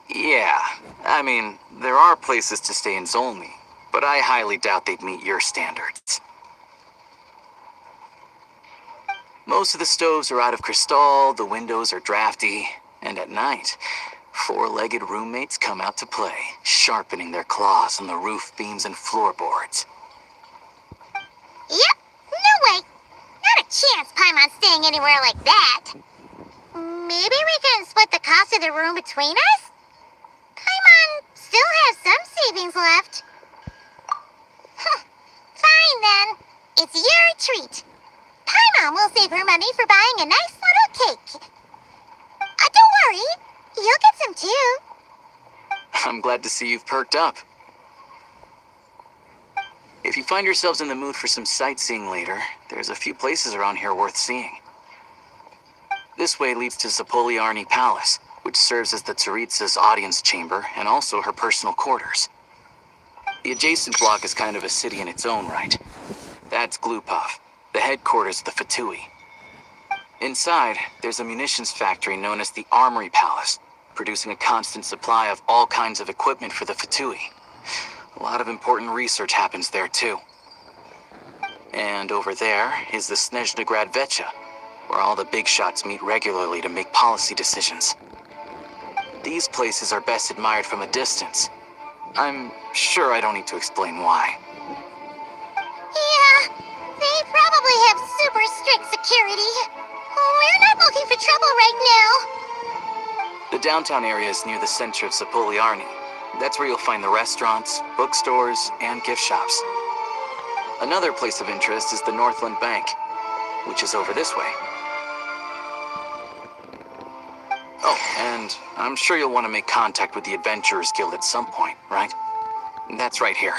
[SPEAKER 7] Yeah, I mean, there are places to stay in Zolny, but I highly doubt they'd meet your standards. Most of the stoves are out of crystal, the windows are drafty, and at night, four-legged roommates come out to play, sharpening their claws on the roof beams and floorboards.
[SPEAKER 1] Yep, no way. Not a chance Paimon's staying anywhere like that. Maybe we can split the cost of the room between us? Paimon still has some savings left. Fine then. It's your treat. Paimon will save her money for buying a nice little cake. Don't worry, you'll get some too.
[SPEAKER 7] I'm glad to see you've perked up. If you find yourselves in the mood for some sightseeing later, there's a few places around here worth seeing. This way leads to Zapoliarny Palace, which serves as the Tsaritsa's audience chamber and also her personal quarters. The adjacent block is kind of a city in its own right. That's Glupov, the headquarters of the Fatui. Inside, there's a munitions factory known as the Armory Palace, producing a constant supply of all kinds of equipment for the Fatui. A lot of important research happens there too. And over there is the SNEZNHAYA Genshin, where all the big shots meet regularly to make policy decisions. These places are best admired from a distance. I'm sure I don't need to explain why.
[SPEAKER 1] Yeah, they probably have super strict security. We're not looking for trouble right now.
[SPEAKER 7] The downtown area is near the center of Zapoliarny. That's where you'll find the restaurants, bookstores, and gift shops. Another place of interest is the Northland Bank, which is over this way. Oh, and I'm sure you'll want to make contact with the Adventurers Guild at some point, right? That's right here.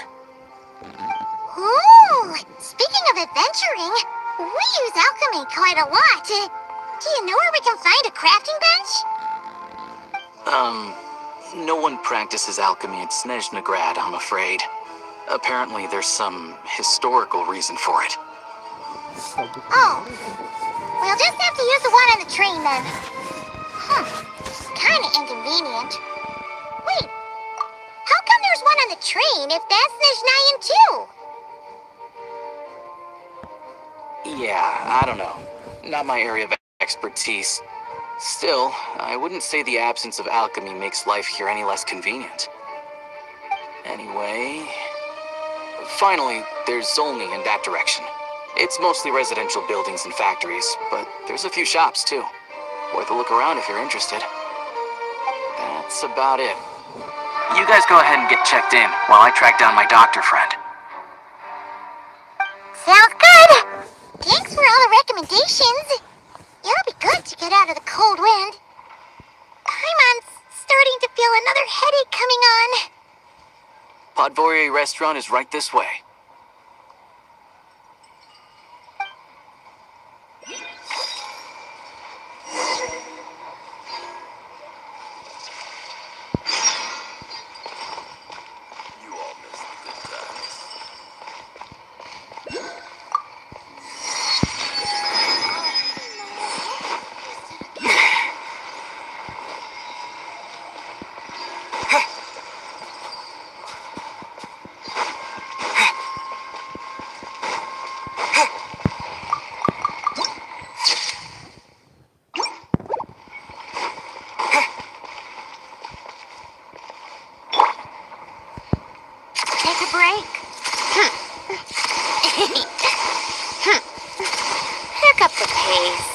[SPEAKER 1] Ooh, speaking of adventuring, we use alchemy quite a lot. Do you know where we can find a crafting bench?
[SPEAKER 7] No one practices alchemy at SNEZNHAYA, I'm afraid. Apparently there's some historical reason for it.
[SPEAKER 1] Oh, we'll just have to use the one on the train then. Kinda inconvenient. Wait, how come there's one on the train if that's SNEZNHAYA too?
[SPEAKER 7] Yeah, I don't know. Not my area of expertise. Still, I wouldn't say the absence of alchemy makes life here any less convenient. Anyway... Finally, there's Zolny in that direction. It's mostly residential buildings and factories, but there's a few shops too. Worth a look around if you're interested. That's about it. You guys go ahead and get checked in while I track down my doctor friend.
[SPEAKER 1] Sounds good! Thanks for all the recommendations. It'll be good to get out of the cold wind. Paimon's starting to feel another headache coming on.
[SPEAKER 7] Podvorier Restaurant is right this way.
[SPEAKER 10] You all missed the good times.
[SPEAKER 1] Take a break. Pick up the pace.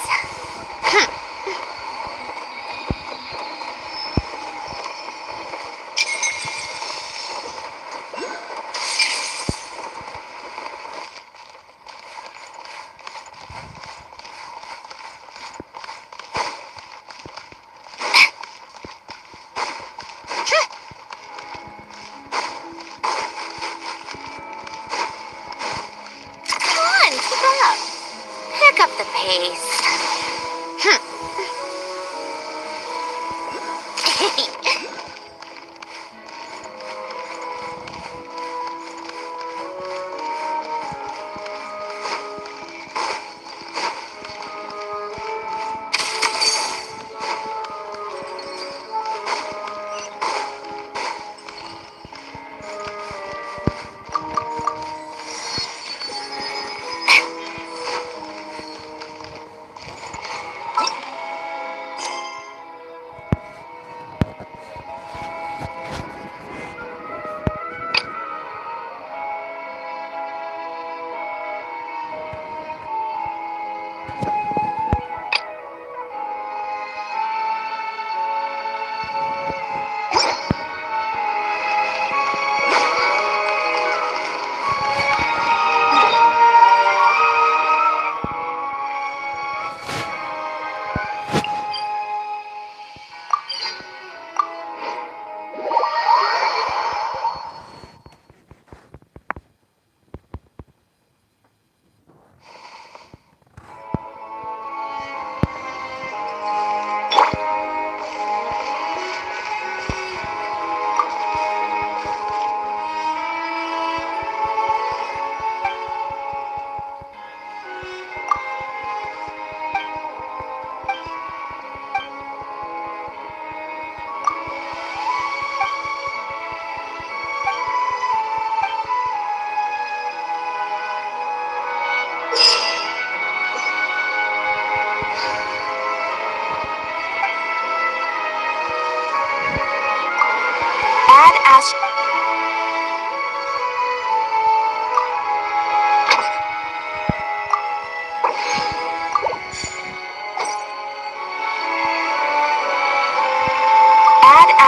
[SPEAKER 1] Pick up the pace.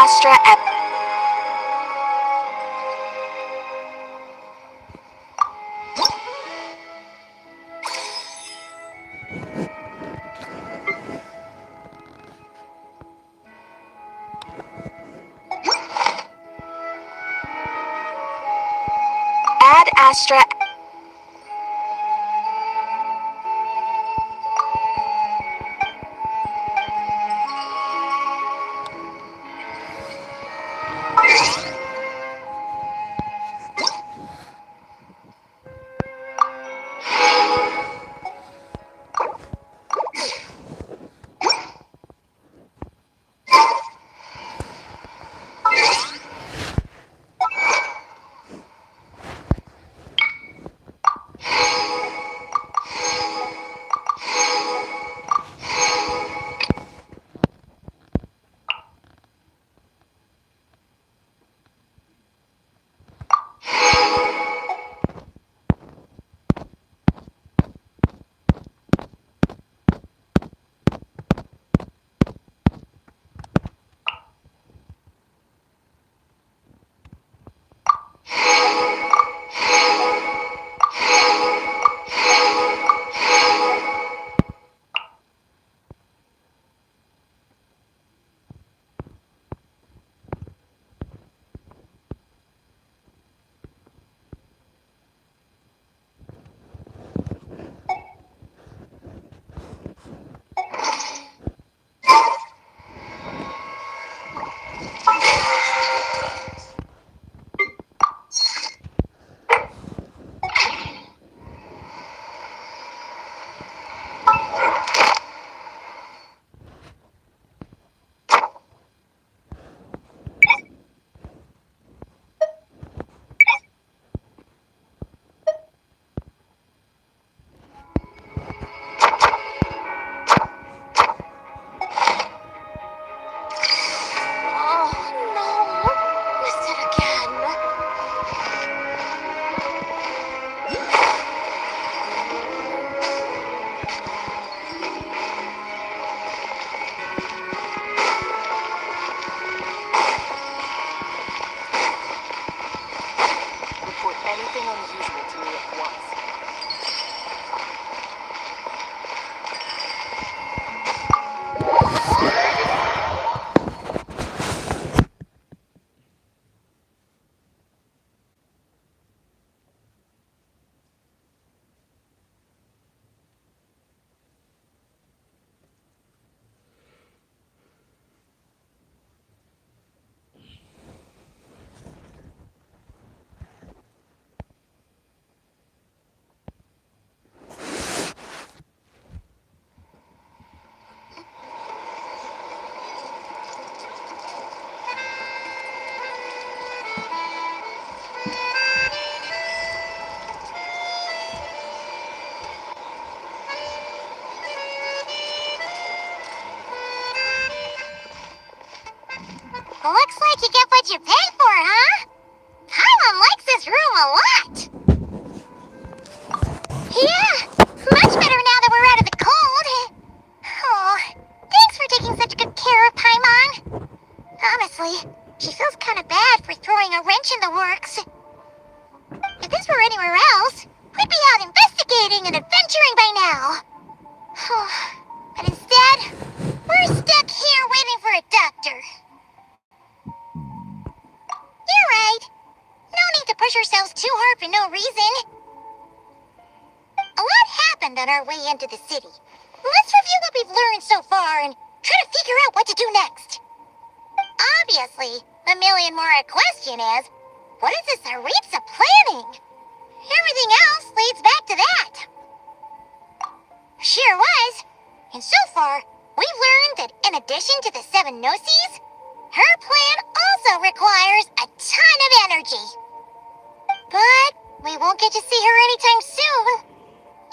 [SPEAKER 2] Astra at Ad Astra.
[SPEAKER 1] Oh, no. Missed it again.
[SPEAKER 3] Report anything unusual to me at once.
[SPEAKER 1] Looks like you get what you pay for, huh? Paimon likes this room a lot. Yeah, much better now that we're out of the cold. Oh, thanks for taking such good care of Paimon. Honestly, she feels kind of bad for throwing a wrench in the works. If this were anywhere else, we'd be out investigating and adventuring by now. But instead, we're stuck here waiting for a doctor. You're right. No need to push ourselves too hard for no reason. A lot happened on our way into the city. Let's review what we've learned so far and try to figure out what to do next. Obviously, the million-more question is, what is this Tsaritsa planning? Everything else leads back to that. Sure was. And so far, we've learned that in addition to the 7 Gnosis, her plan also requires a ton of energy. But we won't get to see her anytime soon.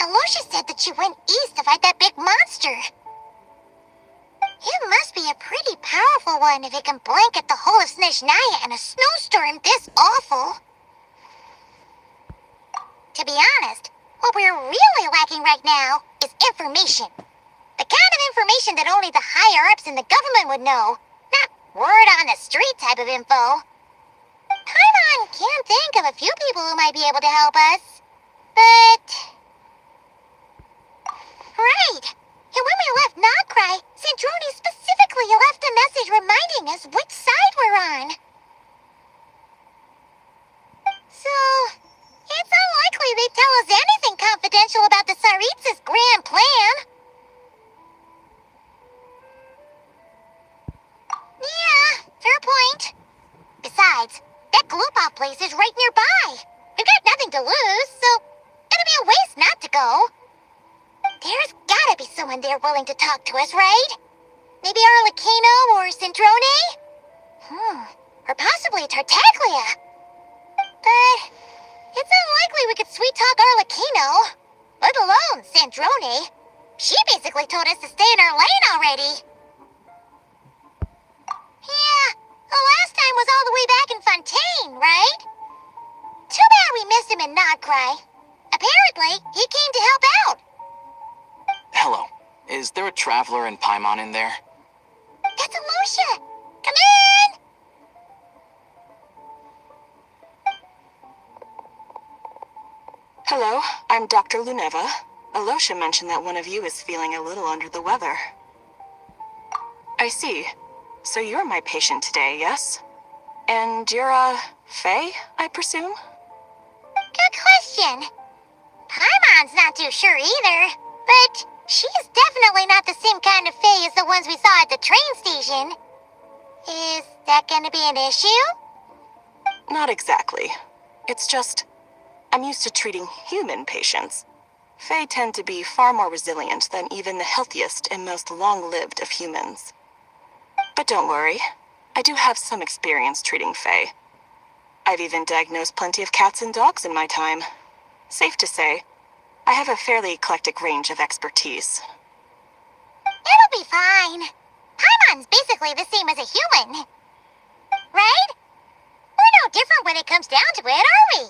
[SPEAKER 1] Aloysia said that she went east to fight that big monster. It must be a pretty powerful one if it can blanket the whole of SNEZNHAYA in a snowstorm this awful. To be honest, what we're really lacking right now is information. The kind of information that only the higher-ups in the government would know, not word on the street type of info. Paimon can think of a few people who might be able to help us. But... Right! And when we left Nagcry, Sandrone specifically left a message reminding us which side we're on. So, it's unlikely they'd tell us anything confidential about the Tsaritsa's grand plan. Yeah, fair point. Besides, that Gloopop place is right nearby. We've got nothing to lose, so it'd be a waste not to go. There's gotta be someone there willing to talk to us, right? Maybe Arlecchino or Sandrone? Or possibly Tartaglia. But it's unlikely we could sweet-talk Arlecchino, let alone Sandrone. She basically told us to stay in our lane already. Yeah, the last time was all the way back in Fontaine, right? Too bad we missed him in Nagcry. Apparently, he came to help out.
[SPEAKER 7] Hello. Is there a traveler in Paimon in there?
[SPEAKER 1] That's Alosha! Come in!
[SPEAKER 3] Hello, I'm Dr. Luneva. Alosha mentioned that one of you is feeling a little under the weather. I see. So you're my patient today, yes? And you're, Faye, I presume?
[SPEAKER 1] Good question. Paimon's not too sure either, but she's definitely not the same kind of Fae as the ones we saw at the train station. Is that gonna be an issue?
[SPEAKER 3] Not exactly. It's just, I'm used to treating human patients. Fae tend to be far more resilient than even the healthiest and most long-lived of humans. But don't worry, I do have some experience treating Fae. I've even diagnosed plenty of cats and dogs in my time. Safe to say, I have a fairly eclectic range of expertise.
[SPEAKER 1] It'll be fine. Paimon's basically the same as a human. Right? We're no different when it comes down to it, are we?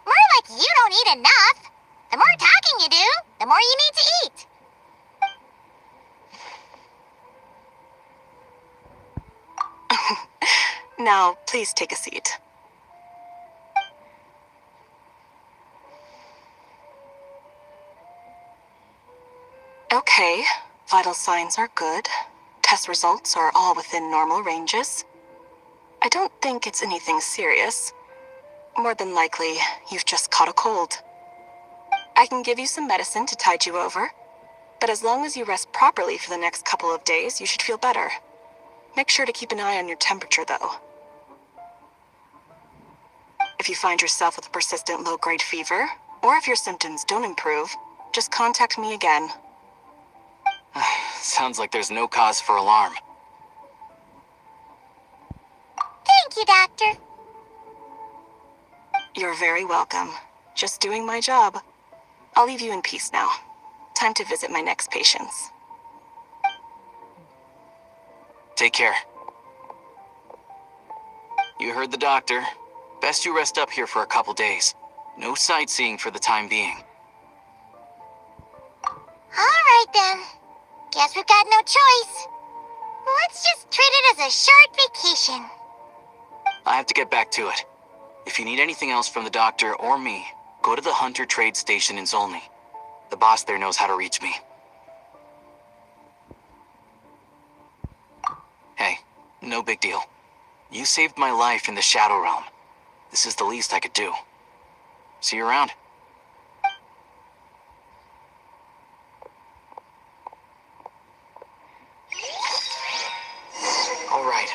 [SPEAKER 1] More like you don't eat enough. The more talking you do, the more you need to eat.
[SPEAKER 3] Now, please take a seat. Okay, vital signs are good. Test results are all within normal ranges. I don't think it's anything serious. More than likely, you've just caught a cold. I can give you some medicine to tide you over, but as long as you rest properly for the next couple of days, you should feel better. Make sure to keep an eye on your temperature, though. If you find yourself with a persistent low-grade fever, or if your symptoms don't improve, just contact me again.
[SPEAKER 7] Sounds like there's no cause for alarm.
[SPEAKER 1] Thank you, Doctor.
[SPEAKER 3] You're very welcome. Just doing my job. I'll leave you in peace now. Time to visit my next patients.
[SPEAKER 7] Take care. You heard the doctor. Best you rest up here for a couple days. No sightseeing for the time being.
[SPEAKER 1] Alright then. Guess we've got no choice. Let's just treat it as a short vacation.
[SPEAKER 7] I have to get back to it. If you need anything else from the doctor or me, go to the Hunter Trade Station in Zolny. The boss there knows how to reach me. Hey, no big deal. You saved my life in the Shadow Realm. This is the least I could do. See you around.
[SPEAKER 6] All right,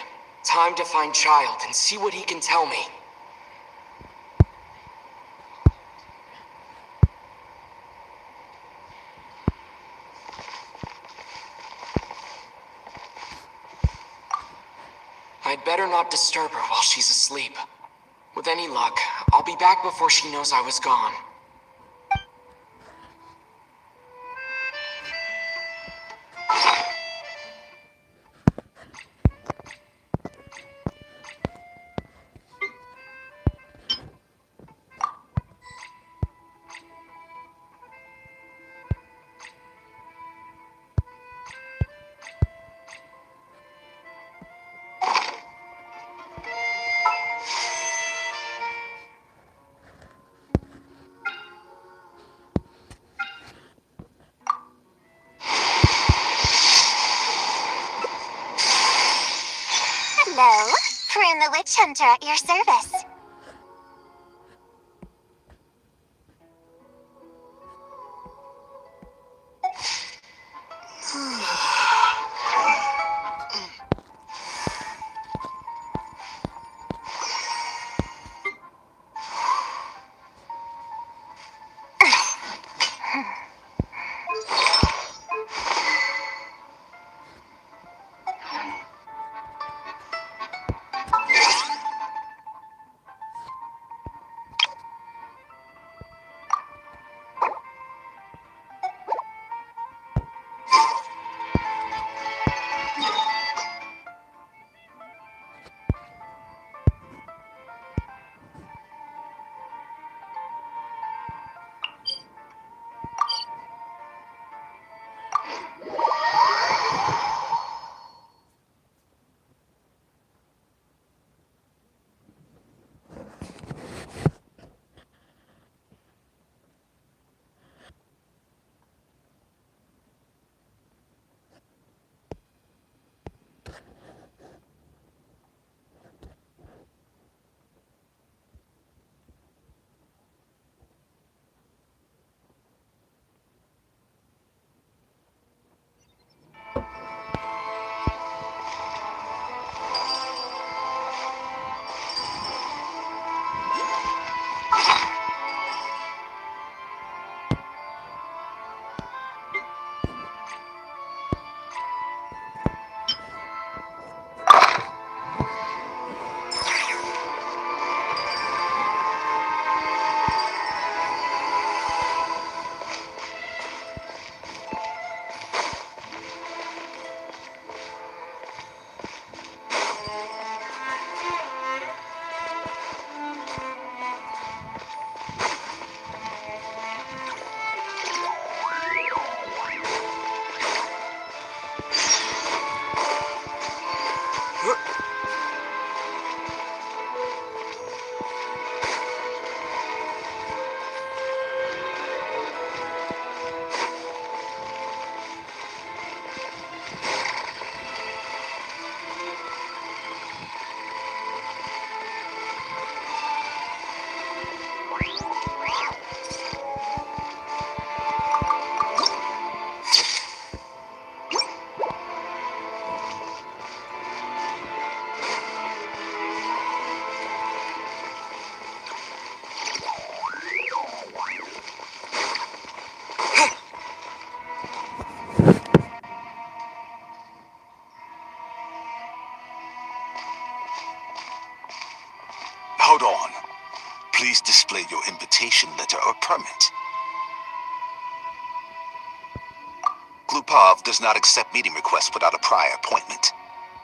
[SPEAKER 6] time to find Child and see what he can tell me. I'd better not disturb her while she's asleep. With any luck, I'll be back before she knows I was gone.
[SPEAKER 1] the witch hunter at your service.
[SPEAKER 12] Hold on. Please display your invitation letter or permit. Glupov does not accept meeting requests without a prior appointment.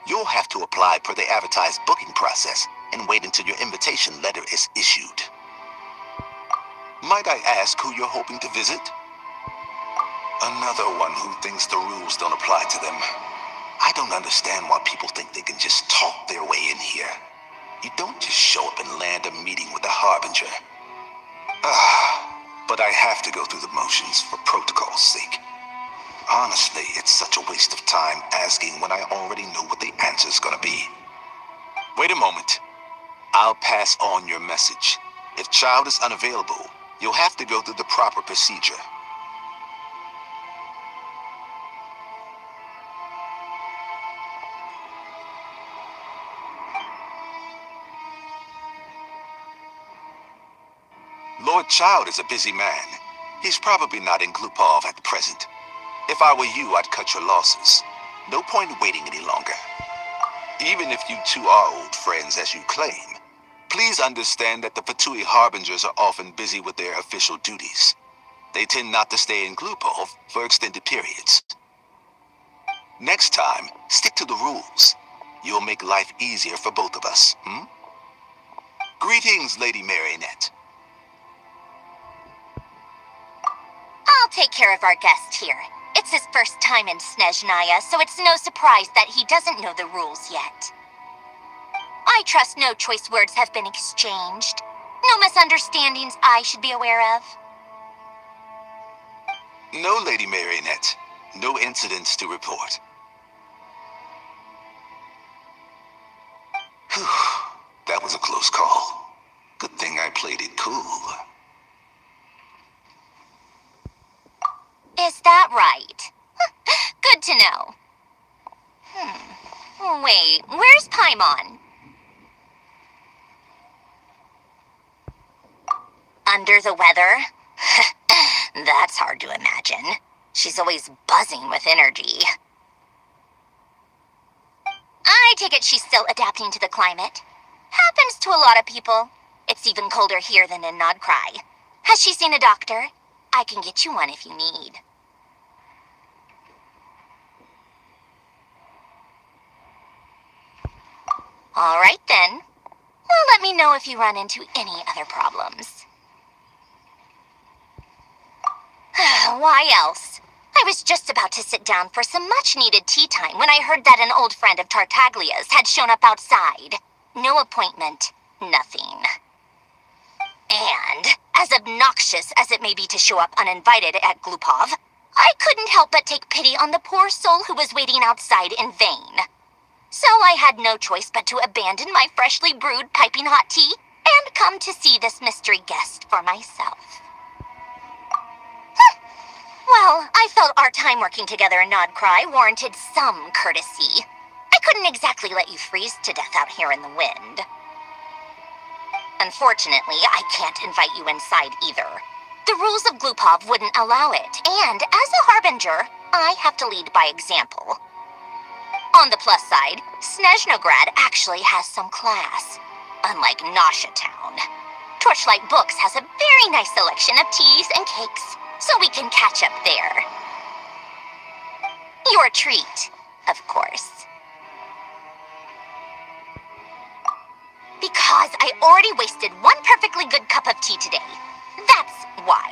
[SPEAKER 12] You'll have to apply per the advertised booking process and wait until your invitation letter is issued. Might I ask who you're hoping to visit? Another one who thinks the rules don't apply to them. I don't understand why people think they can just talk their way in here. You don't just show up and land a meeting with the Harbinger. But I have to go through the motions for protocol's sake. Honestly, it's such a waste of time asking when I already know what the answer's gonna be. Wait a moment. I'll pass on your message. If Child is unavailable, you'll have to go through the proper procedure. Lord Child is a busy man. He's probably not in Glupov at present. If I were you, I'd cut your losses. No point waiting any longer. Even if you two are old friends as you claim, please understand that the Fatui Harbingers are often busy with their official duties. They tend not to stay in Glupov for extended periods. Next time, stick to the rules. You'll make life easier for both of us, Greetings, Lady Marionette.
[SPEAKER 1] I'll take care of our guest here. It's his first time in SNEZNHAYA, so it's no surprise that he doesn't know the rules yet. I trust no choice words have been exchanged. No misunderstandings I should be aware of.
[SPEAKER 12] No, Lady Marionette. No incidents to report. Whew. was a close call. Good thing I played it cool.
[SPEAKER 1] Is that right? Good to know. Wait, where's Paimon? Under the weather? That's hard to imagine. She's always buzzing with energy. I take it she's still adapting to the climate. Happens to a lot of people. It's even colder here than in Nodcry. Has she seen a doctor? I can get you one if you need. All right then. Well, let me know if you run into any other problems. Why else? I was just about to sit down for some much-needed tea time when I heard that an old friend of Tartaglia's had shown up outside. No appointment, nothing. And, as obnoxious as it may be to show up uninvited at Glupov, I couldn't help but take pity on the poor soul who was waiting outside in vain. So I had no choice but to abandon my freshly brewed piping hot tea and come to see this mystery guest for myself. Well, I felt our time working together in Nodcry warranted some courtesy. I couldn't exactly let you freeze to death out here in the wind. Unfortunately, I can't invite you inside either. The rules of Glupov wouldn't allow it, and as a harbinger, I have to lead by example. On the plus side, Snezhnograd actually has some class, unlike Nasha Town. Torchlight Books has a very nice selection of teas and cakes, so we can catch up there. Your treat, of course. Because I already wasted one perfectly good cup of tea today. That's why.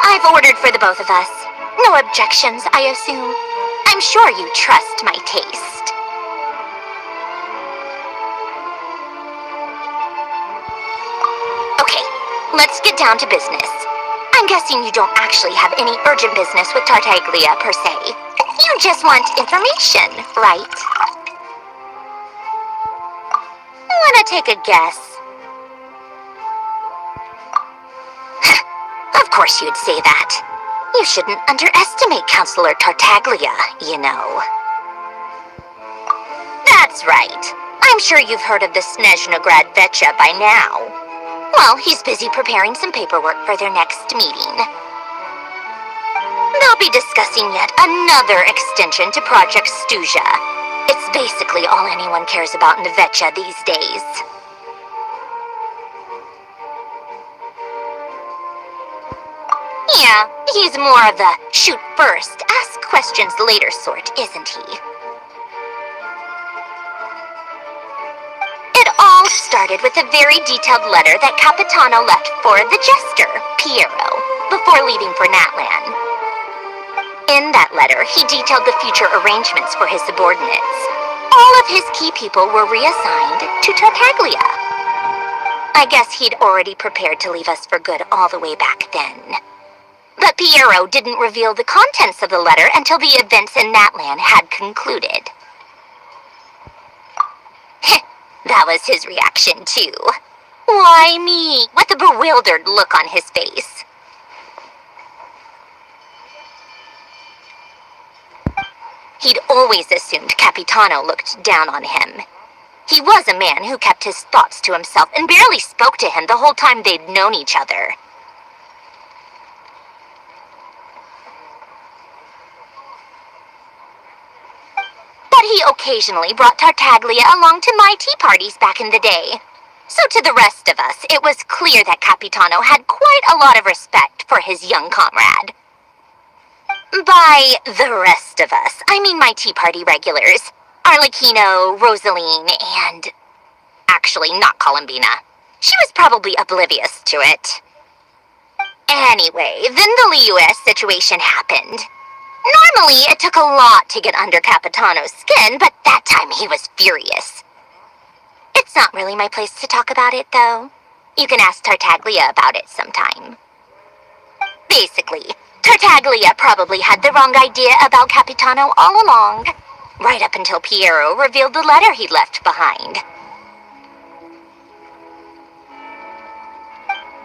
[SPEAKER 1] I've ordered for the both of us. No objections, I assume. I'm sure you trust my taste. Okay, let's get down to business. I'm guessing you don't actually have any urgent business with Tartaglia per se. You just want information, right? Wanna take a guess? Of course you'd say that. You shouldn't underestimate Counselor Tartaglia, you know. That's right. I'm sure you've heard of the Snezhnograd Vetcha by now. Well, he's busy preparing some paperwork for their next meeting. They'll be discussing yet another extension to Project Stuja. It's basically all anyone cares about in the Vetcha these days. Yeah, he's more of the shoot first, ask questions later sort, isn't he? It all started with a very detailed letter that Capitano left for the jester, Piero, before leaving for Natlan. In that letter, he detailed the future arrangements for his subordinates. All of his key people were reassigned to Tartaglia. I guess he'd already prepared to leave us for good all the way back then. But Piero didn't reveal the contents of the letter until the events in Natlan had concluded. That was his reaction, too. Why me? With a bewildered look on his face.
[SPEAKER 2] He'd always assumed Capitano looked down on him. He was a man who kept his thoughts to himself and barely spoke to him the whole time they'd known each other. But he occasionally brought Tartaglia along to my tea parties back in the day. So to the rest of us, it was clear that Capitano had quite a lot of respect for his young comrade. By the rest of us, I mean my tea party regulars. Arlecchino, Rosaline, and... actually, not Columbina. She was probably oblivious to it. Anyway, then the Liu-S situation happened. Normally, it took a lot to get under Capitano's skin, but that time he was furious. It's not really my place to talk about it, though. You can ask Tartaglia about it sometime. Basically, Tartaglia probably had the wrong idea about Capitano all along, right up until Piero revealed the letter he'd left behind.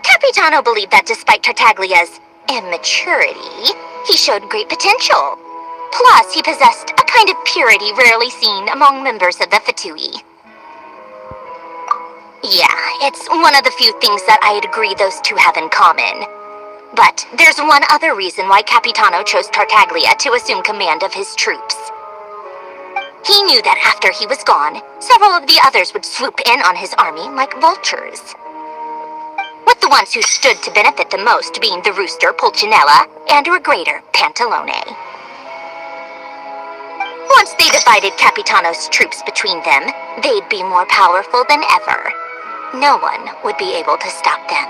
[SPEAKER 2] Capitano believed that despite Tartaglia's immaturity, he showed great potential. Plus, he possessed a kind of purity rarely seen among members of the Fatui. Yeah, it's one of the few things that I'd agree those two have in common. But there's one other reason why Capitano chose Tartaglia to assume command of his troops. He knew that after he was gone, several of the others would swoop in on his army like vultures. With the ones who stood to benefit the most being the rooster Pulcinella and Regrator Pantalone. Once they divided Capitano's troops between them, they'd be more powerful than ever. No one would be able to stop them.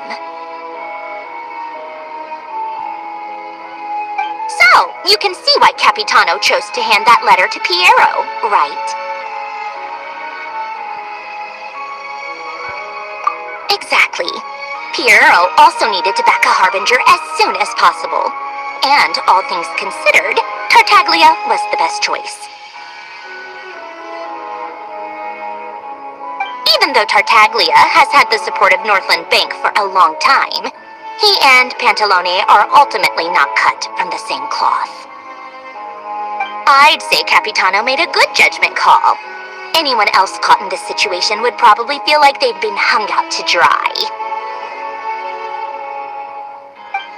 [SPEAKER 2] So, you can see why Capitano chose to hand that letter to Piero, right? Exactly. Piero also needed to back a harbinger as soon as possible. And, all things considered, Tartaglia was the best choice. Even though Tartaglia has had the support of Northland Bank for a long time, he and Pantalone are ultimately not cut from the same cloth. I'd say Capitano made a good judgment call. Anyone else caught in this situation would probably feel like they'd been hung out to dry.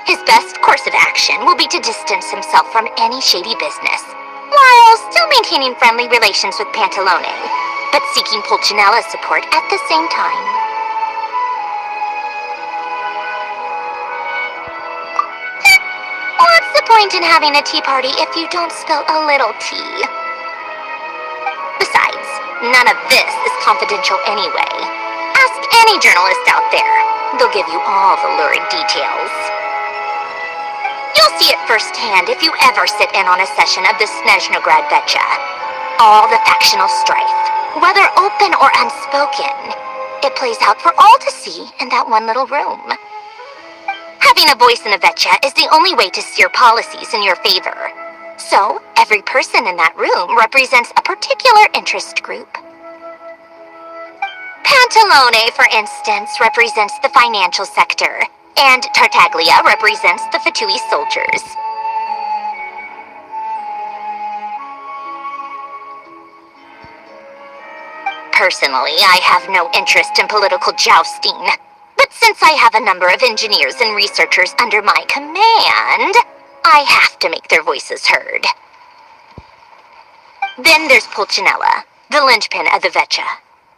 [SPEAKER 2] His best course of action will be to distance himself from any shady business, while still maintaining friendly relations with Pantalone, but seeking Pulcinella's support at the same time. What's the point in having a tea party if you don't spill a little tea? Besides, none of this is confidential anyway. Ask any journalist out there. They'll give you all the lurid details. You'll see it firsthand if you ever sit in on a session of the SNEZNHAYA Genshin. All the factional strife, whether open or unspoken, it plays out for all to see in that one little room. Having a voice in a Vetcha is the only way to steer policies in your favor. So, every person in that room represents a particular interest group. Pantalone, for instance, represents the financial sector, and Tartaglia represents the Fatui soldiers. Personally, I have no interest in political jousting, but since I have a number of engineers and researchers under my command, I have to make their voices heard. Then there's Pulcinella, the linchpin of the Vetcha.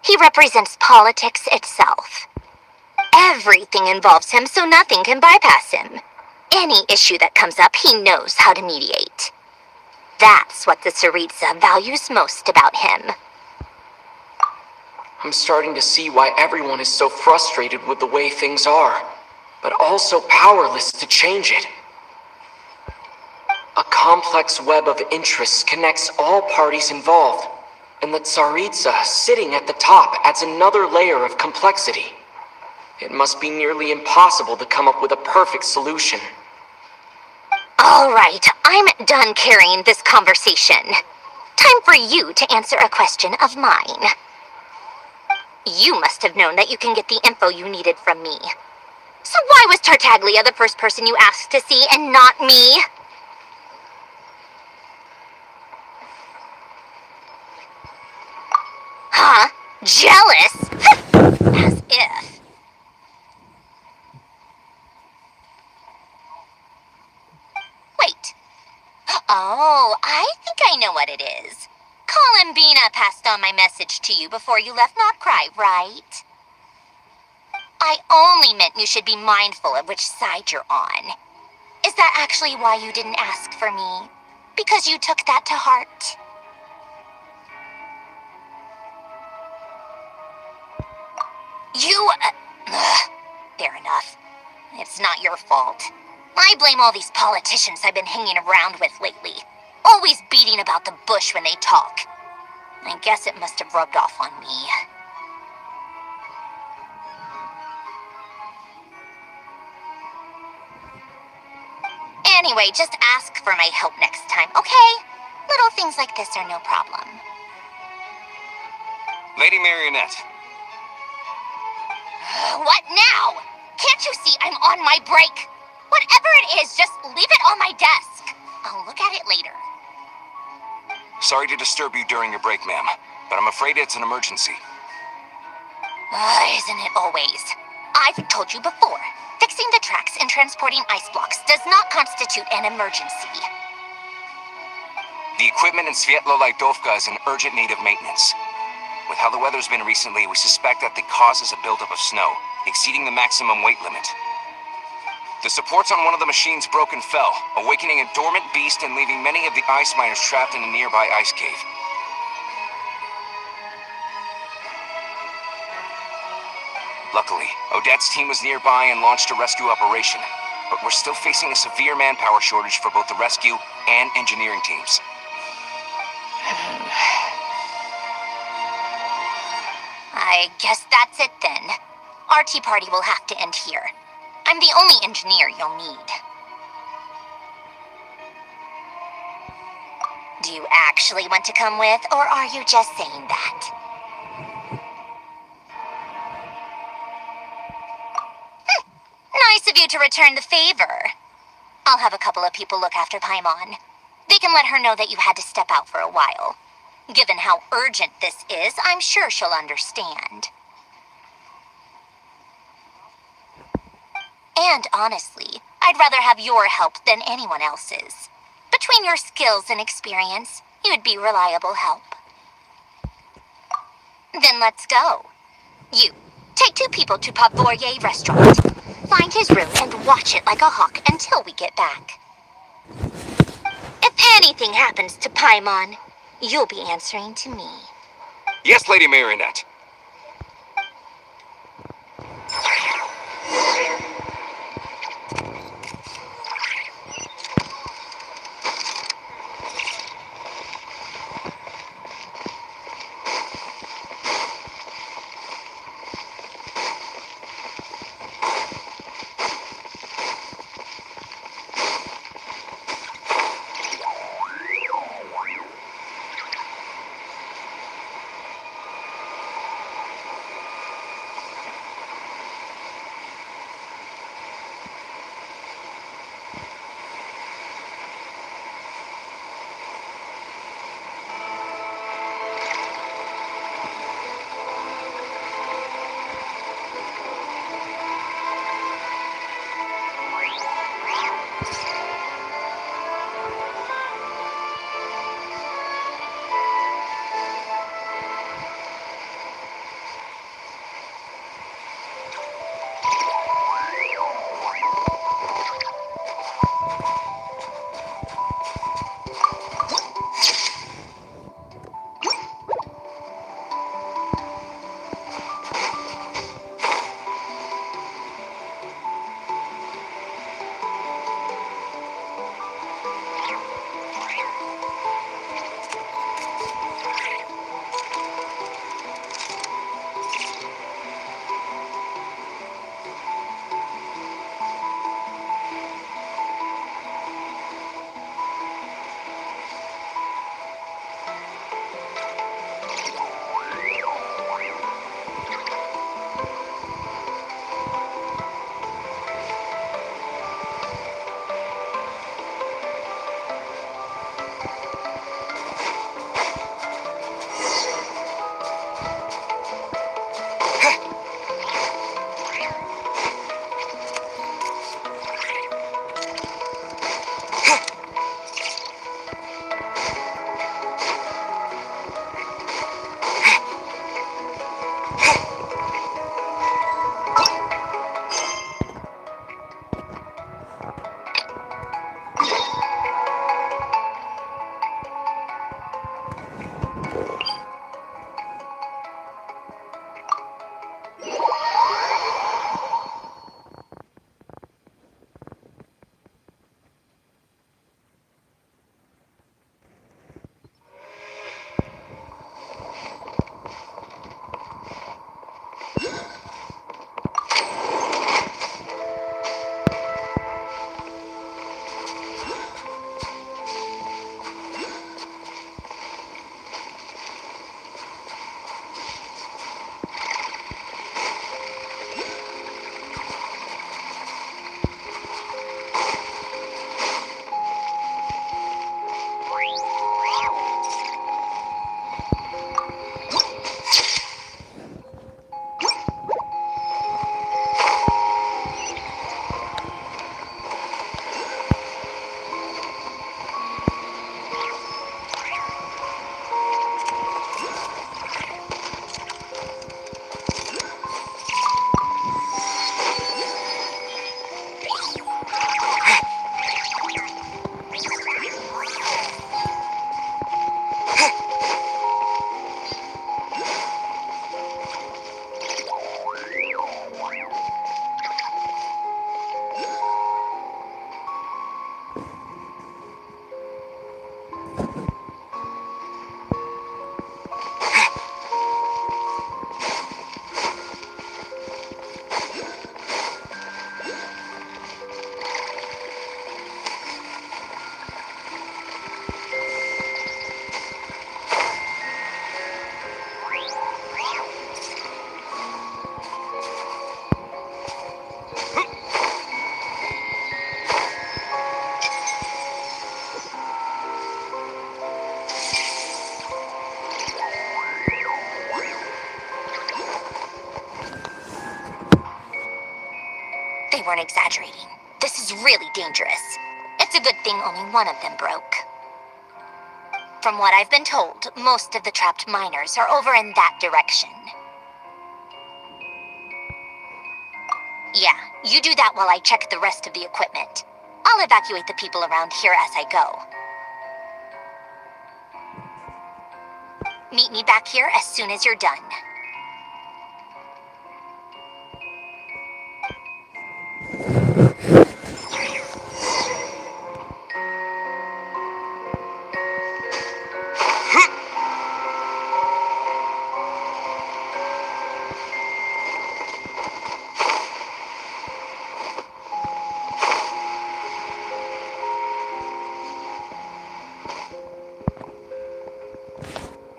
[SPEAKER 2] He represents politics itself. Everything involves him, so nothing can bypass him. Any issue that comes up, he knows how to mediate. That's what the Tsaritsa values most about him.
[SPEAKER 6] I'm starting to see why everyone is so frustrated with the way things are, but also powerless to change it. A complex web of interests connects all parties involved, and the Tsaritsa sitting at the top adds another layer of complexity. It must be nearly impossible to come up with a perfect solution.
[SPEAKER 2] All right, I'm done carrying this conversation. Time for you to answer a question of mine. You must have known that you can get the info you needed from me. So why was Tartaglia the first person you asked to see and not me?
[SPEAKER 1] Huh? Jealous? As if. Wait. Oh, I think I know what it is. Columbina passed on my message to you before you left Not Cry, right? I only meant you should be mindful of which side you're on. Is that actually why you didn't ask for me? Because you took that to heart? Fair enough. It's not your fault. I blame all these politicians I've been hanging around with lately. Always beating about the bush when they talk. I guess it must have rubbed off on me. Anyway, just ask for my help next time, okay? Little things like this are no problem.
[SPEAKER 8] Lady Marionette,
[SPEAKER 1] What now? Can't you see I'm on my break? Whatever it is, just leave it on my desk. I'll look at it later.
[SPEAKER 8] sorry to disturb you during your break, ma'am, but I'm afraid it's an emergency.
[SPEAKER 1] Isn't it always? I've told you before, fixing the tracks and transporting ice blocks does not constitute an emergency.
[SPEAKER 8] The equipment in Svietlo-Laidovka is in urgent need of maintenance. With how the weather's been recently, we suspect that the cause is a buildup of snow, exceeding the maximum weight limit. The supports on one of the machines broke and fell, awakening a dormant beast and leaving many of the ice miners trapped in a nearby ice cave. Luckily, Odette's team was nearby and launched a rescue operation, but we're still facing a severe manpower shortage for both the rescue and engineering teams.
[SPEAKER 1] I guess that's it then. Our tea party will have to end here. I'm the only engineer you'll need. Do you actually want to come with, or are you just saying that? Nice of you to return the favor. I'll have a couple of people look after Paimon. They can let her know that you had to step out for a while. Given how urgent this is, I'm sure she'll understand. And honestly, I'd rather have your help than anyone else's. Between your skills and experience, you'd be reliable help. Then let's go. You, take 2 people to Pavoyer restaurant. Find his room and watch it like a hawk until we get back. If anything happens to Paimon, you'll be answering to me.
[SPEAKER 8] Yes, Lady Marionette.
[SPEAKER 1] They weren't exaggerating. This is really dangerous. It's a good thing only one of them broke. From what I've been told, most of the trapped miners are over in that direction. Yeah, you do that while I check the rest of the equipment. I'll evacuate the people around here as I go. Meet me back here as soon as you're done.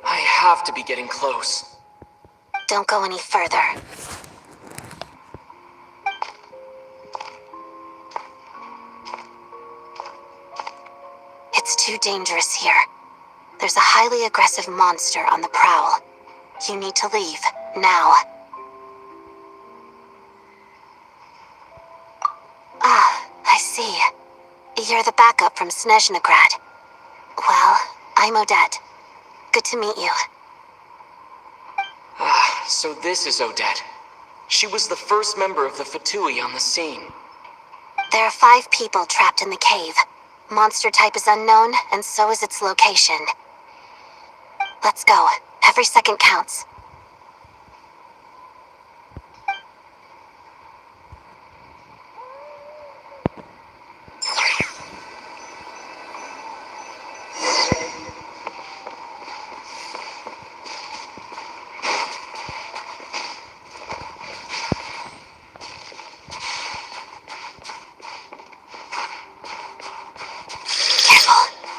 [SPEAKER 6] I have to be getting close.
[SPEAKER 2] Don't go any further. It's too dangerous here. There's a highly aggressive monster on the prowl. You need to leave, now. Ah, I see. You're the backup from SNEZNHAYA. Well, I'm Odette. Good to meet you.
[SPEAKER 6] Ah, so this is Odette. She was the first member of the Fatui on the scene.
[SPEAKER 2] There are 5 people trapped in the cave. Monster type is unknown, and so is its location. Let's go. Every second counts.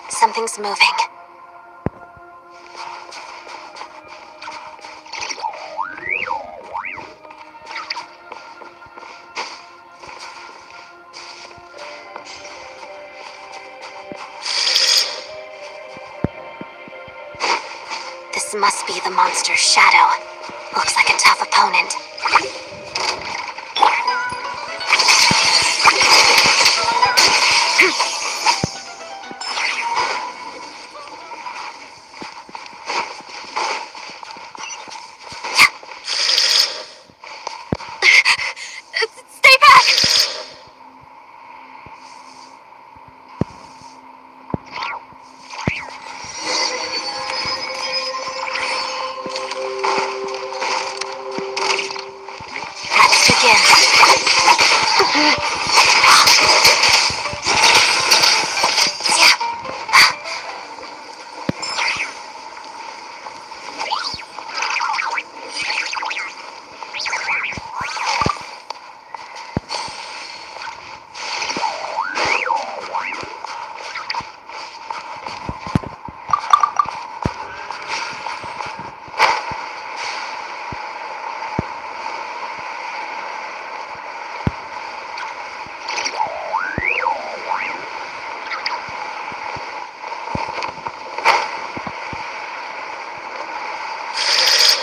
[SPEAKER 2] Something's moving. This must be the monster's shadow. Looks like a tough opponent.
[SPEAKER 1] Stay back!
[SPEAKER 2] Let's begin.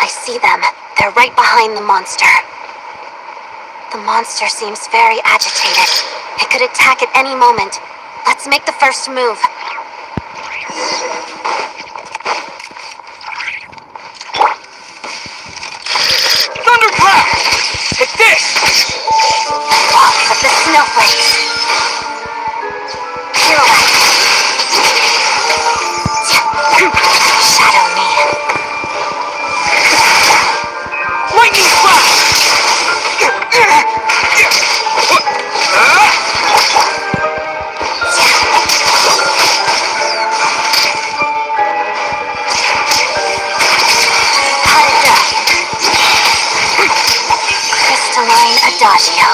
[SPEAKER 2] I see them. They're right behind the monster. The monster seems very agitated. It could attack at any moment. Let's make the first move.
[SPEAKER 6] Thunderclap! Take this!
[SPEAKER 2] Walks of the snowflakes. Pirouette. Shadow me.
[SPEAKER 6] Lightning flash!
[SPEAKER 2] Crystalline Adagio.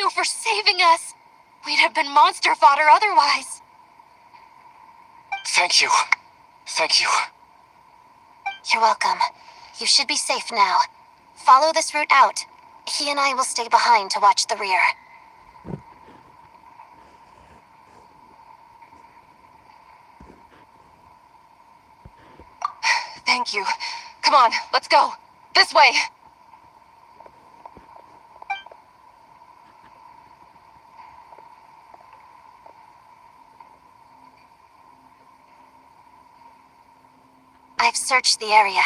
[SPEAKER 13] you for saving us. We'd have been monster fodder otherwise.
[SPEAKER 6] Thank you. Thank you.
[SPEAKER 2] You're welcome. You should be safe now. Follow this route out. He and I will stay behind to watch the rear.
[SPEAKER 13] Thank you. Come on, let's go. This way.
[SPEAKER 2] I've searched the area.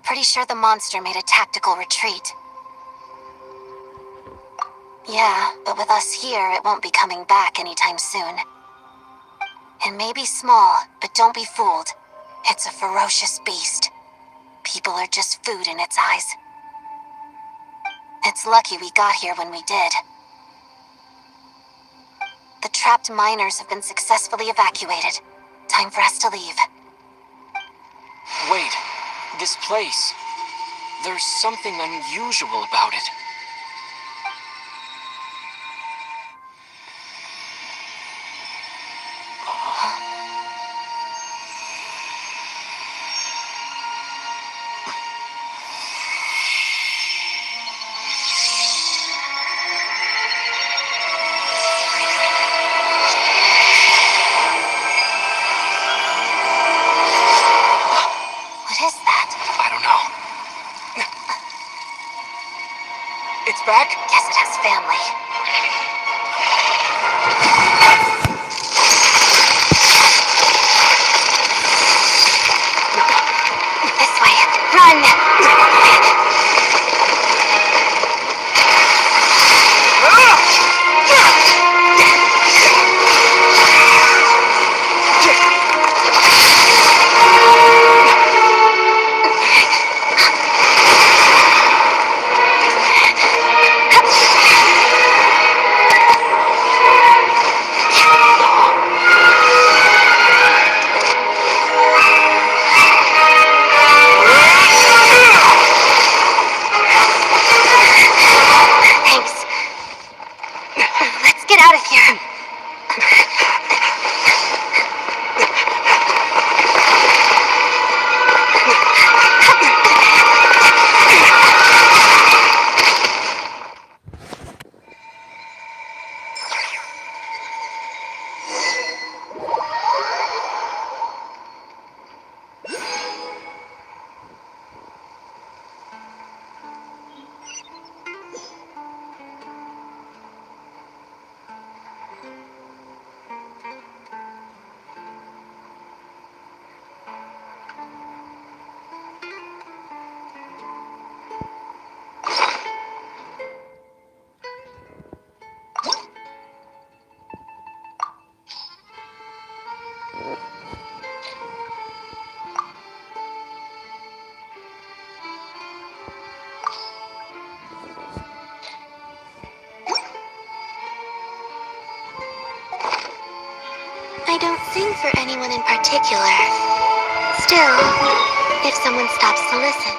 [SPEAKER 2] Pretty sure the monster made a tactical retreat. Yeah, but with us here, it won't be coming back anytime soon. It may be small, but don't be fooled. It's a ferocious beast. People are just food in its eyes. It's lucky we got here when we did. The trapped miners have been successfully evacuated. Time for us to leave.
[SPEAKER 6] Wait, this place. There's something unusual about it.
[SPEAKER 2] What is that?
[SPEAKER 6] I don't know. It's back?
[SPEAKER 2] Guess it has family. This way. Run! Thanks. Let's get out of here. I don't sing for anyone in particular. Still, if someone stops to listen.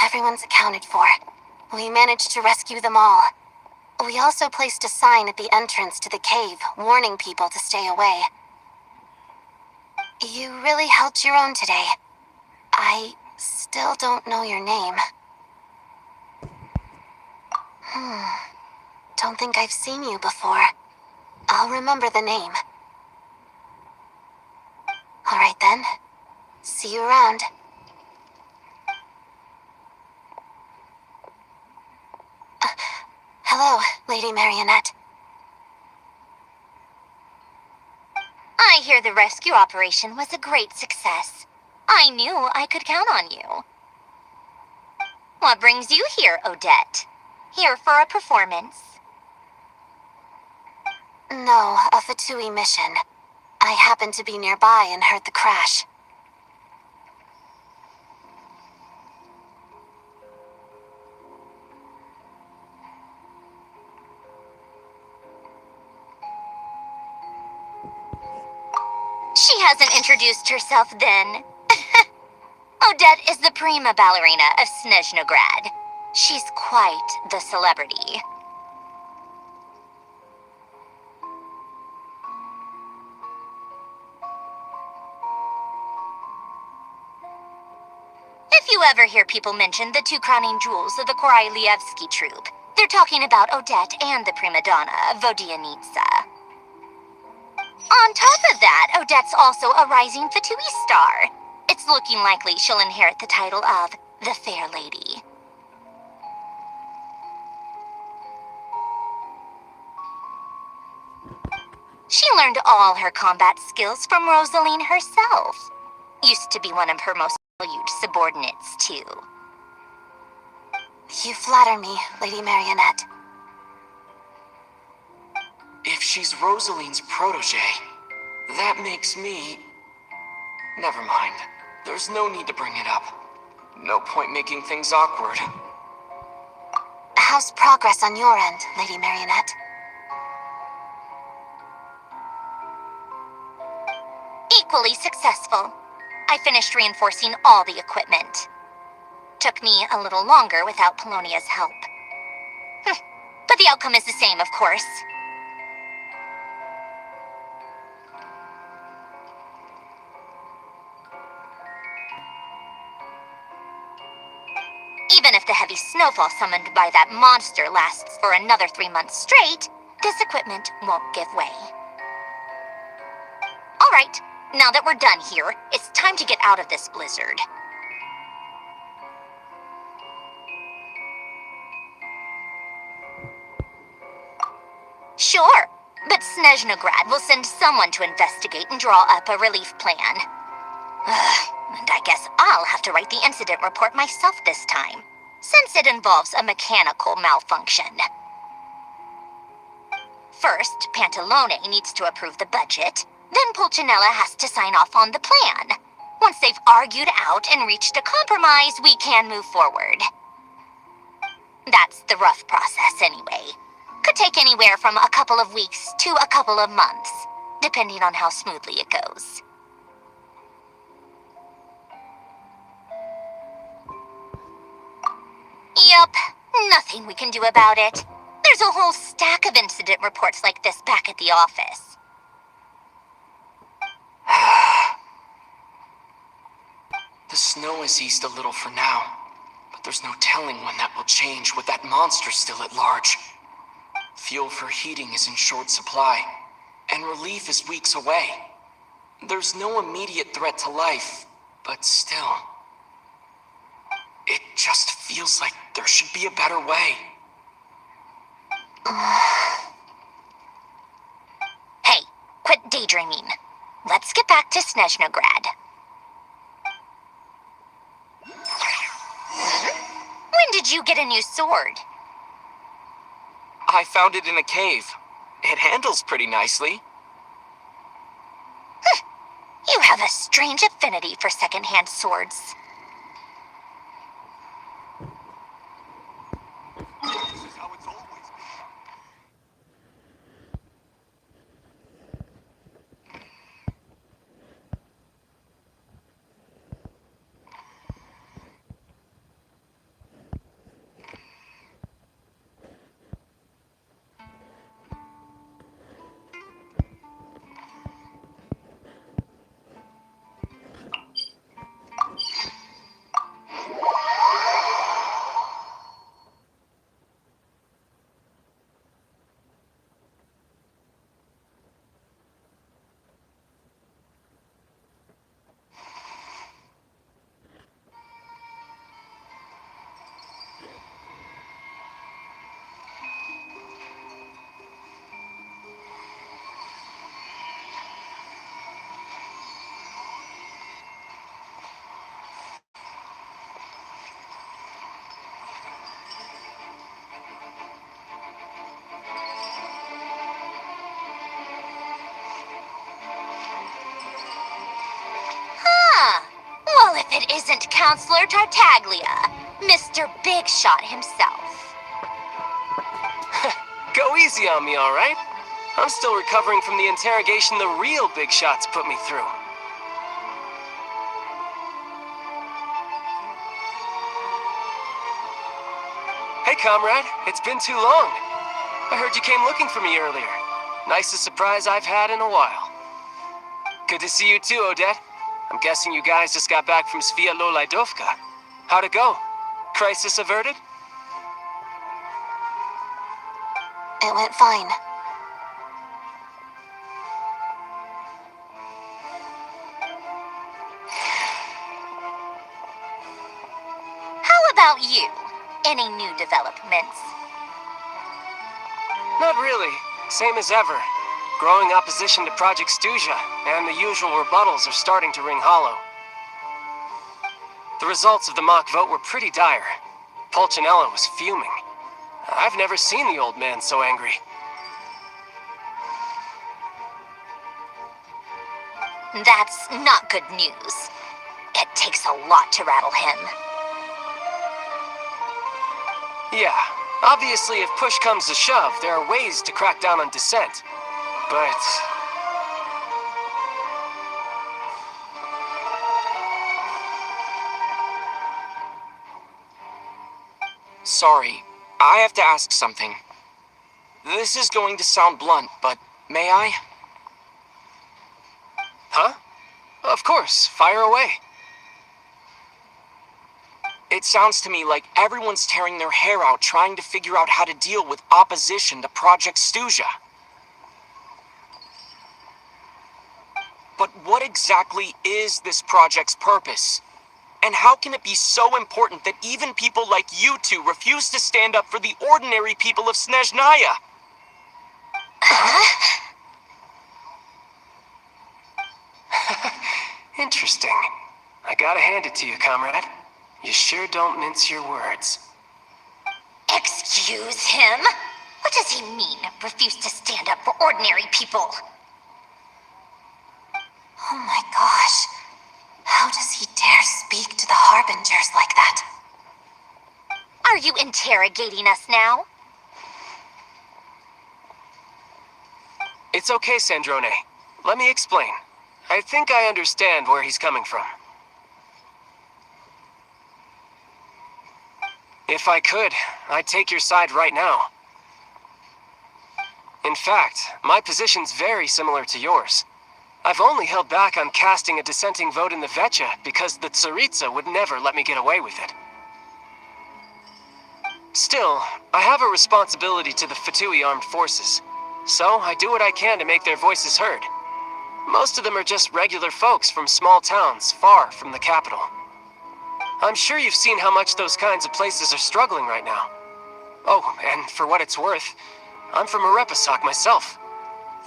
[SPEAKER 2] Everyone's accounted for. We managed to rescue them all. We also placed a sign at the entrance to the cave, warning people to stay away. You really held your own today. I still don't know your name. Don't think I've seen you before. I'll remember the name. All right then. See you around. Hello, Lady Marionette.
[SPEAKER 1] I hear the rescue operation was a great success. I knew I could count on you. What brings you here, Odette? Here for a performance?
[SPEAKER 2] No, a Fatui mission. I happened to be nearby and heard the crash.
[SPEAKER 1] She hasn't introduced herself then. Odette is the prima ballerina of SNEZNHAYA. She's quite the celebrity. If you ever hear people mention the two crowning jewels of the Korolievsky troupe, they're talking about Odette and the prima donna, Vodianitsa. On top of that, Odette's also a rising Fatui star. It's looking likely she'll inherit the title of the Fair Lady. She learned all her combat skills from Rosaline herself. Used to be one of her most valued subordinates, too.
[SPEAKER 2] You flatter me, Lady Marionette.
[SPEAKER 6] If she's Rosaline's protege, that makes me... Never mind. There's no need to bring it up. No point making things awkward.
[SPEAKER 2] How's progress on your end, Lady Marionette?
[SPEAKER 1] Equally successful. I finished reinforcing all the equipment. Took me a little longer without Polonia's help. But the outcome is the same, of course. Even if the heavy snowfall summoned by that monster lasts for another 3 months straight, this equipment won't give way. All right, now that we're done here, it's time to get out of this blizzard. Sure, but SNEZNHAYA will send someone to investigate and draw up a relief plan. And I guess I'll have to write the incident report myself this time, since it involves a mechanical malfunction. First, Pantalone needs to approve the budget, then Pulcinella has to sign off on the plan. Once they've argued out and reached a compromise, we can move forward. That's the rough process anyway. Could take anywhere from a couple of weeks to a couple of months, depending on how smoothly it goes. Yup, nothing we can do about it. There's a whole stack of incident reports like this back at the office.
[SPEAKER 6] The snow has eased a little for now, but there's no telling when that will change with that monster still at large. Fuel for heating is in short supply, and relief is weeks away. There's no immediate threat to life, but still... It just feels like there should be a better way.
[SPEAKER 1] Hey, quit daydreaming. Let's get back to SNEZNHAYA. When did you get a new sword?
[SPEAKER 6] I found it in a cave. It handles pretty nicely.
[SPEAKER 1] You have a strange affinity for second-hand swords.
[SPEAKER 13] isn't Counselor Tartaglia, Mr. Big Shot himself.
[SPEAKER 14] Go easy on me, all right? I'm still recovering from the interrogation the real Big Shots put me through. Hey, comrade, it's been too long. I heard you came looking for me earlier. Nicest surprise I've had in a while. Good to see you too, Odette. I'm guessing you guys just got back from Sviatlo-Laidovka. How'd it go? Crisis averted?
[SPEAKER 2] It went fine.
[SPEAKER 13] How about you? Any new developments?
[SPEAKER 14] Not really. Same as ever. Growing opposition to Project Stuja, and the usual rebuttals are starting to ring hollow. The results of the mock vote were pretty dire. Pulcinella was fuming. I've never seen the old man so angry.
[SPEAKER 13] That's not good news. It takes a lot to rattle him.
[SPEAKER 14] Yeah, obviously if push comes to shove, there are ways to crack down on dissent. But...
[SPEAKER 6] Sorry, I have to ask something. This is going to sound blunt, but may I?
[SPEAKER 14] Huh? Of course, fire away.
[SPEAKER 6] It sounds to me like everyone's tearing their hair out trying to figure out how to deal with opposition to Project Stuja. But what exactly is this project's purpose? And how can it be so important that even people like you two refuse to stand up for the ordinary people of SNEZNHAYA?
[SPEAKER 14] Interesting. I gotta hand it to you, comrade. You sure don't mince your words.
[SPEAKER 13] Excuse him? What does he mean, refuse to stand up for ordinary people?
[SPEAKER 2] Oh my gosh. How does he dare speak to the Harbingers like that?
[SPEAKER 13] Are you interrogating us now?
[SPEAKER 14] It's okay, Sandrone. Let me explain. I think I understand where he's coming from. If I could, I'd take your side right now. In fact, my position's very similar to yours. I've only held back on casting a dissenting vote in the Vecha because the Tsaritsa would never let me get away with it. Still, I have a responsibility to the Fatui armed forces, so I do what I can to make their voices heard. Most of them are just regular folks from small towns far from the capital. I'm sure you've seen how much those kinds of places are struggling right now. Oh, and for what it's worth, I'm from Arepasak myself.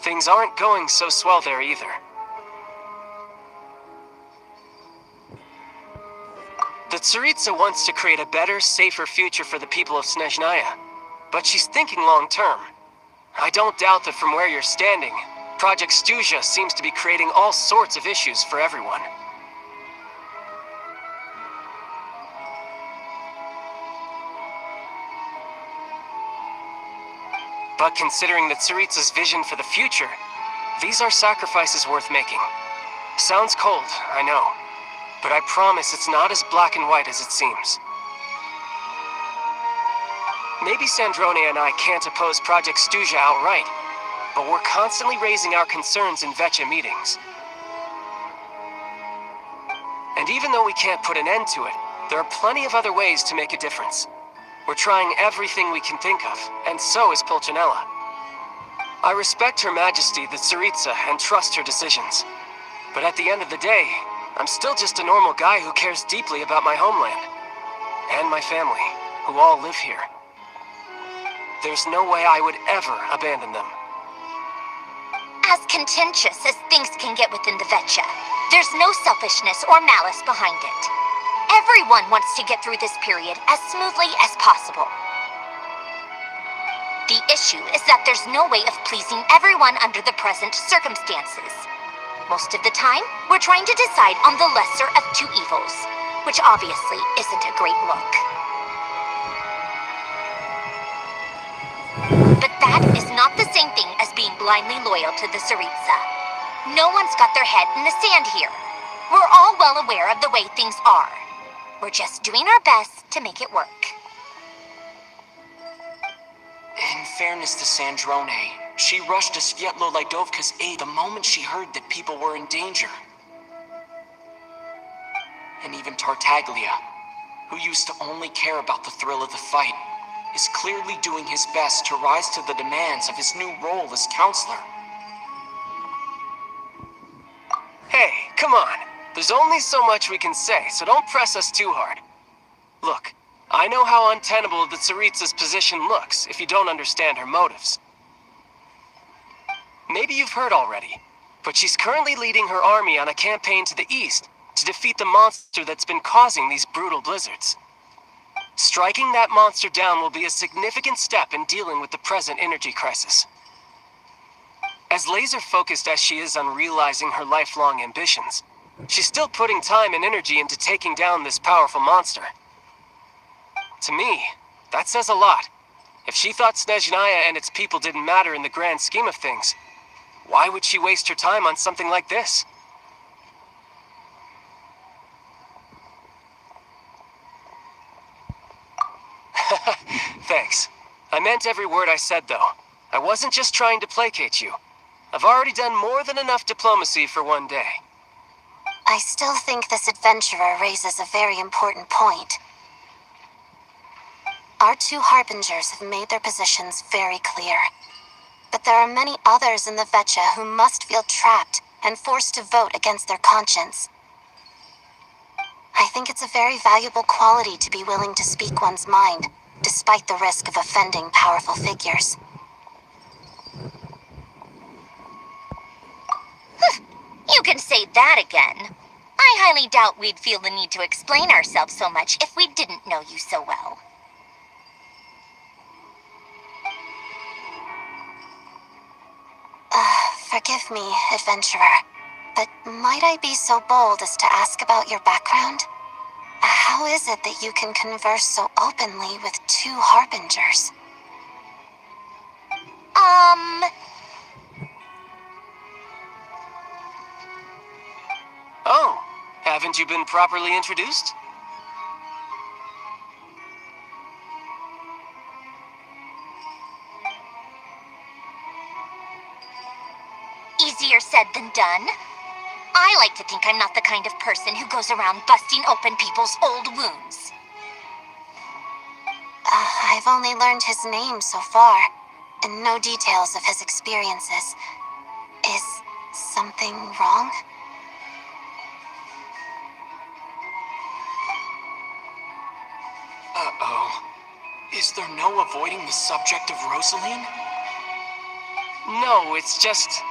[SPEAKER 14] Things aren't going so swell there either. The Tsaritsa wants to create a better, safer future for the people of SNEZNHAYA, but she's thinking long-term. I don't doubt that from where you're standing, Project Stuja seems to be creating all sorts of issues for everyone. But considering the Tsaritsa's vision for the future, these are sacrifices worth making. Sounds cold, I know, but I promise it's not as black and white as it seems. Maybe Sandrone and I can't oppose Project Stuja outright, but we're constantly raising our concerns in Vecha meetings. And even though we can't put an end to it, there are plenty of other ways to make a difference. We're trying everything we can think of, and so is Pulcinella. I respect Her Majesty, the Tsaritsa, and trust her decisions. But at the end of the day, I'm still just a normal guy who cares deeply about my homeland. And my family, who all live here. There's no way I would ever abandon them.
[SPEAKER 13] As contentious as things can get within the Vecha, there's no selfishness or malice behind it. Everyone wants to get through this period as smoothly as possible. The issue is that there's no way of pleasing everyone under the present circumstances. Most of the time, we're trying to decide on the lesser of two evils. which obviously isn't a great look. But that is not the same thing as being blindly loyal to the Tsaritsa. No one's got their head in the sand here. We're all well aware of the way things are. We're just doing our best to make it work.
[SPEAKER 6] In fairness to Sandrone, she rushed to Svietlo Lydovka's aid the moment she heard that people were in danger. And even Tartaglia, who used to only care about the thrill of the fight, is clearly doing his best to rise to the demands of his new role as counselor.
[SPEAKER 14] Hey, come on. There's only so much we can say, so don't press us too hard. Look, I know how untenable the Tsaritsa's position looks if you don't understand her motives. Maybe you've heard already, but she's currently leading her army on a campaign to the east to defeat the monster that's been causing these brutal blizzards. Striking that monster down will be a significant step in dealing with the present energy crisis. As laser-focused as she is on realizing her lifelong ambitions, she's still putting time and energy into taking down this powerful monster. To me, that says a lot. If she thought SNEZNHAYA and its people didn't matter in the grand scheme of things, why would she waste her time on something like this? Thanks. I meant every word I said, though. I wasn't just trying to placate you. I've already done more than enough diplomacy for one day.
[SPEAKER 2] I still think this adventurer raises a very important point. Our two harbingers have made their positions very clear. But there are many others in the Vetcha who must feel trapped and forced to vote against their conscience. I think it's a very valuable quality to be willing to speak one's mind, despite the risk of offending powerful figures.
[SPEAKER 13] You can say that again. I highly doubt we'd feel the need to explain ourselves so much if we didn't know you so well.
[SPEAKER 2] Forgive me, adventurer, but might I be so bold as to ask about your background? How is it that you can converse so openly with two harbingers?
[SPEAKER 14] Oh, haven't you been properly introduced?
[SPEAKER 13] Easier said than done. I like to think I'm not the kind of person who goes around busting open people's old wounds.
[SPEAKER 2] I've only learned his name so far, and no details of his experiences. Is something wrong?
[SPEAKER 6] Uh-oh. Is there no avoiding the subject of Rosaline?
[SPEAKER 14] No, it's just...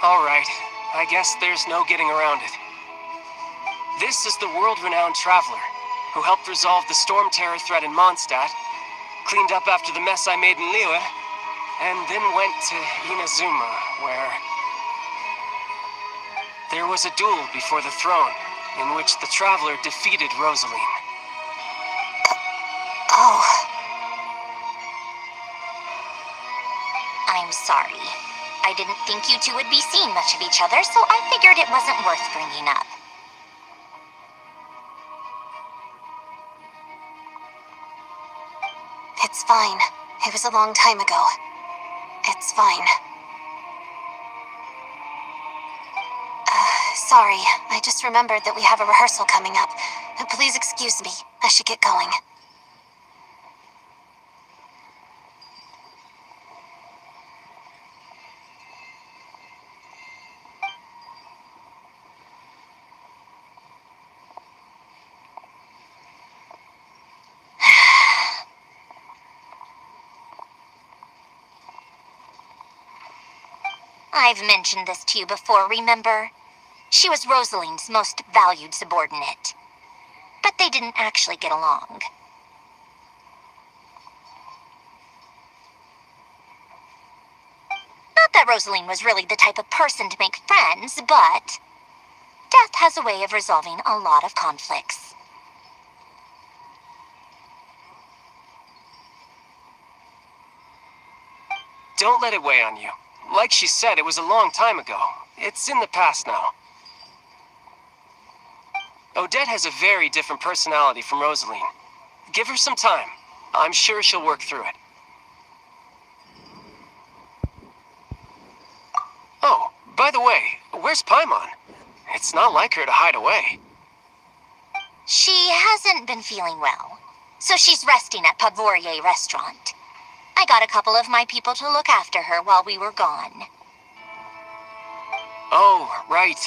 [SPEAKER 14] Alright, I guess there's no getting around it. This is the world-renowned traveler, who helped resolve the storm terror threat in Mondstadt, cleaned up after the mess I made in Liyue, and then went to Inazuma, where... there was a duel before the throne, in which the traveler defeated Rosaline.
[SPEAKER 2] Oh.
[SPEAKER 13] I'm sorry. I didn't think you two would be seeing much of each other, so I figured it wasn't worth bringing up.
[SPEAKER 2] It's fine. It was a long time ago. It's fine. Sorry, I just remembered that we have a rehearsal coming up. Please excuse me. I should get going.
[SPEAKER 13] I've mentioned this to you before, remember? She was Rosaline's most valued subordinate. But they didn't actually get along. Not that Rosaline was really the type of person to make friends, but death has a way of resolving a lot of conflicts.
[SPEAKER 14] Don't let it weigh on you. Like she said, it was a long time ago. It's in the past now. Odette has a very different personality from Rosaline. Give her some time. I'm sure she'll work through it. Oh, by the way, where's Paimon? It's not like her to hide away.
[SPEAKER 13] She hasn't been feeling well, so she's resting at Pavorier Restaurant. I got a couple of my people to look after her while we were gone.
[SPEAKER 14] Oh, right.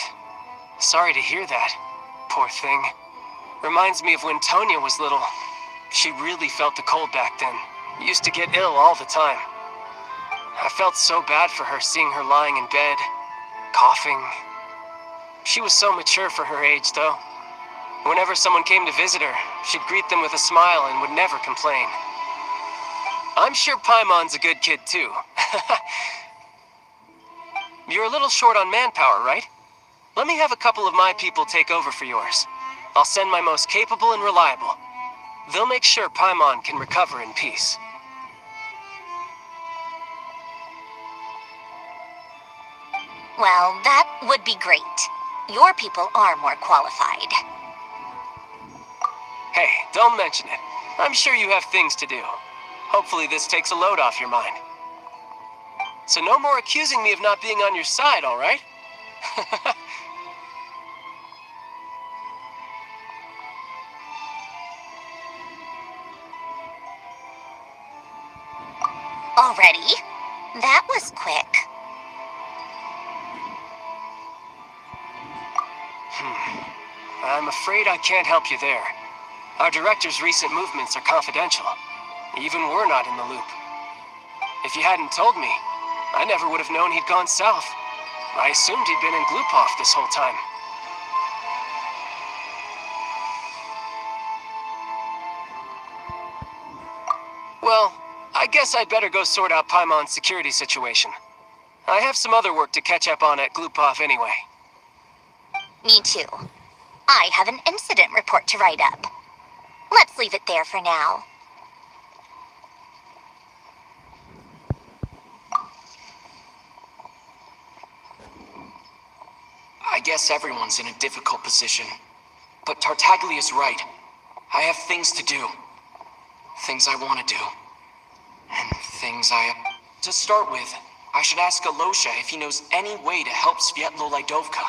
[SPEAKER 14] Sorry to hear that. Poor thing. Reminds me of when Tonya was little. She really felt the cold back then. Used to get ill all the time. I felt so bad for her seeing her lying in bed, coughing. She was so mature for her age, though. Whenever someone came to visit her, she'd greet them with a smile and would never complain. I'm sure Paimon's a good kid, too. You're a little short on manpower, right? Let me have a couple of my people take over for yours. I'll send my most capable and reliable. They'll make sure Paimon can recover in peace.
[SPEAKER 13] Well, that would be great. Your people are more qualified.
[SPEAKER 14] Hey, don't mention it. I'm sure you have things to do. Hopefully this takes a load off your mind. So no more accusing me of not being on your side, all right?
[SPEAKER 13] Already? That was quick.
[SPEAKER 14] I'm afraid I can't help you there. Our director's recent movements are confidential. Even we're not in the loop. If you hadn't told me, I never would have known he'd gone south. I assumed he'd been in Glupov this whole time. Well, I guess I'd better go sort out Paimon's security situation. I have some other work to catch up on at Glupov anyway.
[SPEAKER 13] Me too. I have an incident report to write up. Let's leave it there for now.
[SPEAKER 6] I guess everyone's in a difficult position. But Tartaglia's right. I have things to do. Things I want to do. And things I... To start with, I should ask Alosha if he knows any way to help Svietlo Lydovka.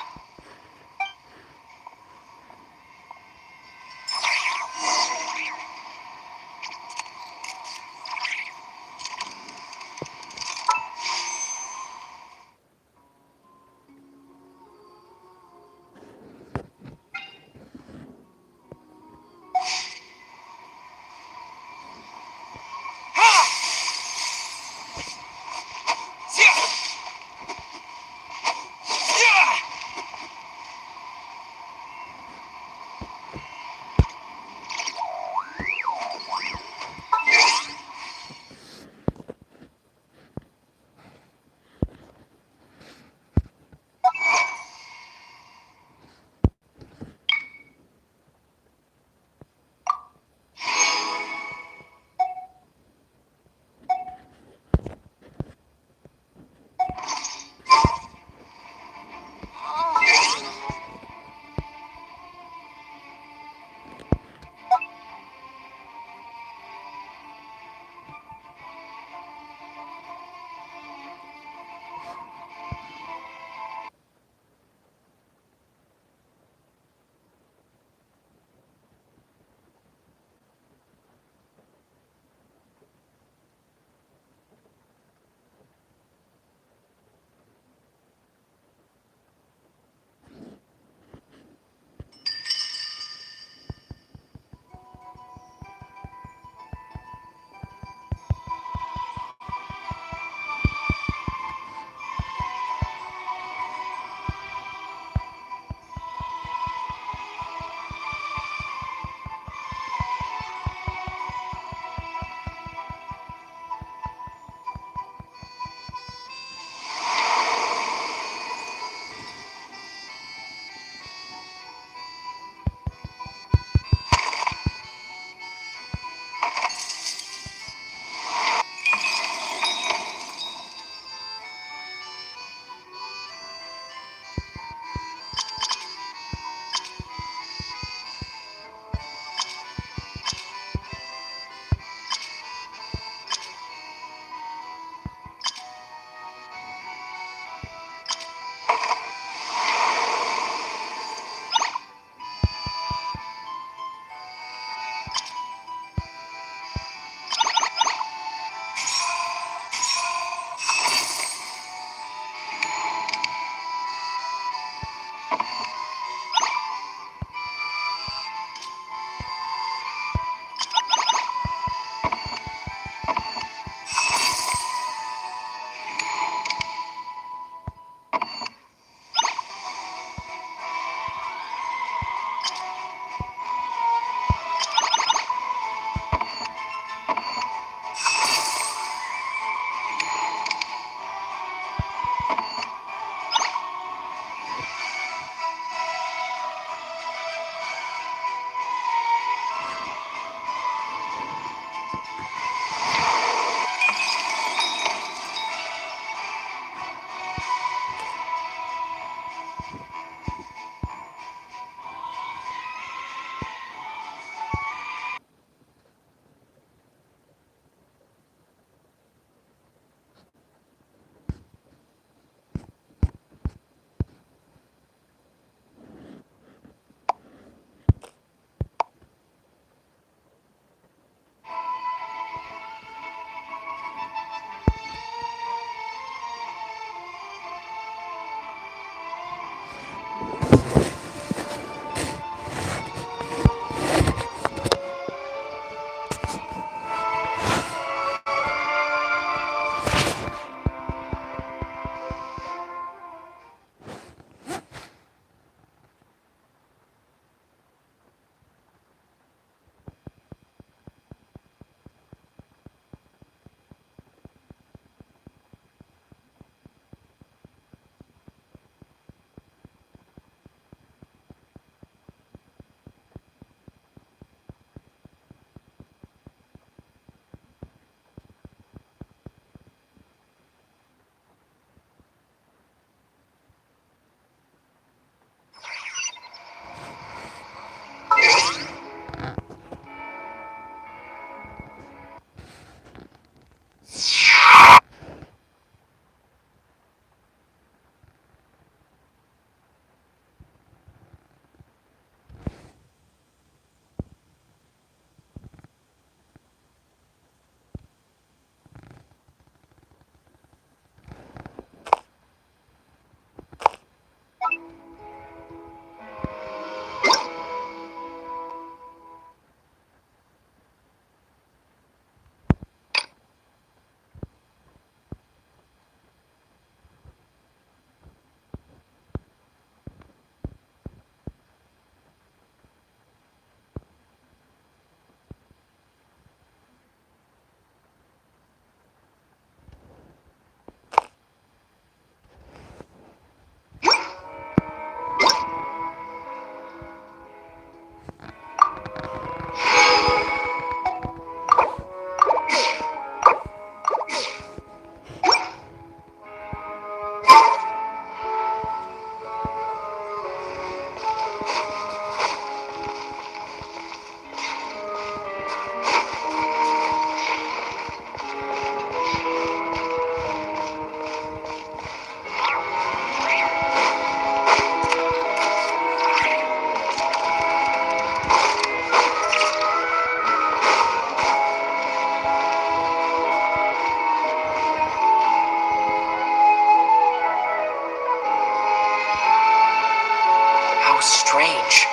[SPEAKER 6] strange.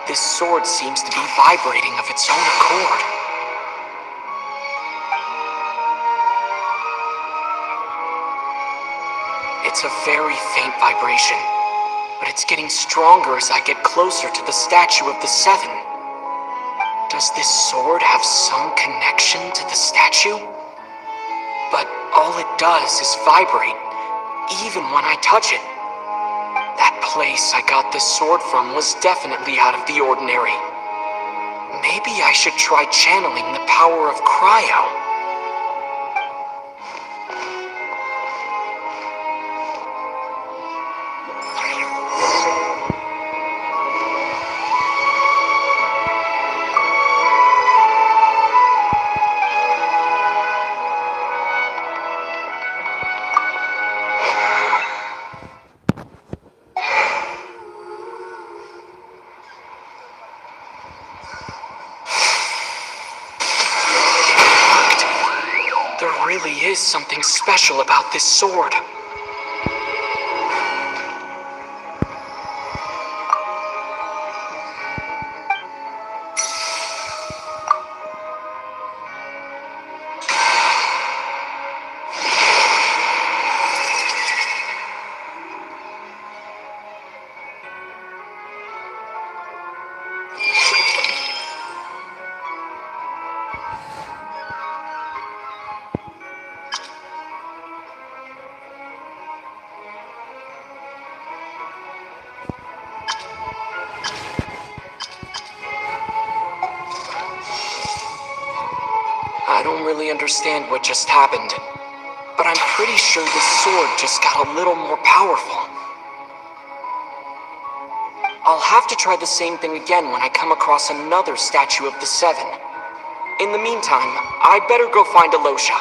[SPEAKER 6] This sword seems to be vibrating of its own accord. It's a very faint vibration, but it's getting stronger as I get closer to the statue of the Seven. Does this sword have some connection to the statue? But all it does is vibrate, even when I touch it. That place I got this sword from was definitely out of the ordinary. Maybe I should try channeling the power of cryo. There really is something special about this sword. I don't really understand what just happened, but I'm pretty sure this sword just got a little more powerful. I'll have to try the same thing again when I come across another statue of the Seven. In the meantime, I'd better go find Alosha.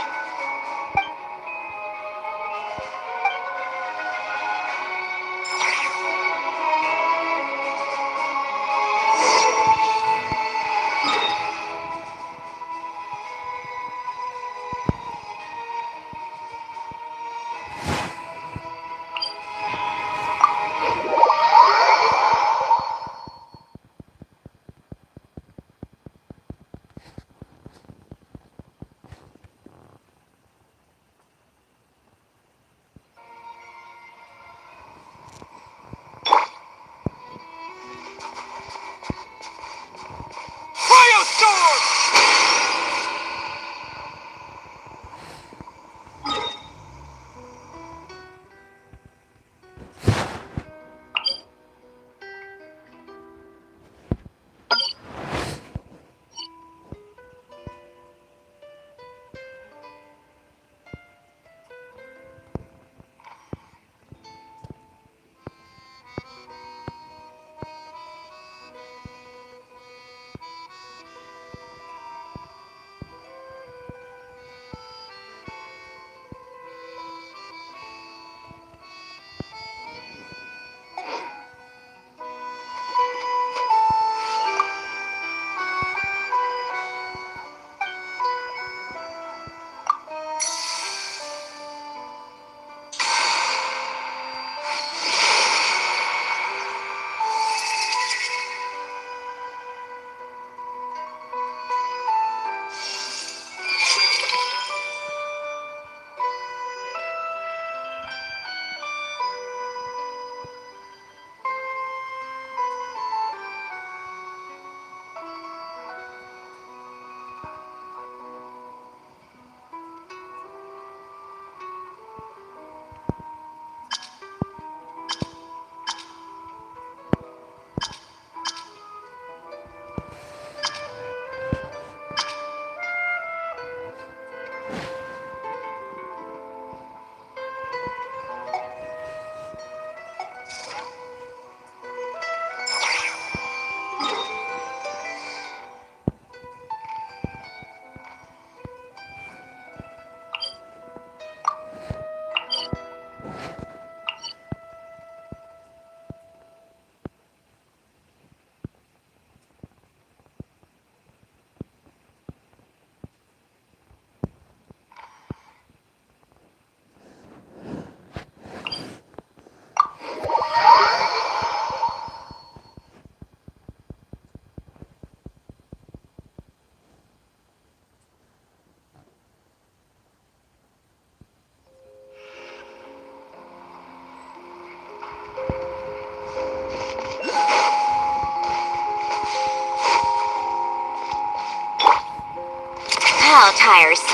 [SPEAKER 13] tiresome.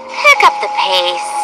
[SPEAKER 13] Pick up the pace.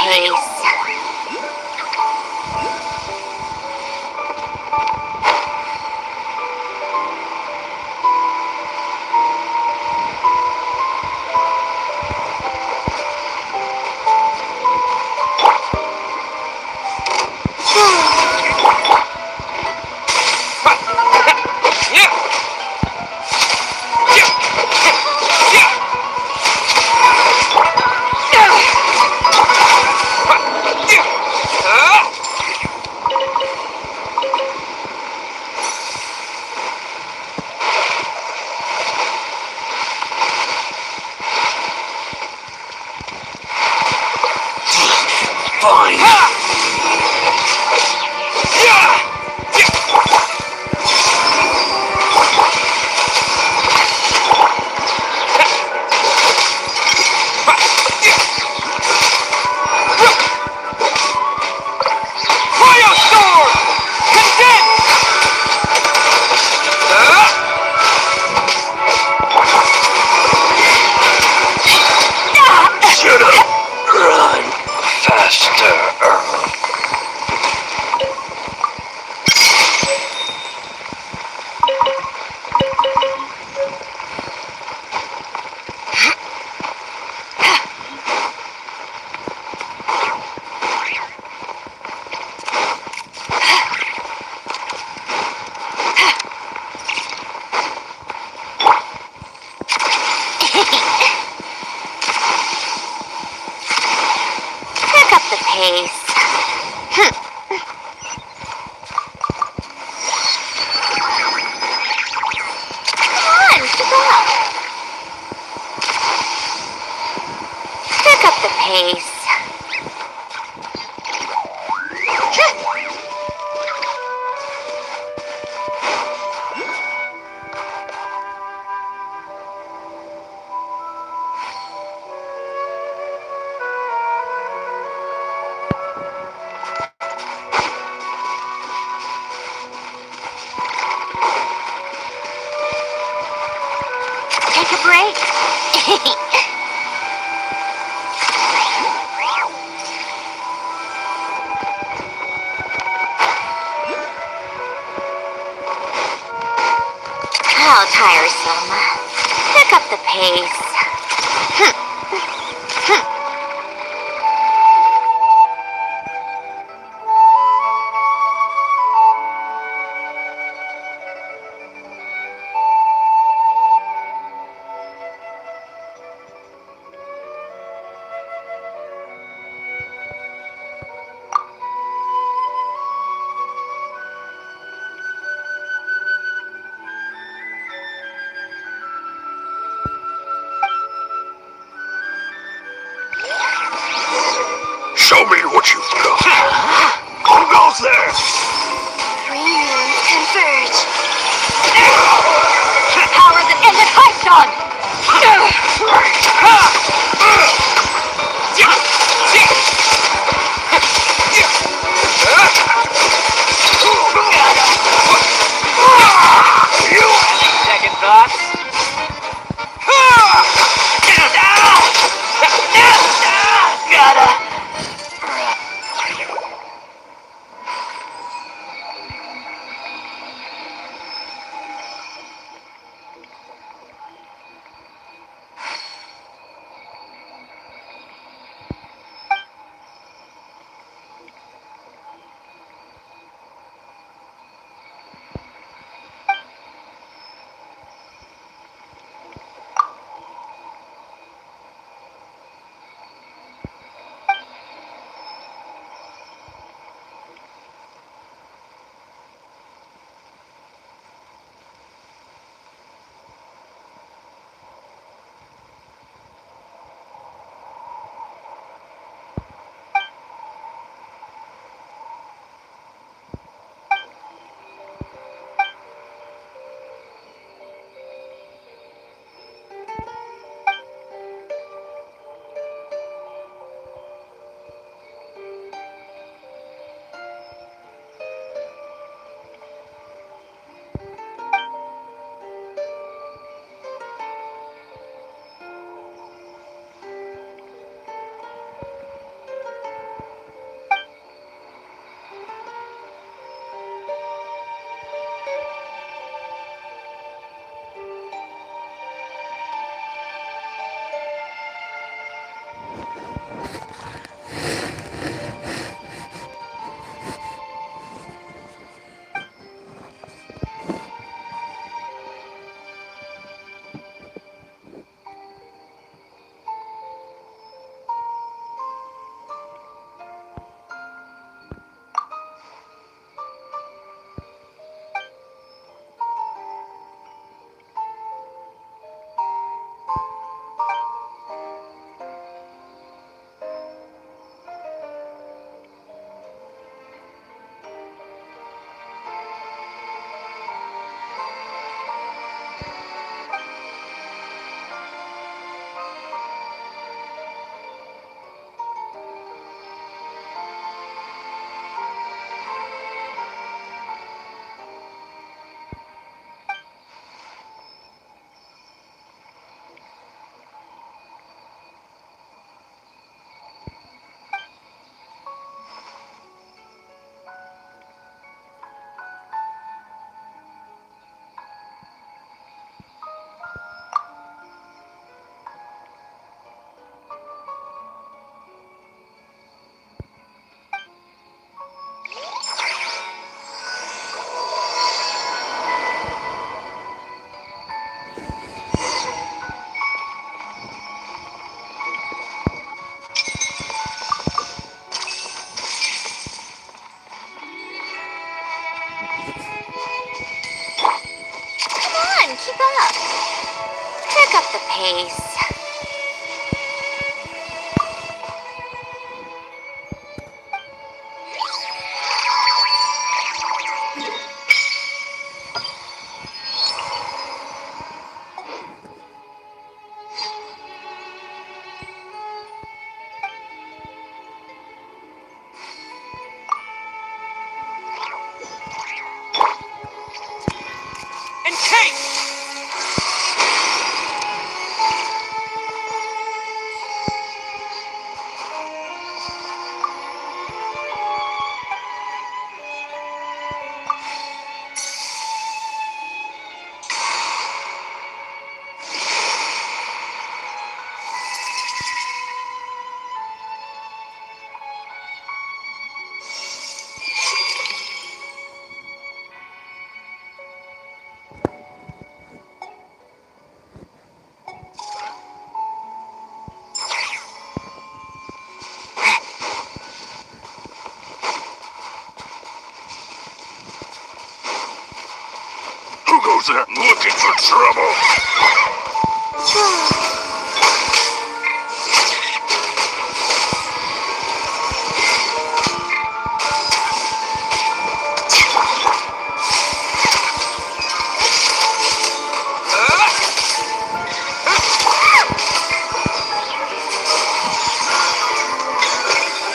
[SPEAKER 2] pace. Pick up the pace. Come on, keep up. Pick up the pace. Take a break. How tiresome. Pick up the pace.
[SPEAKER 9] Show me what you've got. Who goes there?
[SPEAKER 2] Three moons converge. Power that ended Hypson!
[SPEAKER 14] Second thoughts?
[SPEAKER 2] Gotta
[SPEAKER 13] up. Pick up the pace.
[SPEAKER 9] Who goes there looking for trouble?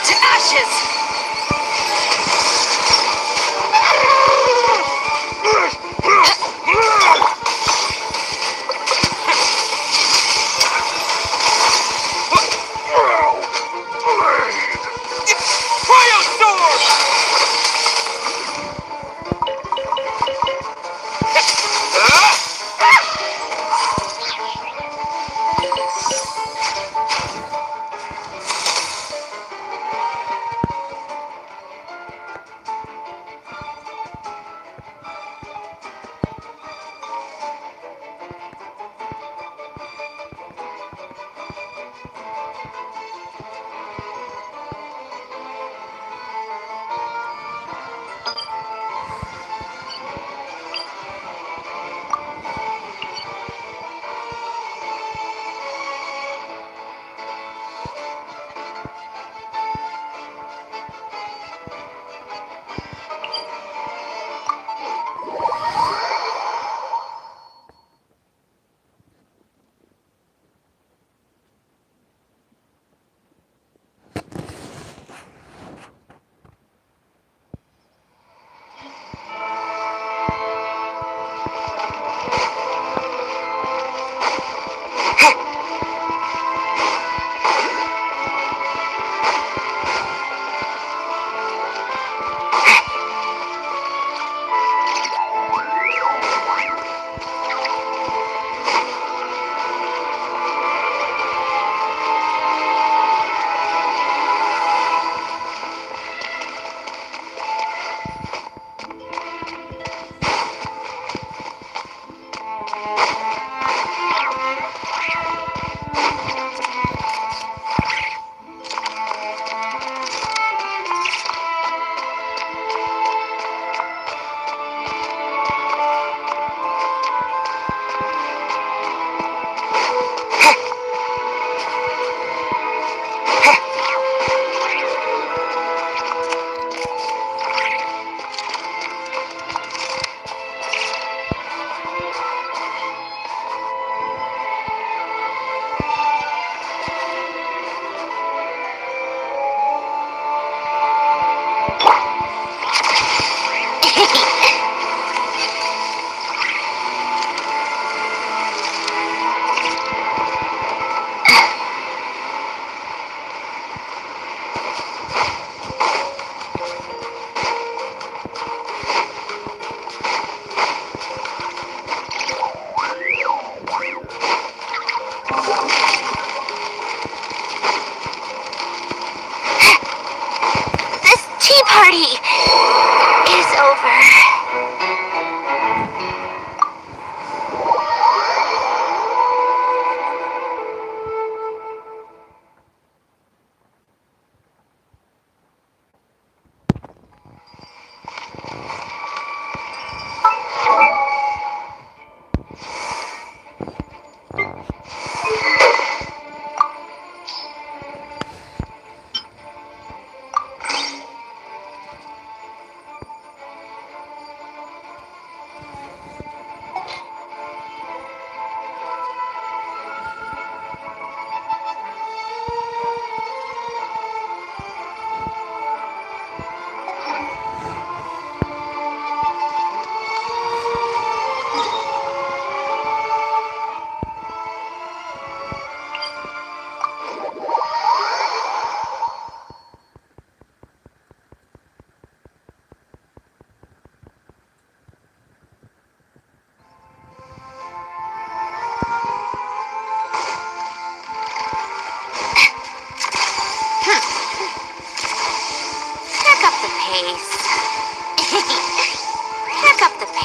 [SPEAKER 13] To ashes!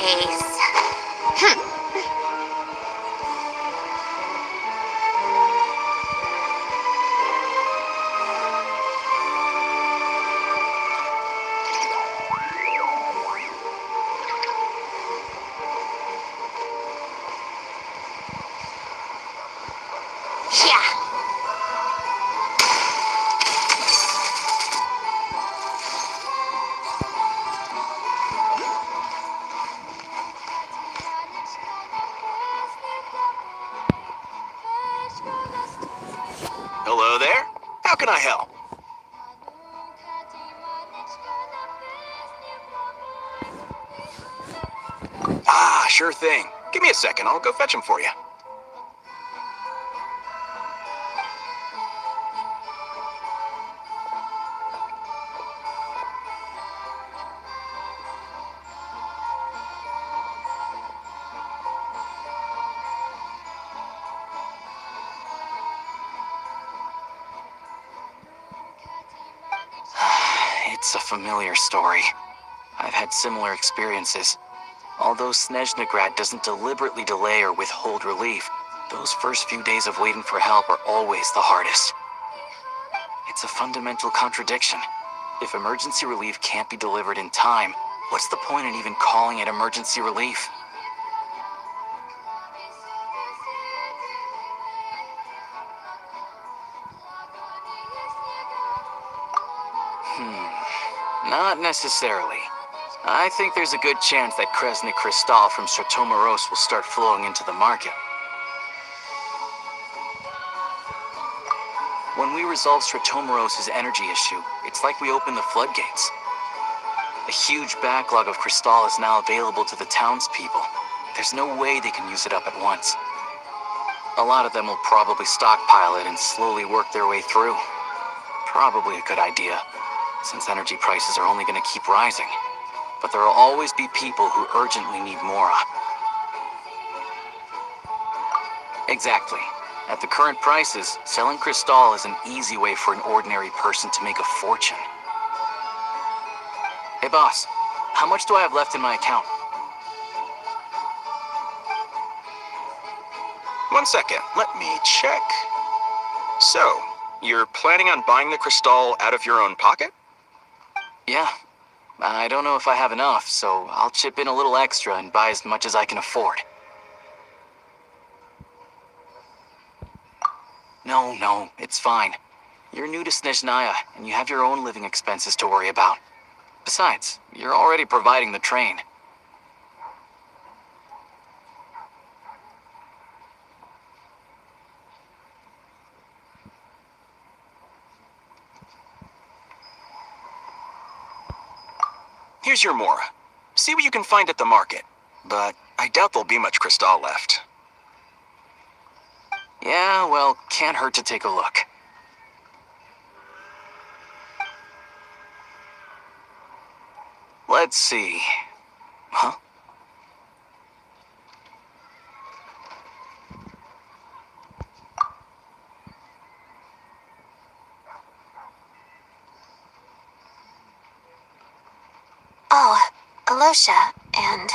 [SPEAKER 13] case.
[SPEAKER 1] Yeah.
[SPEAKER 7] Hello there. How can I help? Ah, sure thing. Give me a second. I'll go fetch him for you. It's a familiar story. I've had similar experiences. Although SNEZNHAYA doesn't deliberately delay or withhold relief, those first few days of waiting for help are always the hardest. It's a fundamental contradiction. If emergency relief can't be delivered in time, what's the point in even calling it emergency relief? Not necessarily. I think there's a good chance that Kresnik Crystal from Stratomaros will start flowing into the market. When we resolve Stratomaros' energy issue, it's like we open the floodgates. A huge backlog of Crystal is now available to the townspeople. There's no way they can use it up at once. A lot of them will probably stockpile it and slowly work their way through. Probably a good idea, since energy prices are only going to keep rising. But there will always be people who urgently need Mora. Exactly. At the current prices, selling Crystal is an easy way for an ordinary person to make a fortune. Hey boss, how much do I have left in my account?
[SPEAKER 11] 1 second, let me check. So, you're planning on buying the Crystal out of your own pocket?
[SPEAKER 7] Yeah. I don't know if I have enough, so I'll chip in a little extra and buy as much as I can afford. No, it's fine. You're new to SNEZNHAYA, and you have your own living expenses to worry about. Besides, you're already providing the train.
[SPEAKER 11] Here's your Mora. See what you can find at the market. But I doubt there'll be much Crystal left.
[SPEAKER 7] Yeah, well, can't hurt to take a look. Let's see. Huh?
[SPEAKER 2] Oh, Alosha, and...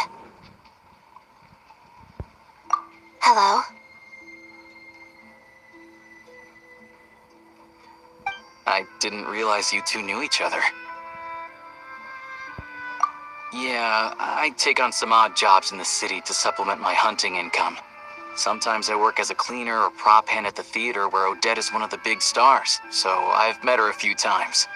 [SPEAKER 2] Hello?
[SPEAKER 7] I didn't realize you two knew each other. Yeah, I take on some odd jobs in the city to supplement my hunting income. Sometimes I work as a cleaner or prop hand at the theater where Odette is one of the big stars, so I've met her a few times.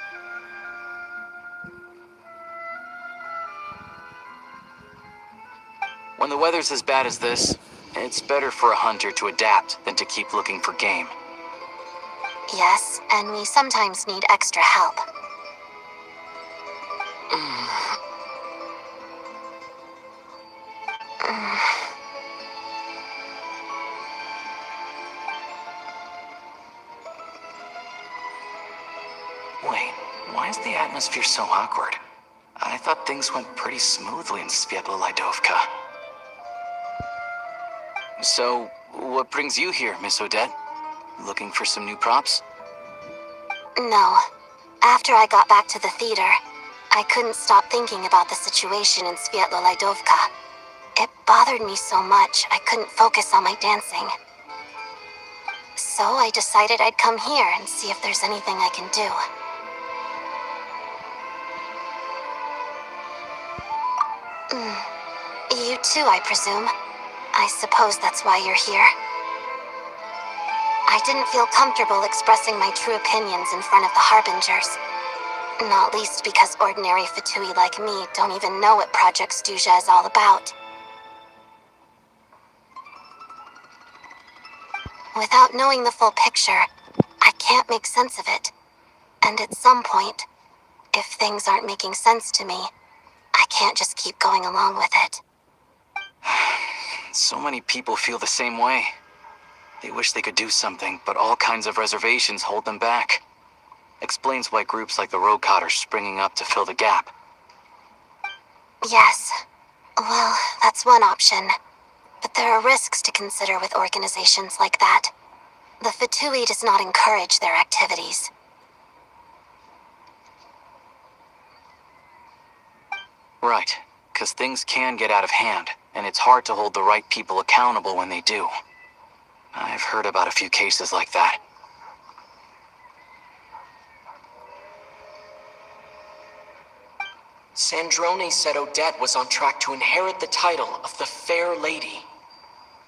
[SPEAKER 7] When the weather's as bad as this, it's better for a hunter to adapt than to keep looking for game.
[SPEAKER 2] Yes, and we sometimes need extra help.
[SPEAKER 7] Wait, why is the atmosphere so awkward? I thought things went pretty smoothly in Sviatlo-Lidovka. So, what brings you here, Miss Odette? Looking for some new props?
[SPEAKER 2] No. After I got back to the theater, I couldn't stop thinking about the situation in Sviatlo-Lidovka. bothered me so much I couldn't focus on my dancing. So I decided I'd come here and see if there's anything I can do. You too, I presume. I suppose that's why you're here. I didn't feel comfortable expressing my true opinions in front of the Harbingers. Not least because ordinary Fatui like me don't even know what Project Stuja is all about. Without knowing the full picture, I can't make sense of it. And at some point, if things aren't making sense to me, I can't just keep going along with it.
[SPEAKER 7] So many people feel the same way. They wish they could do something, but all kinds of reservations hold them back. Explains why groups like the Rokot are springing up to fill the gap.
[SPEAKER 2] Yes. Well, that's one option. But there are risks to consider with organizations like that. The Fatui does not encourage their activities.
[SPEAKER 7] Right, because things can get out of hand, and it's hard to hold the right people accountable when they do. I've heard about a few cases like that.
[SPEAKER 6] Sandrone said Odette was on track to inherit the title of the Fair Lady.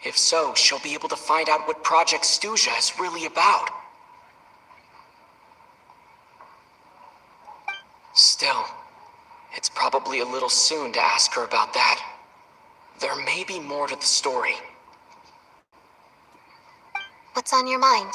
[SPEAKER 6] If so, she'll be able to find out what Project Stuja is really about. Still, it's probably a little soon to ask her about that. There may be more to the story.
[SPEAKER 2] What's on your mind?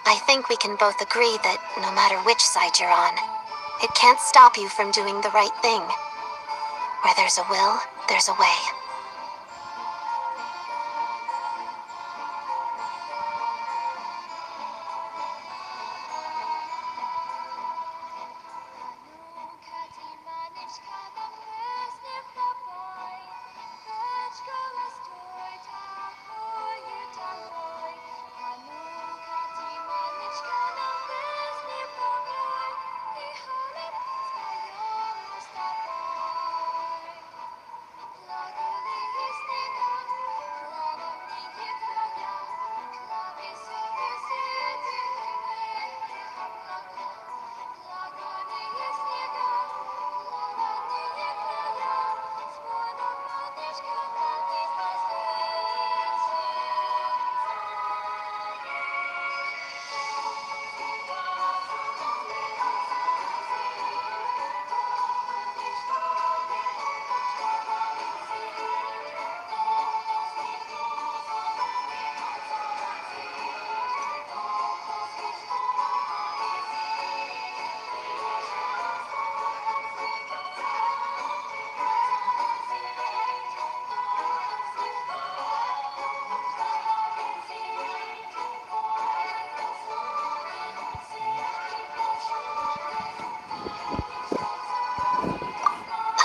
[SPEAKER 2] I think we can both agree that no matter which side you're on, it can't stop you from doing the right thing. Where there's a will, there's a way.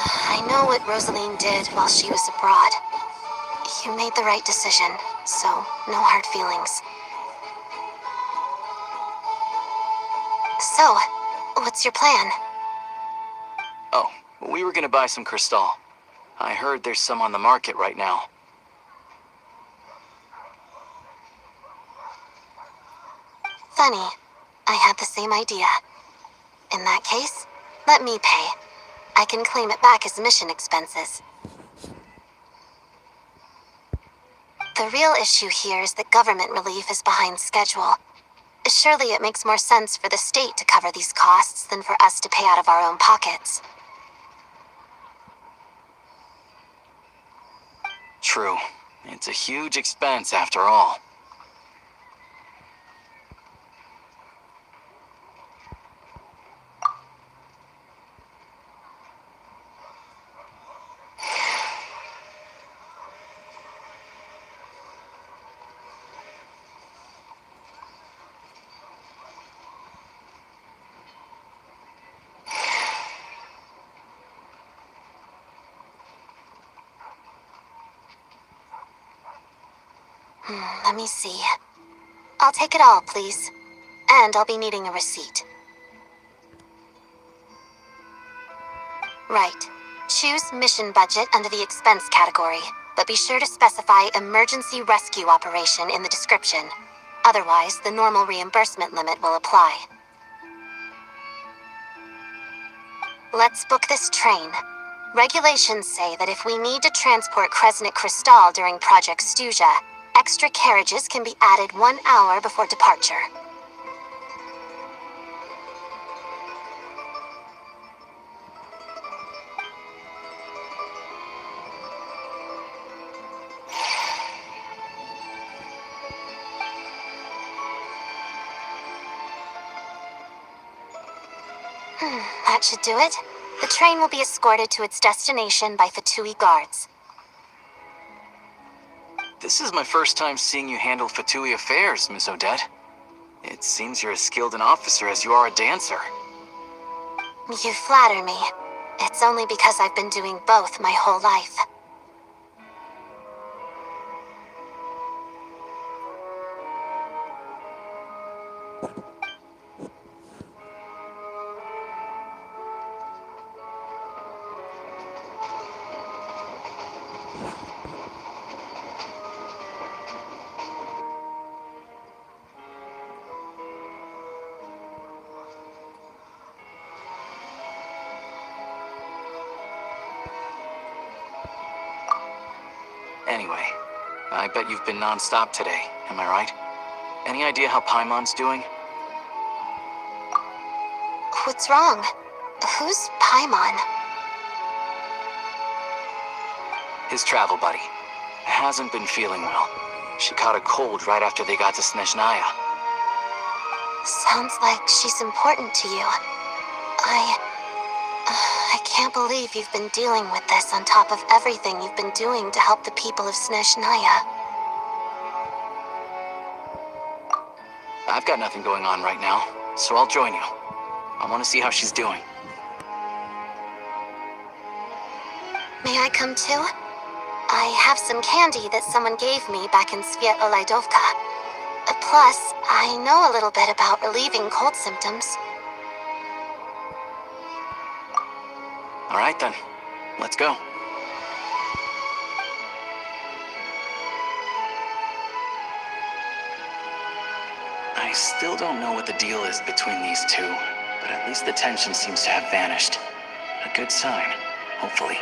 [SPEAKER 2] I know what Rosaline did while she was abroad. You made the right decision, so no hard feelings. So, what's your plan?
[SPEAKER 7] Oh, we were gonna buy some Crystal. I heard there's some on the market right now.
[SPEAKER 2] Funny. I had the same idea. In that case, let me pay. I can claim it back as mission expenses. The real issue here is that government relief is behind schedule. Surely it makes more sense for the state to cover these costs than for us to pay out of our own pockets.
[SPEAKER 7] True. It's a huge expense after all.
[SPEAKER 2] Let me see. I'll take it all, please. And I'll be needing a receipt. Right. Choose mission budget under the expense category, but be sure to specify emergency rescue operation in the description. Otherwise, the normal reimbursement limit will apply. Let's book this train. Regulations say that if we need to transport Kresnik Crystal during Project Stuja, extra carriages can be added 1 hour before departure. That should do it. The train will be escorted to its destination by Fatui guards.
[SPEAKER 7] This is my first time seeing you handle Fatui affairs, Miss Odette. It seems you're as skilled an officer as you are a dancer.
[SPEAKER 2] You flatter me. It's only because I've been doing both my whole life.
[SPEAKER 7] Anyway, I bet you've been non-stop today, am I right? Any idea how Paimon's doing?
[SPEAKER 2] What's wrong? Who's Paimon?
[SPEAKER 7] His travel buddy. Hasn't been feeling well. She caught a cold right after they got to SNEZNHAYA.
[SPEAKER 2] Sounds like she's important to you. I can't believe you've been dealing with this on top of everything you've been doing to help the people of SNEZNHAYA.
[SPEAKER 7] I've got nothing going on right now, so I'll join you. I want to see how she's doing.
[SPEAKER 2] May I come too? I have some candy that someone gave me back in Svietolaydovka. Plus, I know a little bit about relieving cold symptoms.
[SPEAKER 7] All right then, let's go. I still don't know what the deal is between these two, but at least the tension seems to have vanished. A good sign, hopefully.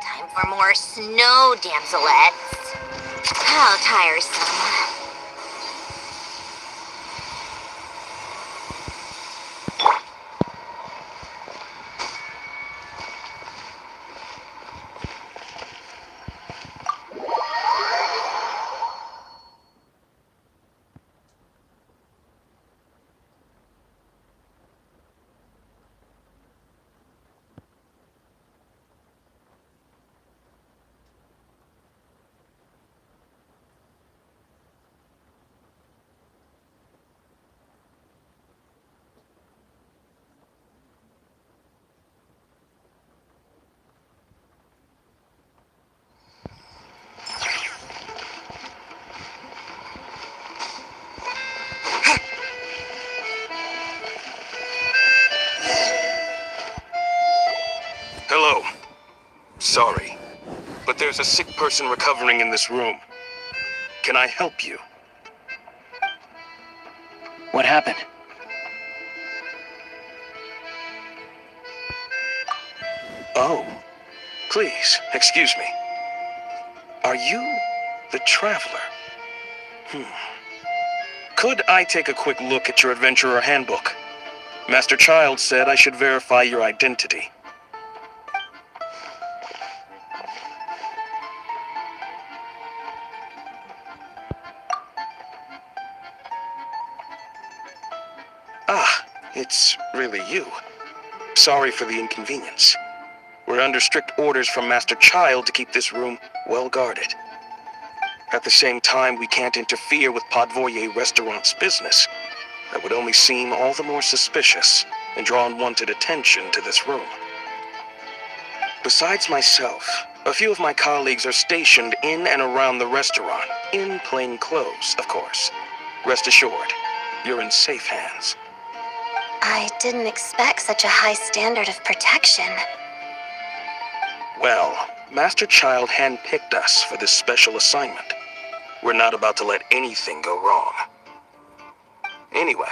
[SPEAKER 13] Time for more snow, damselettes. How tiresome.
[SPEAKER 9] Hello. Sorry, but there's a sick person recovering in this room. Can I help you?
[SPEAKER 7] What happened?
[SPEAKER 9] Oh, Please, excuse me. Are you the Traveler? Could I take a quick look at your Adventurer Handbook? Master Child said I should verify your identity. Ah, it's really you. Sorry for the inconvenience. We're under strict orders from Master Child to keep this room well guarded. At the same time, we can't interfere with Podvoye Restaurant's business. That would only seem all the more suspicious and draw unwanted attention to this room. Besides myself, a few of my colleagues are stationed in and around the restaurant, in plain clothes, of course. Rest assured, you're in safe hands.
[SPEAKER 2] I didn't expect such a high standard of protection.
[SPEAKER 9] Well, Master Child handpicked us for this special assignment. We're not about to let anything go wrong. Anyway,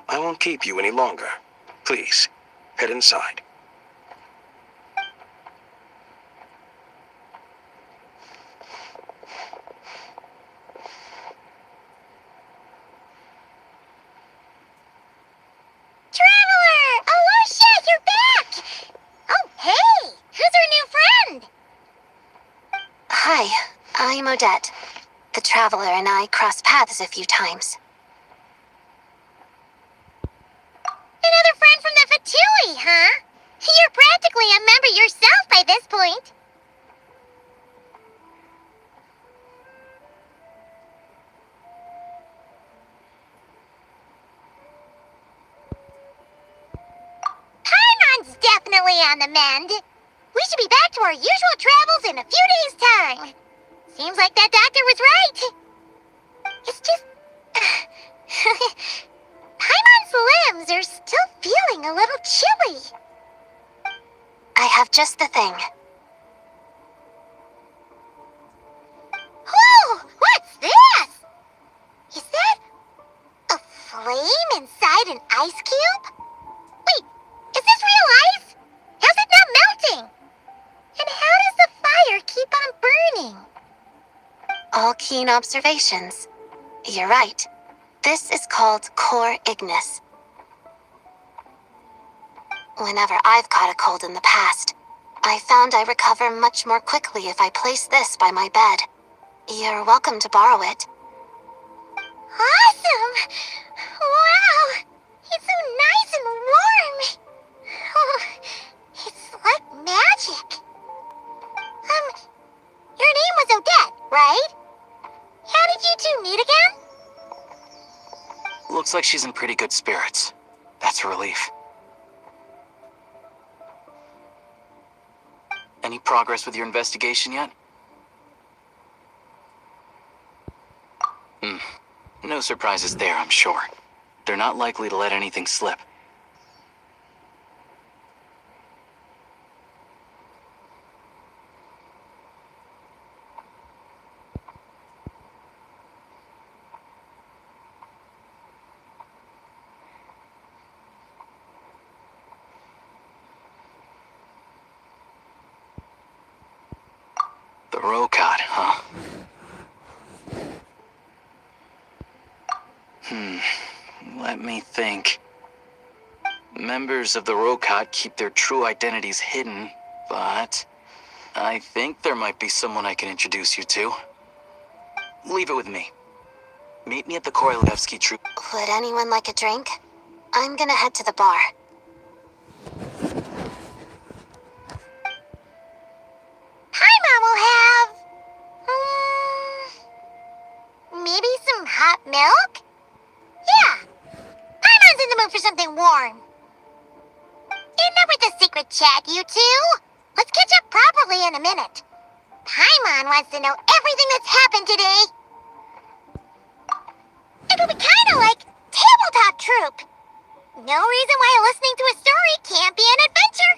[SPEAKER 9] I won't keep you any longer. Please, head inside.
[SPEAKER 1] Traveler! Alicia, you're back! Oh, hey! Who's our new friend?
[SPEAKER 2] Hi, I'm Odette. The Traveler and I crossed paths a few times.
[SPEAKER 1] Another friend from the Fatui, huh? You're practically a member yourself by this point. Paimon's definitely on the mend. We should be back to our usual travels in a few days' time. Seems like that doctor was right. It's just... Paimon's limbs are still feeling a little chilly.
[SPEAKER 2] I have just the thing.
[SPEAKER 1] Whoa! What's this? Is that a flame inside an ice cube? Wait, is this real ice? How's it not melting? And how does the fire keep on burning?
[SPEAKER 2] All keen observations. You're right. This is called core ignis. Whenever I've caught a cold in the past, I found I recover much more quickly if I place this by my bed. You're welcome to borrow it.
[SPEAKER 1] Awesome! Wow! It's so nice and warm! Oh, it's like magic. Your name was Odette, right? How did you two meet again?
[SPEAKER 7] Looks like she's in pretty good spirits. That's a relief. Any progress with your investigation yet? No surprises there, I'm sure. They're not likely to let anything slip. The Rokad, huh? Let me think. Members of the Rokad keep their true identities hidden, but I think there might be someone I can introduce you to. Leave it with me. Meet me at the Korolevsky troop.
[SPEAKER 2] Would anyone like a drink? I'm gonna head to the bar.
[SPEAKER 1] Paimon will have... maybe some hot milk? Yeah. Paimon's in the mood for something warm. Enough with the secret chat, you two. Let's catch up properly in a minute. Paimon wants to know everything that's happened today. It'll be kind of like tabletop troop. No reason why listening to a story can't be an adventure.